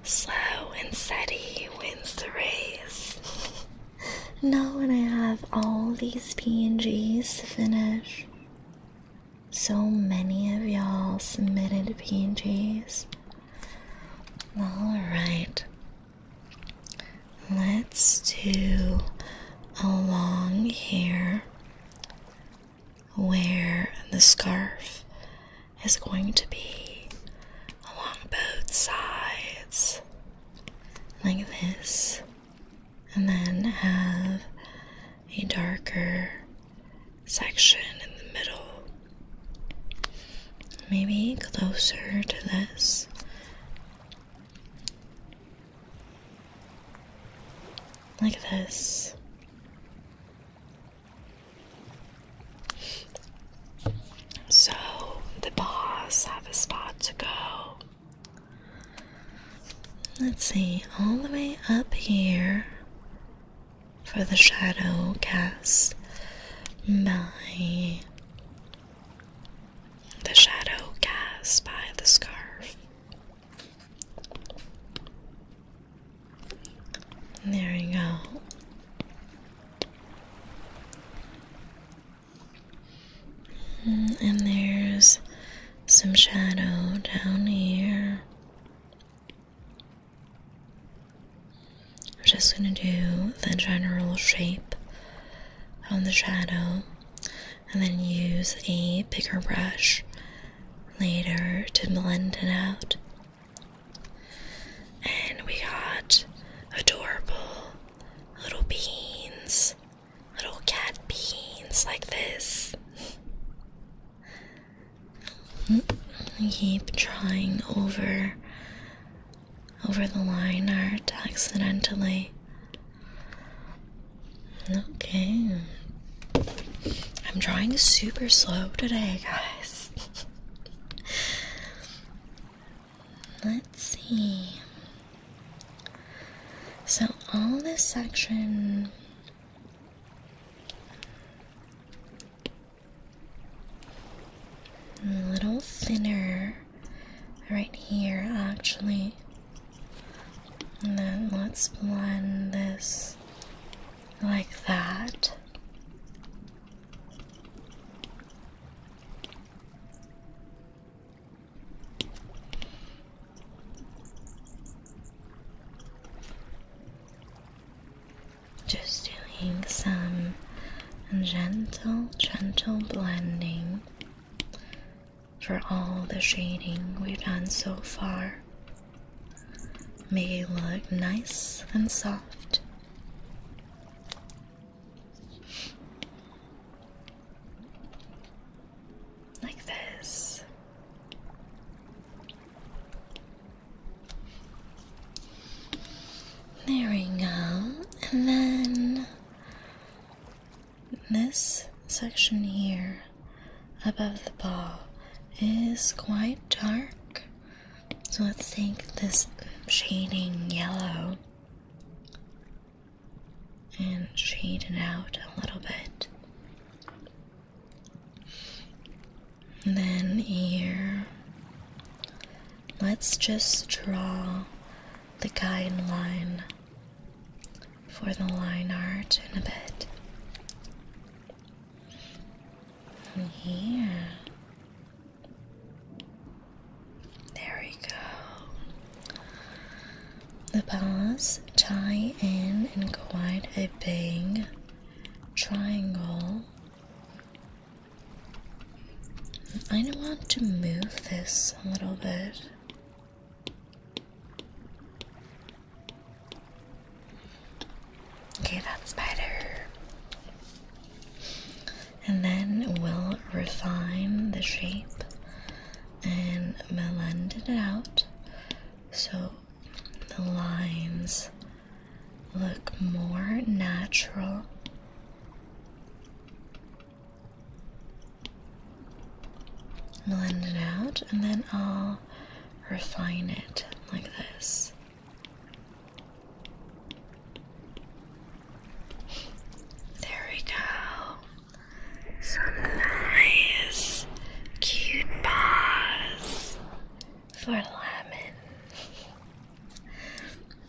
Slow and steady wins the race. Now when I have all these PNGs to finish, so many of y'all submitted PNGs. Alright, let's do along here where the scarf is going to be along both sides, like this, and then have a darker section in the middle, maybe closer to this. Like this. So the paws have a spot to go. Let's see, all the way up here for the shadow cast by the scarf. There we go. And there's some shadow down here. I'm just gonna do the general shape on the shadow and then use a bigger brush later to blend it out. And we got adorable little beans, little cat beans like this. I keep trying over the line art accidentally. Okay. I'm drawing super slow today, guys. Let's this section a little thinner right here, actually. And then let's blend this like that. Just doing some gentle blending for all the shading we've done so far. Make it look nice and soft. Like this. There we go. And then this section here above the ball is quite dark. So let's take this shading yellow and shade it out a little bit. And then here, let's just draw the guideline for the line art in a bit. And here, there we go. The paws tie in quite a big triangle. I want to move this a little bit. Okay, that's better. And then we'll refine the shape and blend it out so the lines look more natural. Blend it out, and then I'll refine it like this. There we go. Some nice, cute paws for Lemon.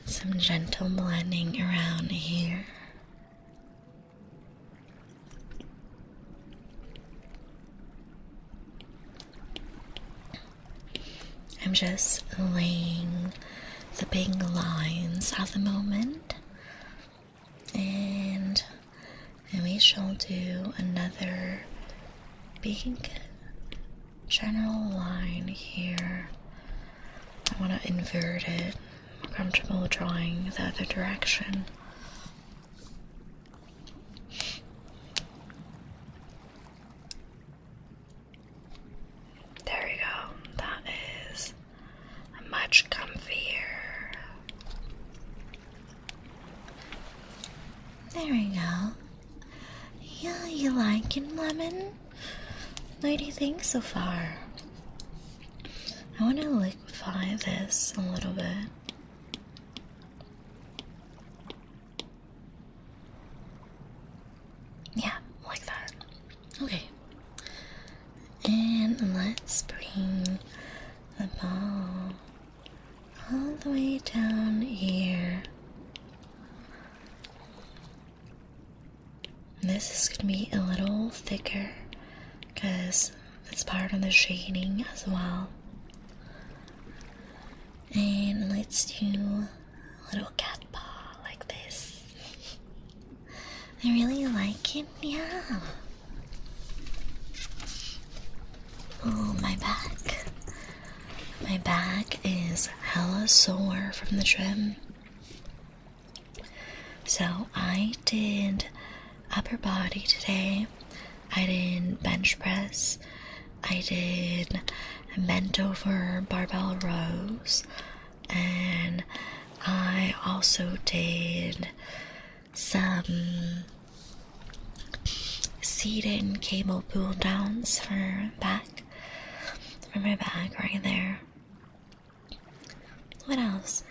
Some gentle blending around here. I'm just laying the big lines at the moment, and we shall do another big general line here. I want to invert it. I'm comfortable drawing the other direction. There we go. That is much comfier. There we go. Yeah, you like it, Lemon? What do you think so far? I want to liquefy this a little bit. Yeah, like that. Okay. And let's bring the ball all the way down here. This is going to be a little thicker because it's part of the shading as well. And let's do a little cat paw like this. I really like it, yeah. Oh, my back. My back is hella sore from the gym. So I did upper body today. I did bench press. I did bent over barbell rows. And I also did some seated cable pull downs for my back right there. What else?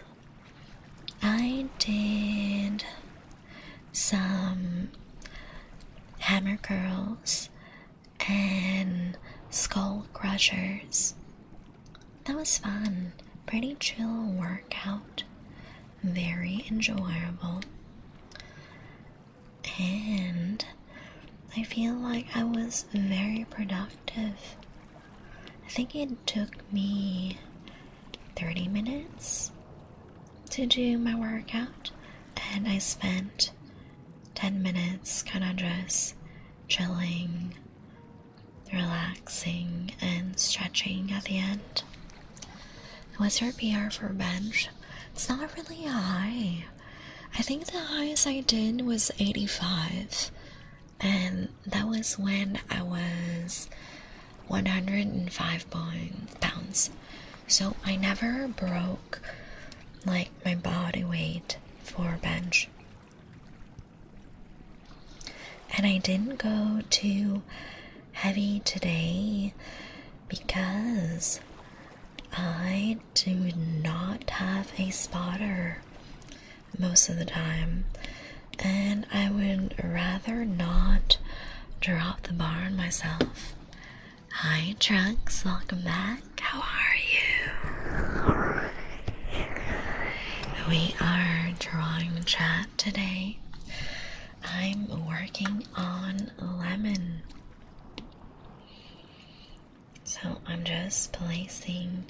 I did some hammer curls, and skull crushers. That was fun. Pretty chill workout. Very enjoyable. And I feel like I was very productive. I think it took me 30 minutes to do my workout, and I spent 10 minutes kind of just chilling, relaxing, and stretching at the end. What's your PR for bench? It's not really high. I think the highest I did was 85, and that was when I was 105 pounds. So I never broke like my body weight for bench. And I didn't go too heavy today because I do not have a spotter most of the time, and I would rather not drop the bar on myself. Hi Trunks, welcome back. How are you? We are drawing chat today. I'm working on lemon. So I'm just placing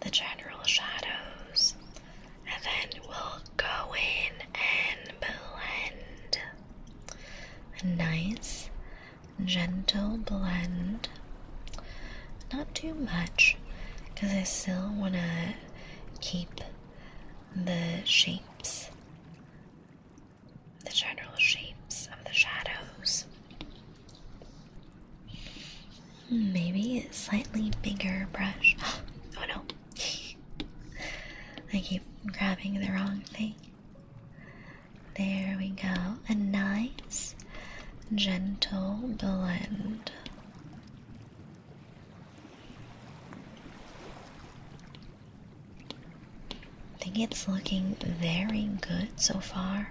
the general shadows, and then we'll go in and blend. A nice, gentle blend. Not too much, because I still want to keep the shapes, the general shapes of the shadows. Maybe a slightly bigger brush. Oh no. I keep grabbing the wrong thing. There we go. A nice, gentle blend. I think it's looking very good so far.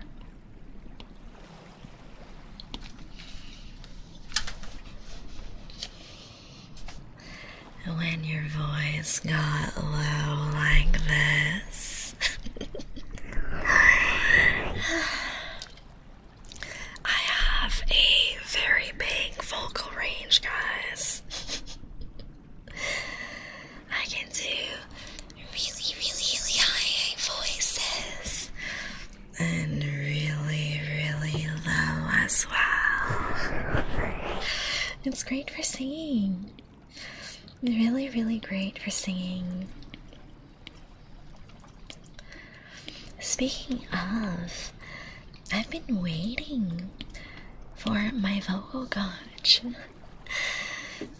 When your voice got low like this, I have a very big vocal range, guys. I can do really, really high voices and really, really low as well. It's great for singing. Really, really great for singing. Speaking of, I've been waiting for my vocal coach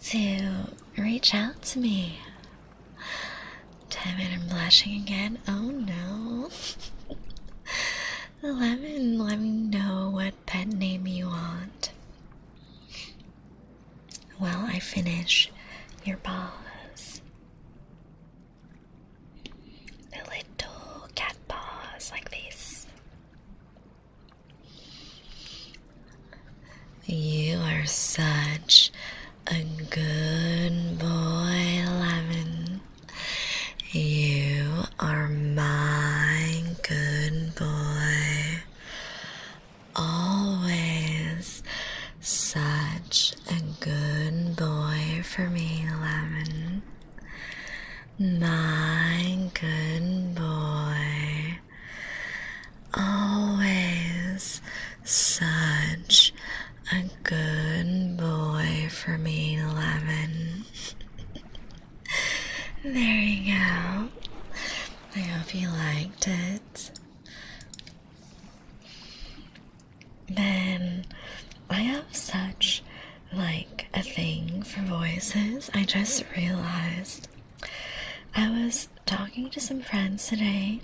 to reach out to me. Damn it, I'm blushing again. Oh no. Lemon, let me know what pet name you want. While I finish your paws. The little cat paws like this. You are such a good boy, Lemon. You are my good boy. Always such a good boy for me, Lemon. My good boy. Always such a good boy for me, Lemon. There you go. I hope you liked it. Then I have such a thing for voices. I just realized I was talking to some friends today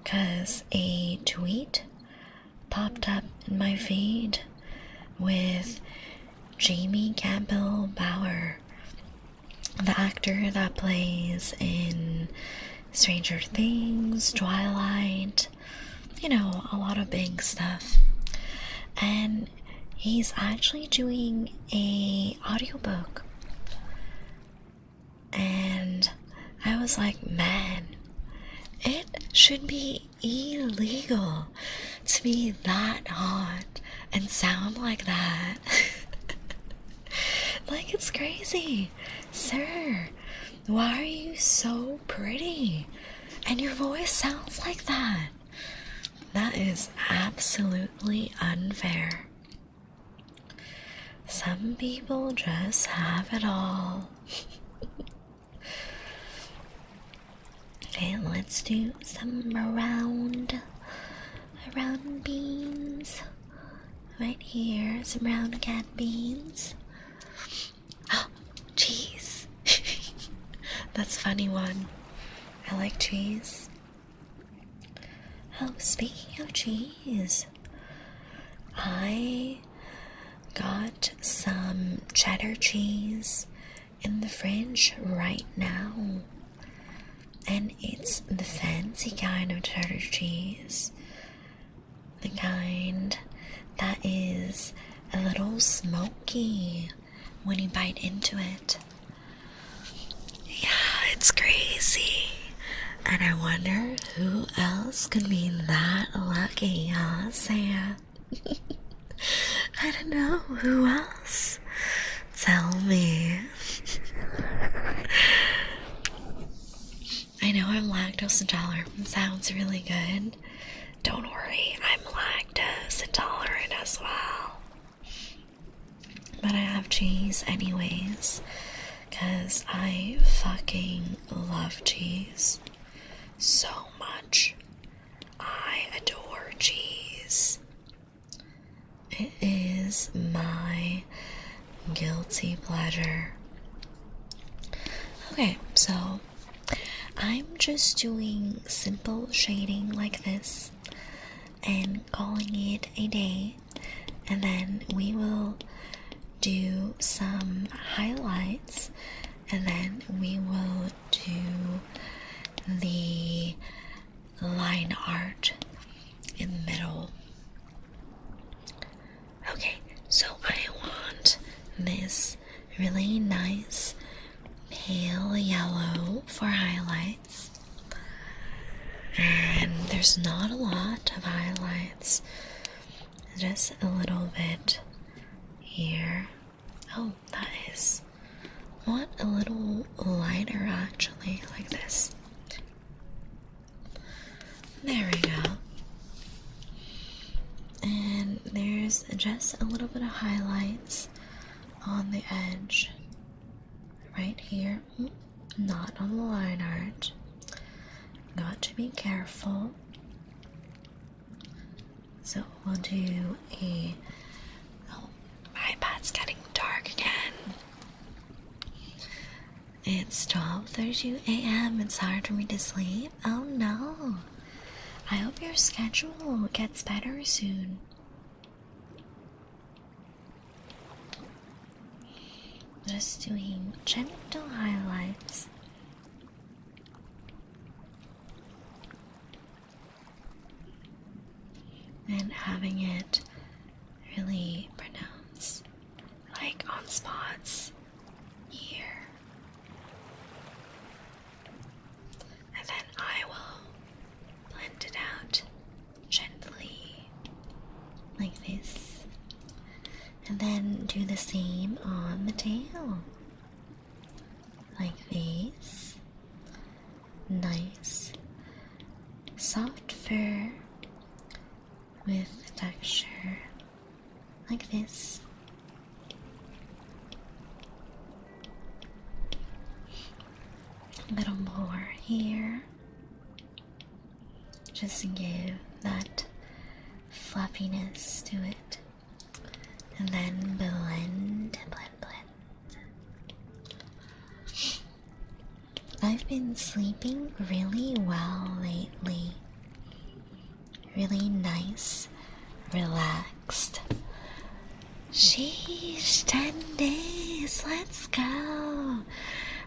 because a tweet popped up in my feed with Jamie Campbell Bower, the actor that plays in Stranger Things, Twilight, a lot of big stuff. and he's actually doing a audiobook. And I was like, man, it should be illegal to be that hot and sound like that. Like, it's crazy. Sir, why are you so pretty? And your voice sounds like that. That is absolutely unfair. Some people just have it all. Okay, let's do some round beans. Right here, some round cat beans. Oh, cheese. That's a funny one. I like cheese. Oh, speaking of cheese, I got some cheddar cheese in the fridge right now. And it's the fancy kind of cheddar cheese. The kind that is a little smoky when you bite into it. Yeah, it's crazy. And I wonder who else could be that lucky, huh, Sam? I don't know. Who else? Tell me. I know I'm lactose intolerant. It sounds really good. Don't worry, I'm lactose intolerant as well. But I have cheese anyways, because I fucking love cheese so much. I adore cheese. It is my guilty pleasure. Okay, so I'm just doing simple shading like this and calling it a day, and then we will do some highlights, and then we will do the line art in the middle. Okay, so I want this really nice pale yellow for highlights, and there's not a lot of highlights, just a little bit here. Oh, that is what, a little lighter actually, like this. There we go. And there's just a little bit of highlights on the edge right here, not on the line art. Got to be careful. So we'll do a, oh, my iPad's getting dark again. It's 12:32 a.m. It's hard for me to sleep. Oh no. I hope your schedule gets better soon. Just doing gentle highlights. And having it really pronounced, like on spots here. And then I will blend it out gently, like this. And then do the same on the tail, like this. Nice, soft fur with texture, like this. A little more here, just to give that fluffiness to it. And then blend, blend, blend. I've been sleeping really well lately. Really nice, relaxed. Sheesh, 10 days, let's go.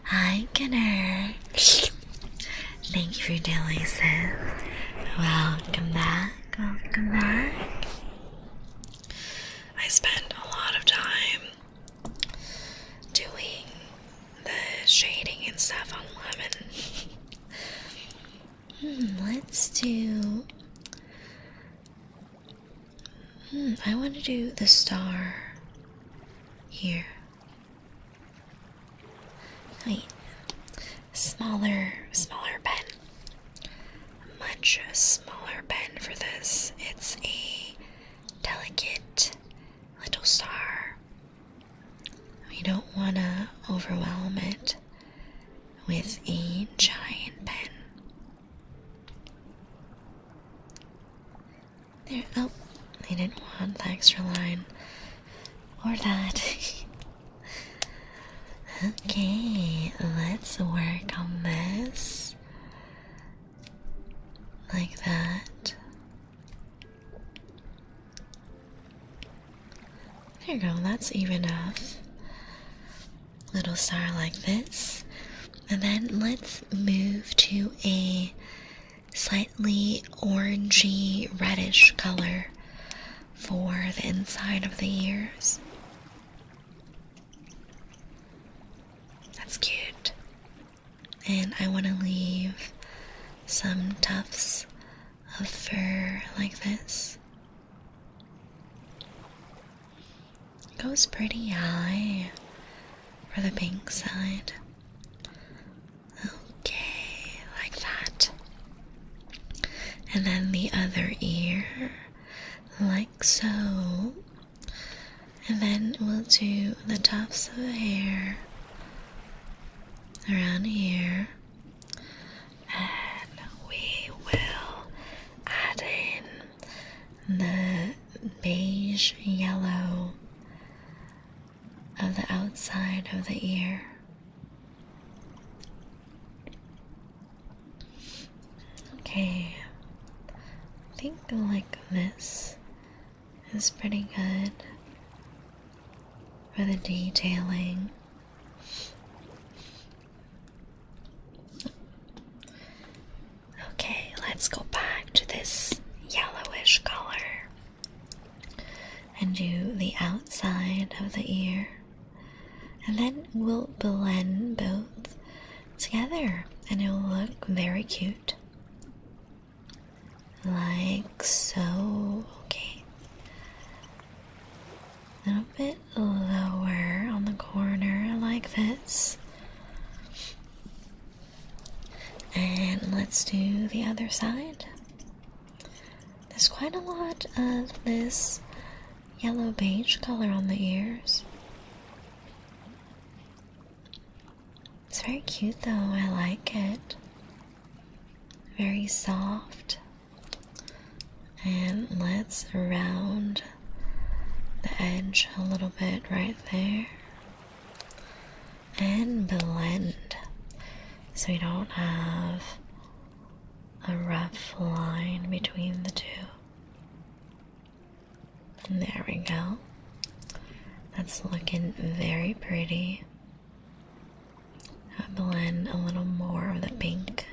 Hi, Gunnar. Thank you for daily sip. Welcome back, welcome back. do... I want to do the star here. Wait. Smaller pen. Much smaller pen for this. It's a delicate little star. We don't want to overwhelm it with a giant pen. There, oh, I didn't want the extra line. Or that. Okay, let's work on this. Like that. There you go, that's even enough. Little star like this. And then let's move to a slightly orangey reddish color for the inside of the ears. That's cute. And I want to leave some tufts of fur like this. Goes pretty high for the pink side. Okay, like that. And then the other ear, like so. And then we'll do the tufts of hair around here. And we will add in the beige yellow of the outside of the ear. Okay, I think like this is pretty good for the detailing. Okay, let's go back to this yellowish color and do the outside of the ear. And then we'll blend both together and it will look very cute. Like so. Okay. A little bit lower on the corner like this. And let's do the other side. There's quite a lot of this yellow beige color on the ears. It's very cute though, I like it. Very soft. And let's round the edge a little bit right there. And blend so we don't have a rough line between the two. And there we go. That's looking very pretty. I'll blend a little more of the pink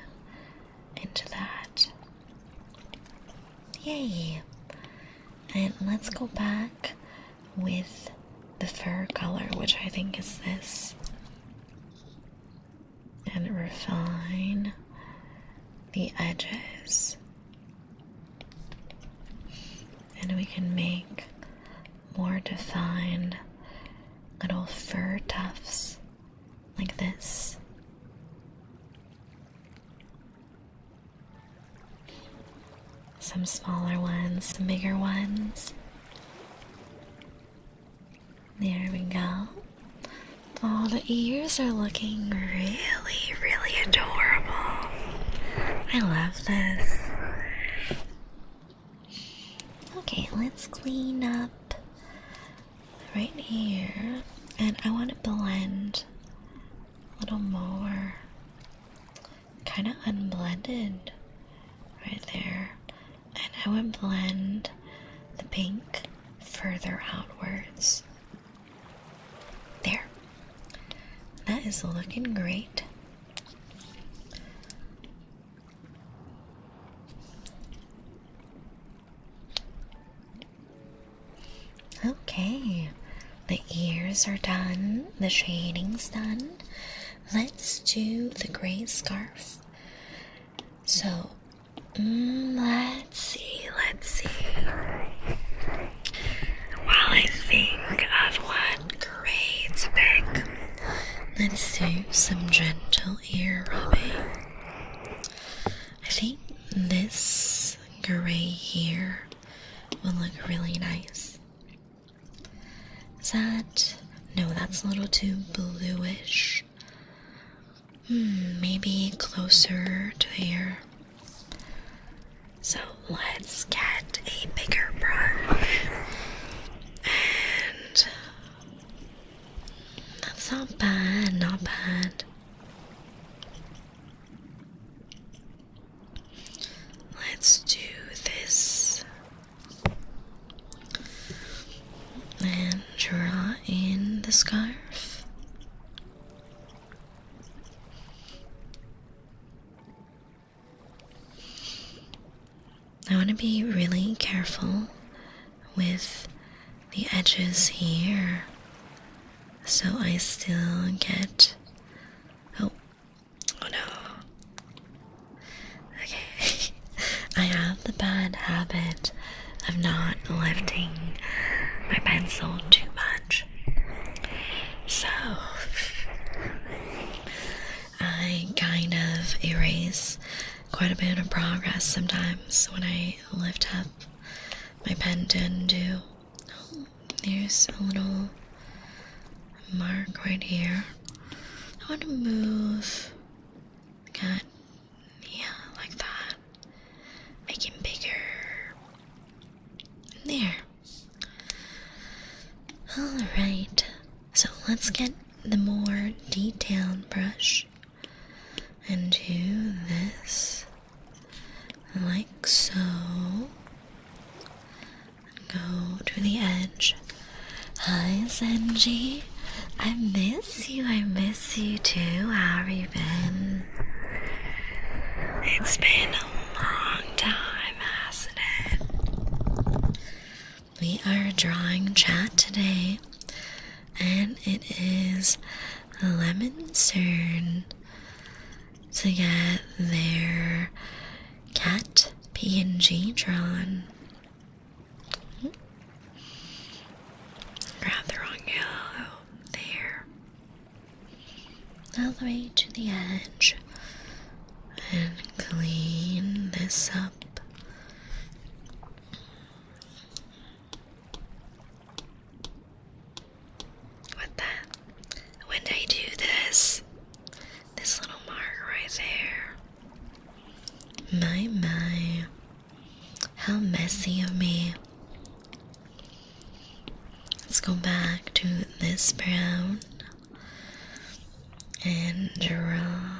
into that. Yay! And let's go back with the fur color, which I think is this. And refine the edges. And we can make more defined little fur tufts like this. Some smaller ones, some bigger ones. There we go. Oh, the ears are looking really, really adorable. I love this. Okay, let's clean up right here. And I want to blend a little more. Kind of unblended right there. And I would blend the pink further outwards. There. That is looking great. Okay, the ears are done, the shading's done. Let's do the gray scarf. So Let's see, let's see. While I think of what gray to pick, let's do some gentle ear rubbing. I think this gray here will look really nice. Is that... No, that's a little too bluish. Maybe closer to here. So let's get a bigger brush. And that's not bad, not bad. Let's do this. And draw in the scarf. I want to be really careful with the edges here so I still get... Oh no. Okay. I have the bad habit of not lifting my pencil too much. So I kind of erase quite a bit of progress sometimes when I lift up my pen to undo. Oh, there's a little mark right here. I want to move that, yeah, like that. Make it bigger. There. Alright, so let's get the more detailed brush and do this like so. Go to the edge. Hi, Senji. I miss you too. How have you been? It's been a long time, hasn't it? We are drawing chat today, and it is Lemon's turn to get their cat PNG drawn. Grab the wrong yellow there. All the way to the edge. And clean this up. What the? When I do this little mark right there. My. How messy of me. Let's go back to this brown and draw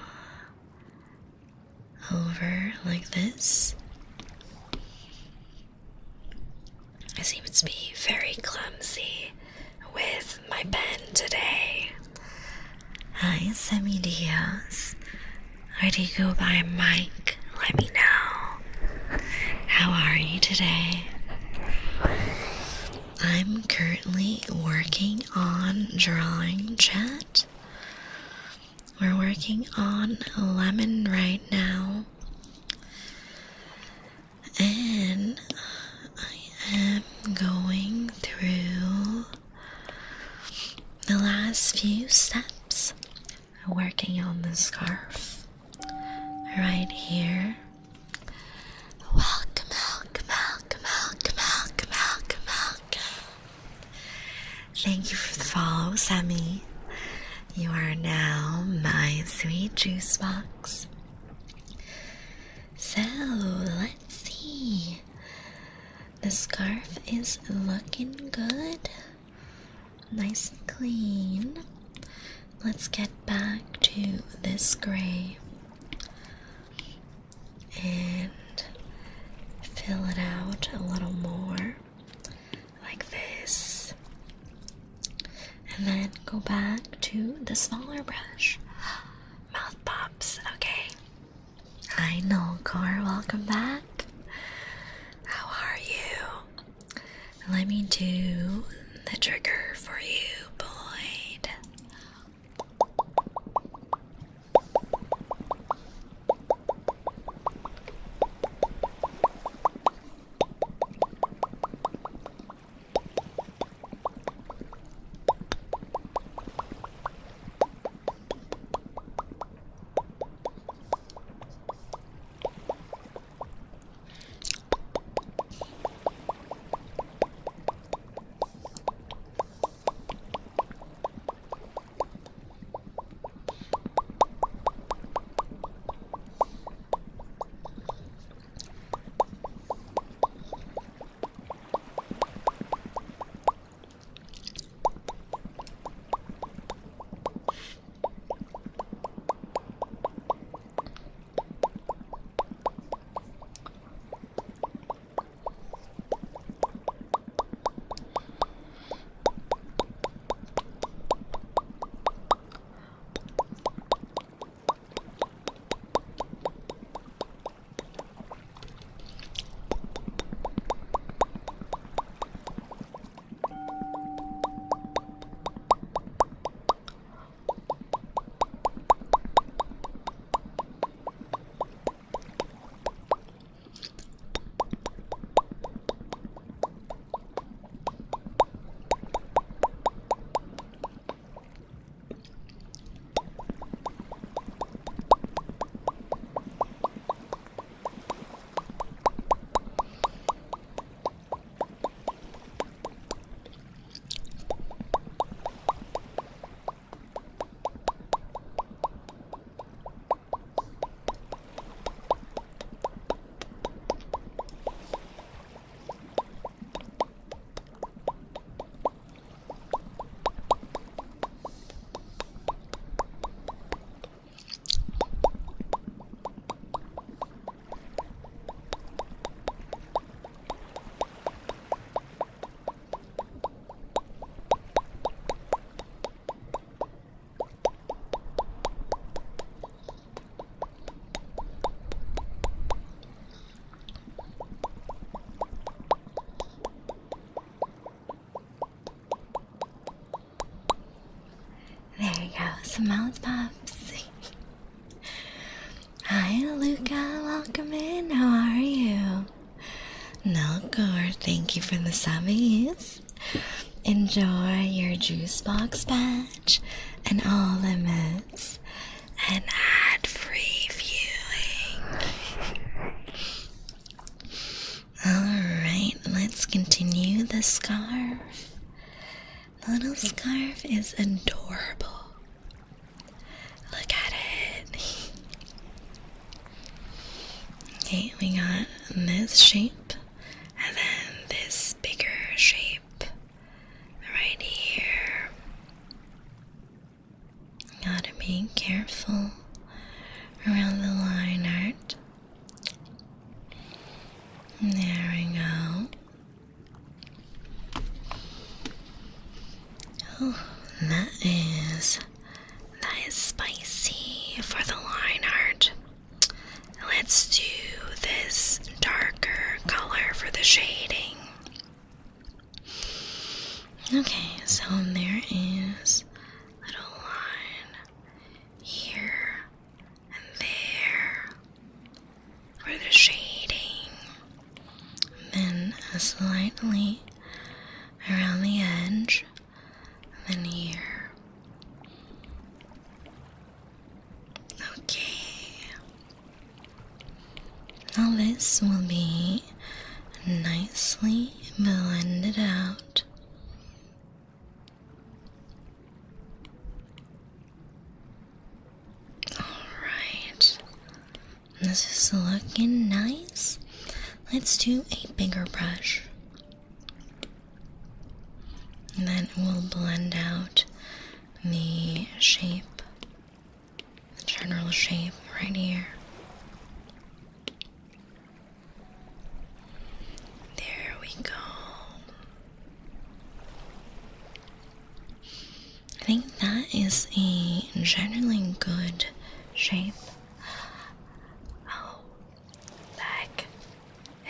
over like this. I seem to be very clumsy with my pen today. Hi, Semi-Dios. Or do you go by Mike? Let me know. How are you today? I'm currently working on drawing chat. We're working on Lemon right now. And I am going through the last few steps, working on the scarf right here. Welcome. Thank you for the follow, Sammy. You are now my sweet juice box. So, let's see. The scarf is looking good. Nice and clean. Let's get back to this gray and fill it out a little more like this. And then go back to the smaller brush. Mouth pops, okay. I know, Car, welcome back. How are you? Let me do the trigger for you, Boyd. some mouth pops. Hi, Luca. Welcome in. How are you? No, good. Thank you for the subbies. Enjoy your juice box badge and all limits and ad-free viewing. Alright, let's continue the scarf. The little scarf is adorable. Look at it. Okay, we got this shape and then this bigger shape right here. Gotta be careful around the line art. There we go. Oh, that is spicy for the line art. Let's do this darker color for the shading. Okay, so there is a little line here and there for the shading. Then slightly around the edge, and then here. Okay. Now this will be nicely blended out. Alright. This is looking nice. Let's do a bigger brush. And then we'll blend out the shape, the general shape right here. There we go. I think that is a generally good shape. Oh, the heck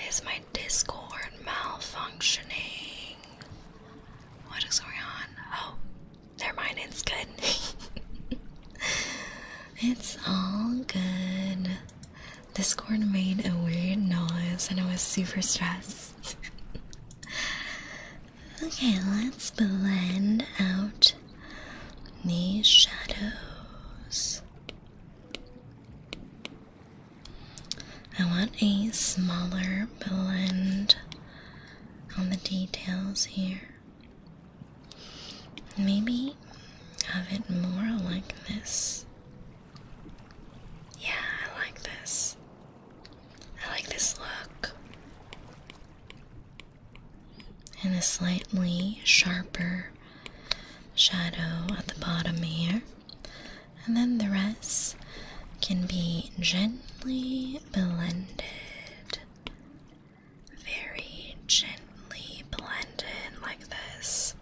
is my Discord malfunctioning? What is going on? Oh, never mind, it's good. It's all good. Discord made a weird noise and I was super stressed. Okay, let's blend out these shadows. I want a smaller blend on the details here. Maybe have it more like this. Yeah, I like this. I like this look. And a slightly sharper shadow at the bottom here. And then the rest can be gently blended. Very gently blended like this.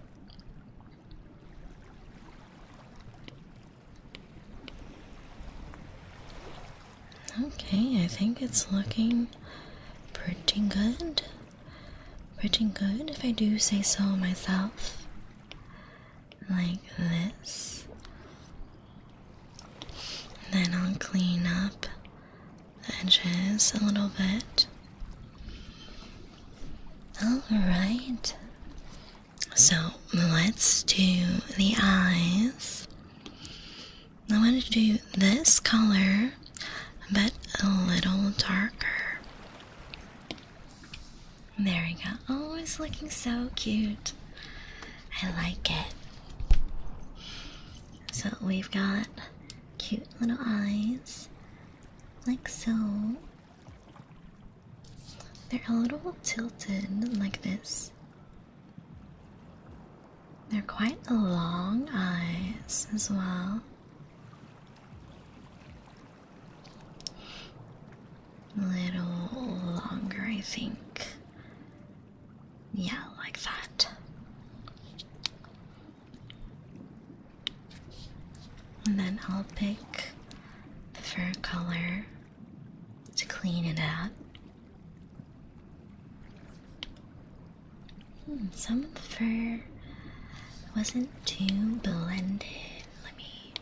Okay, I think it's looking pretty good. Pretty good if I do say so myself. Like this. Then I'll clean up the edges a little bit. Alright. So let's do the eyes. I want to do this color, but a little darker. There we go. Oh, it's looking so cute. I like it. So we've got cute little eyes, like so. They're a little tilted like this. They're quite long eyes as well. A little longer, I think. Yeah, like that. And then I'll pick the fur color to clean it up. Some of the fur wasn't too blended. Let me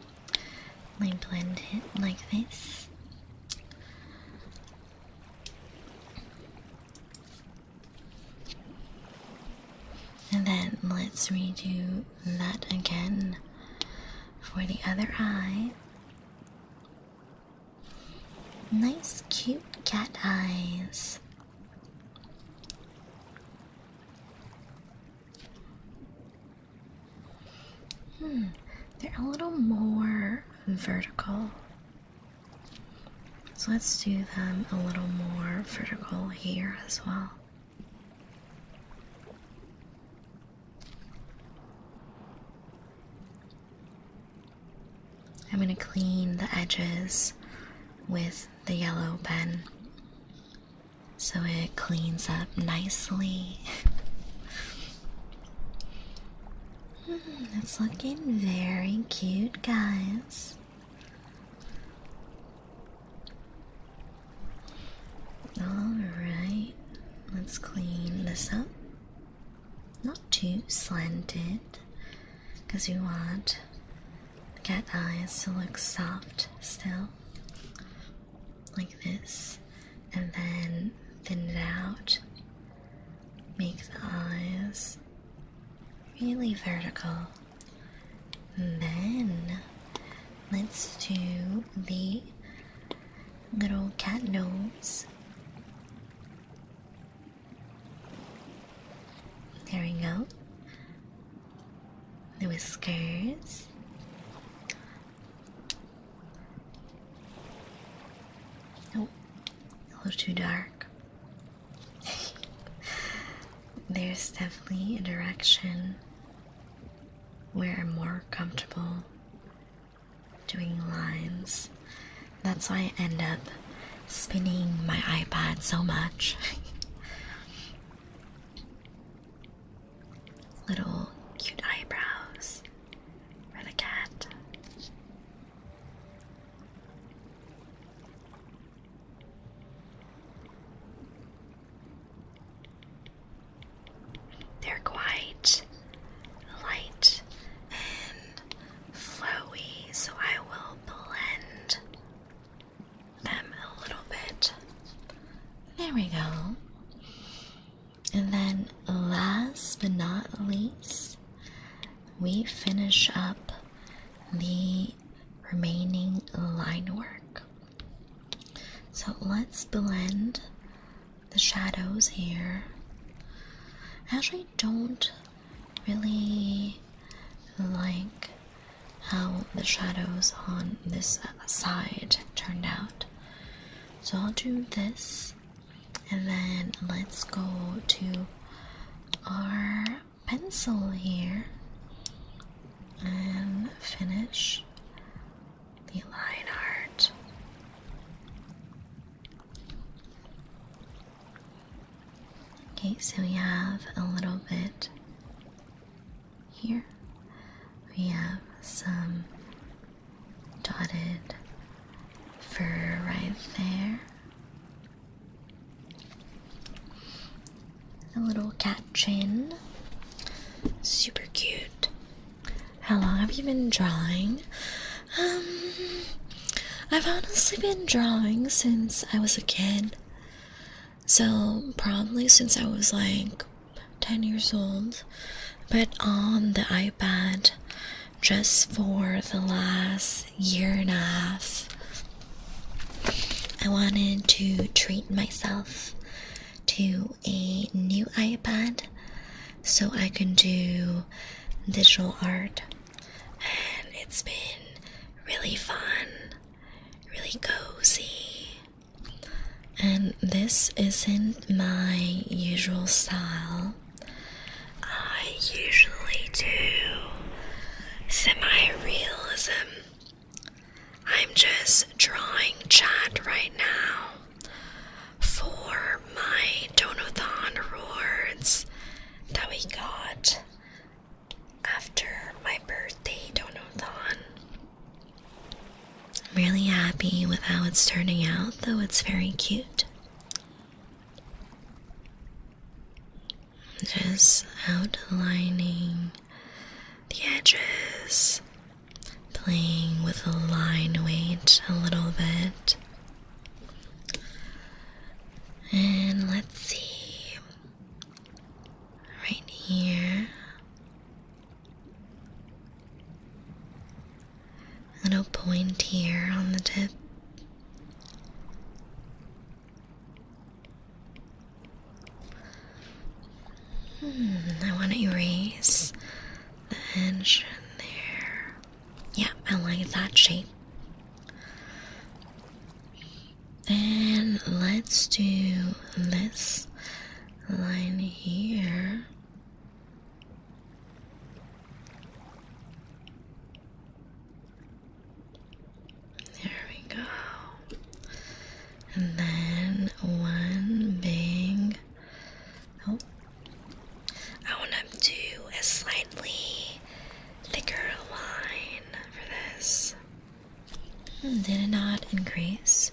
let's redo that again for the other eye. Nice, cute cat eyes. They're a little more vertical. So let's do them a little more vertical here as well. I'm going to clean the edges with the yellow pen so it cleans up nicely. It's looking very cute, guys. Alright, let's clean this up. Not too slanted, because you want the cat eyes to look soft still. Like this. And then thin it out. Make the eyes really vertical. And then let's do the little cat nose. There we go. The whiskers. Oh, a little too dark. There's definitely a direction where I'm more comfortable doing lines. That's why I end up spinning my iPad so much. Little cute eyebrows for the cat. They're quite light and flowy, so I will blend them a little bit. There we go. And then last but not least, we finish up the remaining line work. So let's blend the shadows here. I actually don't really like how the shadows on this side turned out. So I'll do this, and then let's go to our pencil here and finish the line art. Okay, so we have a little bit here. We have some dotted fur right there. A little cat chin. Super cute. How long have you been drawing? I've honestly been drawing since I was a kid. So probably since I was like 10 years old. But on the iPad just for the last year and a half. I wanted to treat myself to a new iPad so I can do digital art, and it's been really fun, really cozy. And this isn't my usual style. I usually do semi-realism. I'm just drawing chat right now for my Donathon rewards that we got after my birthday Donathon. I'm really happy with how it's turning out, though it's very cute. Just outlining the edges, playing with the line weight a little bit. And let's see, right here, little point here on the tip. I want to erase the edge there. Yeah, I like that shape. And let's do this line here. There we go. And then one big, oh, I want to do a slightly thicker line for this. Did it not increase?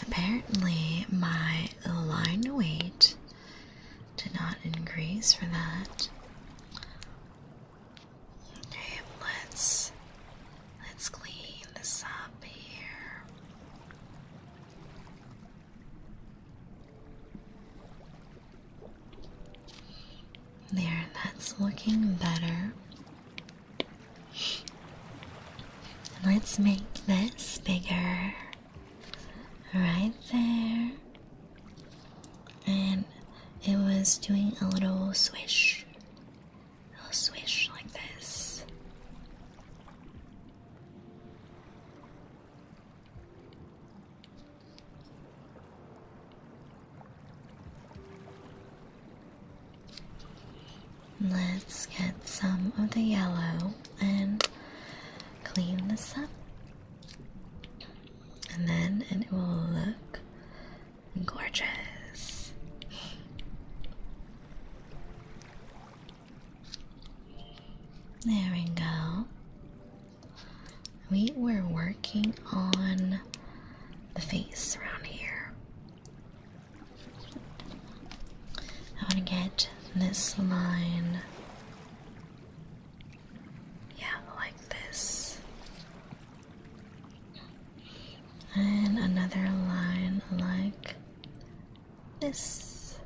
Apparently my line weight did not increase for that. Okay, let's clean this up here. There, that's looking better. Let's make this bigger. Right there. And it was doing a little swish. A little swish like this. Let's get some of the yellow and clean this up. And then it will look gorgeous. There we go. We were working on the face around here. I want to get this line, yeah, like this. And another line like this.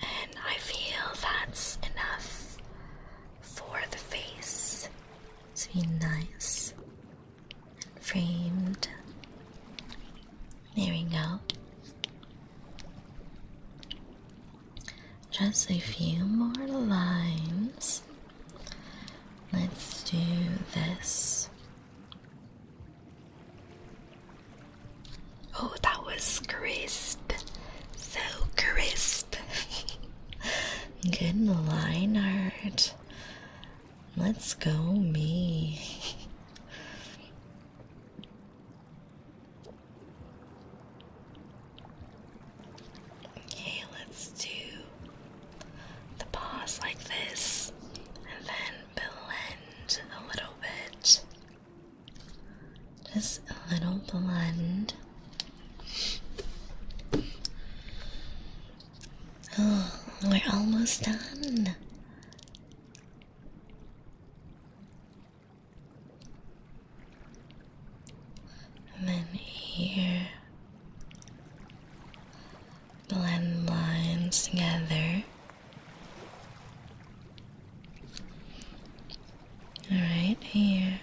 And I feel that's enough for the face to be nice and framed. There we go. Just a few more lines. Let's do this. Oh, that was crisp. So crisp. Good line art. Let's go me. Okay, let's do the paws like this. And then blend a little bit. Just a little blend. Oh, we're almost done. And then here, blend lines together. Right here.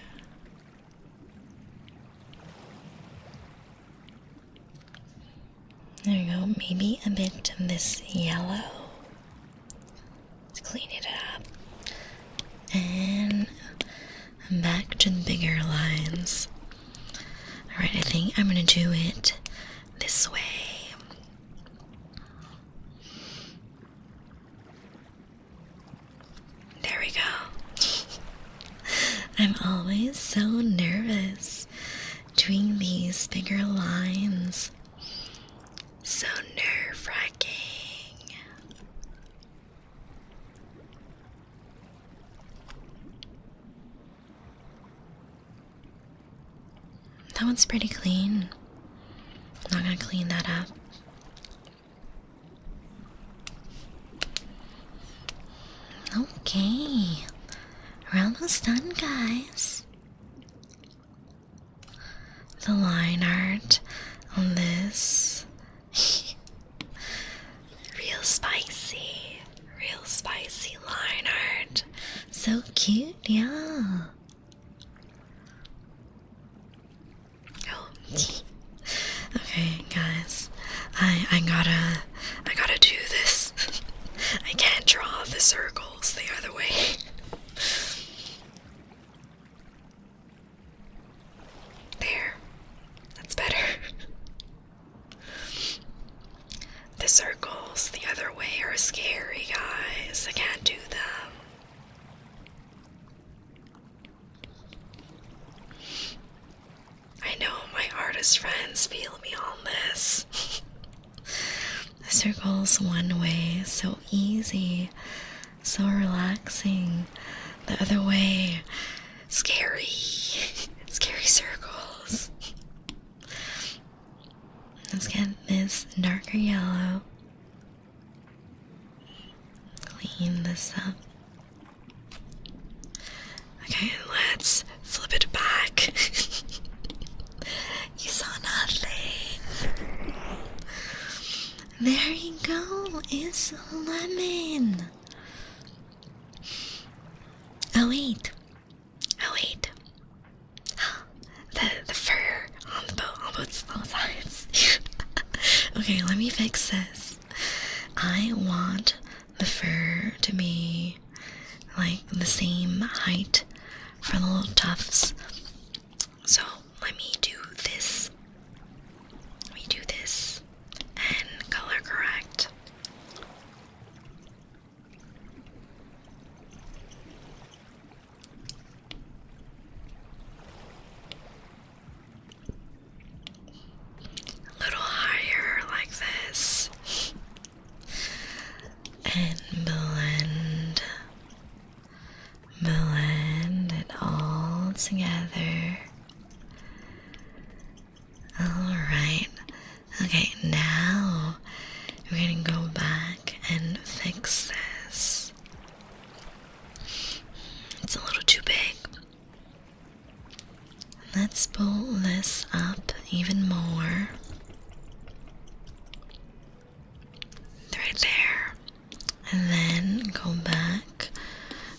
There we go, maybe a bit of this yellow to clean it up. And back to the bigger lines. Alright, I think I'm gonna do it this way. There we go. I'm always so nervous doing these bigger lines. So nerve-wracking. That one's pretty clean. I'm not gonna clean that up. Okay, we're almost done, guys. The line art on this. Real spicy line art. So cute, yeah. circles the other way. There. That's better. The circles the other way are scary, guys. I can't do them. I know my artist friends feel me on this. The circles one way, so easy, so relaxing. The other way, scary. Scary circles. Let's get this darker yellow. Clean this up. Okay, let's flip it back. You saw nothing. There you go. It's lemon. Oh wait. The fur on the boat, on both sides. Okay, let me fix this. I want the fur to be like the same height for the little tufts. So let me do this. And color correct. A little higher like this. And blend it all together. Alright, okay, now we're gonna go back and fix this. It's a little too big. Let's pull this up even more. Right there. And then go back.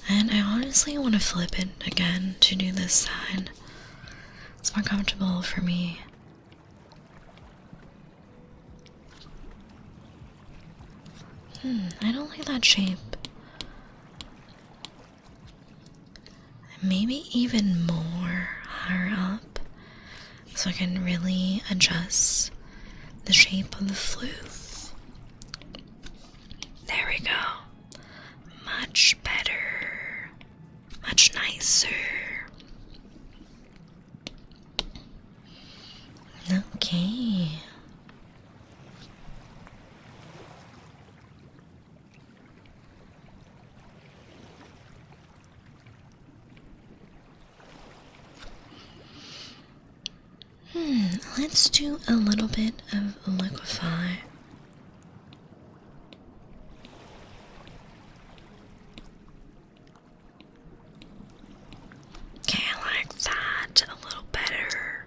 And I honestly want to flip it again to do this side. It's more comfortable for me. I don't like that shape. Maybe even more higher up so I can really adjust the shape of the floof. There we go. Much better. Much nicer. Okay. Let's do a little bit of liquefy. Okay, I like that a little better.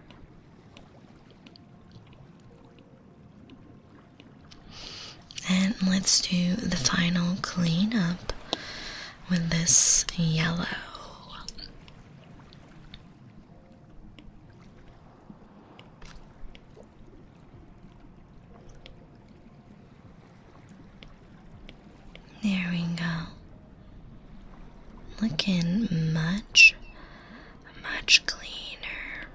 And let's do the final cleanup with this yellow. There we go. Looking much cleaner.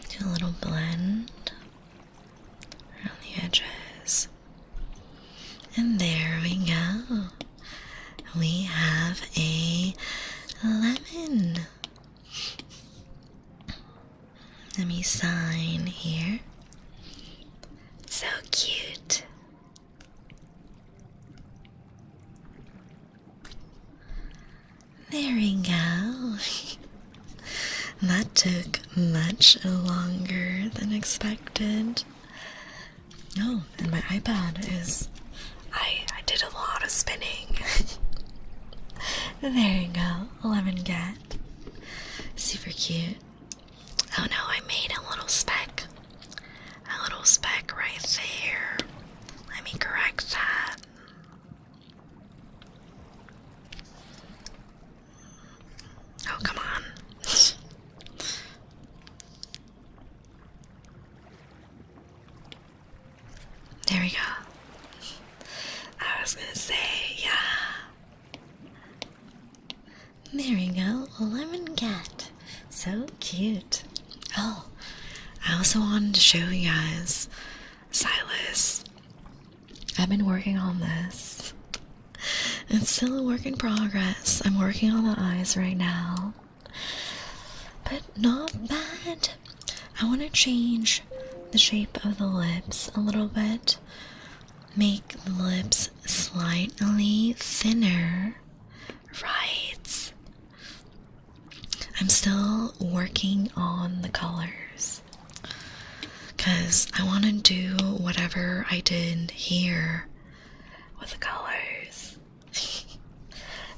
Do a little blend around the edges. And there we go. We have a lemon. Let me sign here. So cute. There we go. That took much longer than expected. Oh, and my iPad is... I did a lot of spinning. There you go, lemon cat. Super cute. Oh no, I made a little speck. A little speck right there. Let me correct that. Oh, come on. There we go. There we go, lemon cat. So cute. Oh, I also wanted to show you guys Silas. I've been working on this. It's still a work in progress. I'm working on the eyes right now. But not bad. I want to change the shape of the lips a little bit. Make the lips slightly thinner. Right. I'm still working on the colors. Because I want to do whatever I did here with the colors.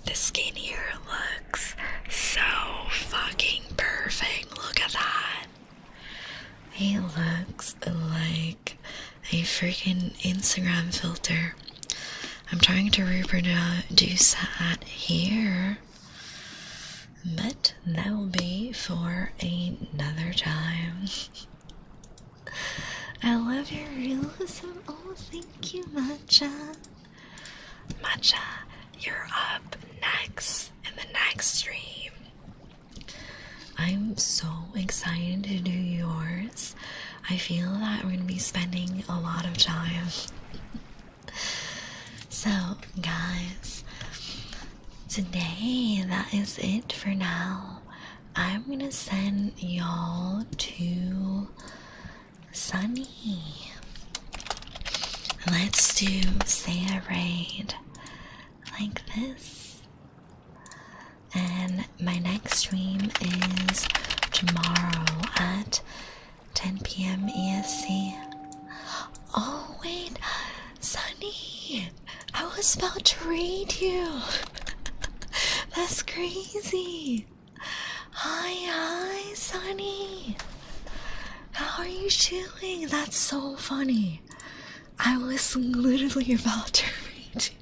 The skin here looks so fucking perfect. Look at that. It looks like a freaking Instagram filter. I'm trying to reproduce that here, but that will be for another time. I love your realism. Oh, thank you, Matcha. Matcha, you're up next in the next stream. I'm so excited to do yours. I feel that we're going to be spending a lot of time. So, guys, today that is it for now. I'm going to send y'all to Sunny. Let's do Say a Raid like this. And my next stream is tomorrow at 10 p.m. ESC. Oh, wait, Sunny, I was about to raid you. That's crazy. Hi, Sunny. How are you doing? That's so funny. I was literally about to read you.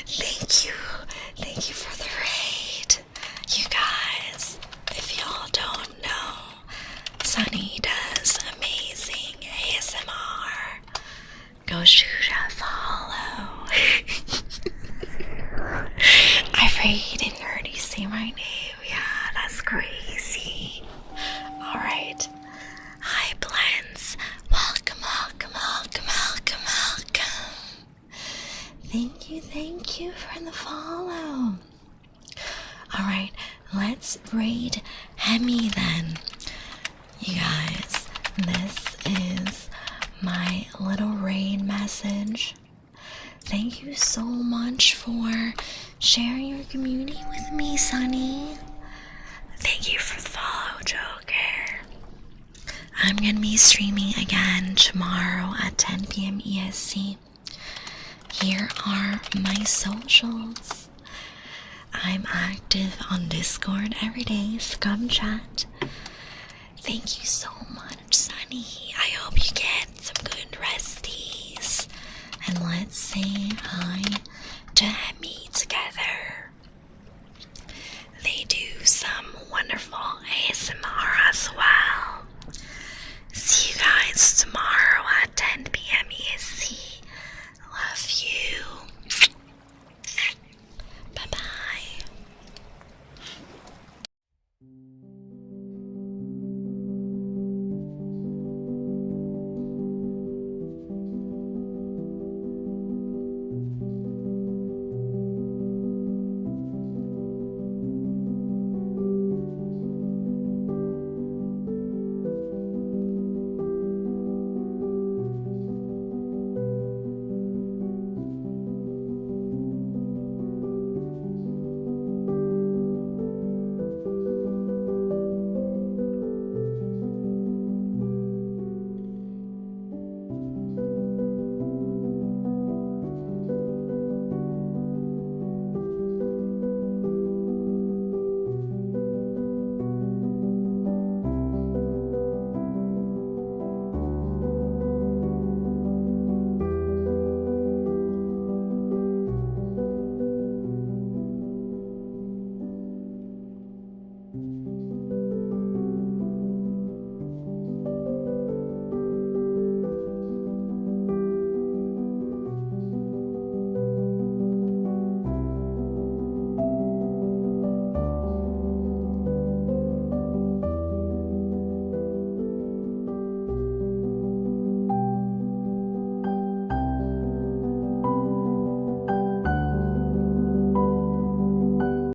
Thank you. Thank you for the raid. You guys, if y'all don't know, Sunny does amazing ASMR. Go shoot a follow. I raid and you already say my name. Yeah, that's crazy. Alright. Hi, Blends. Welcome, welcome, welcome, welcome, welcome. Thank you for the follow. Alright, let's raid Hemi then. You guys, this is my little raid message. Thank you so much for sharing your community with me, Sunny. Thank you for the follow, Joker. I'm gonna be streaming again tomorrow at 10 p.m. ESC. Here are my socials. I'm active on Discord every day, so come chat. Thank you so much, Sunny. I hope you get some good resties. And let's say hi to Hemi.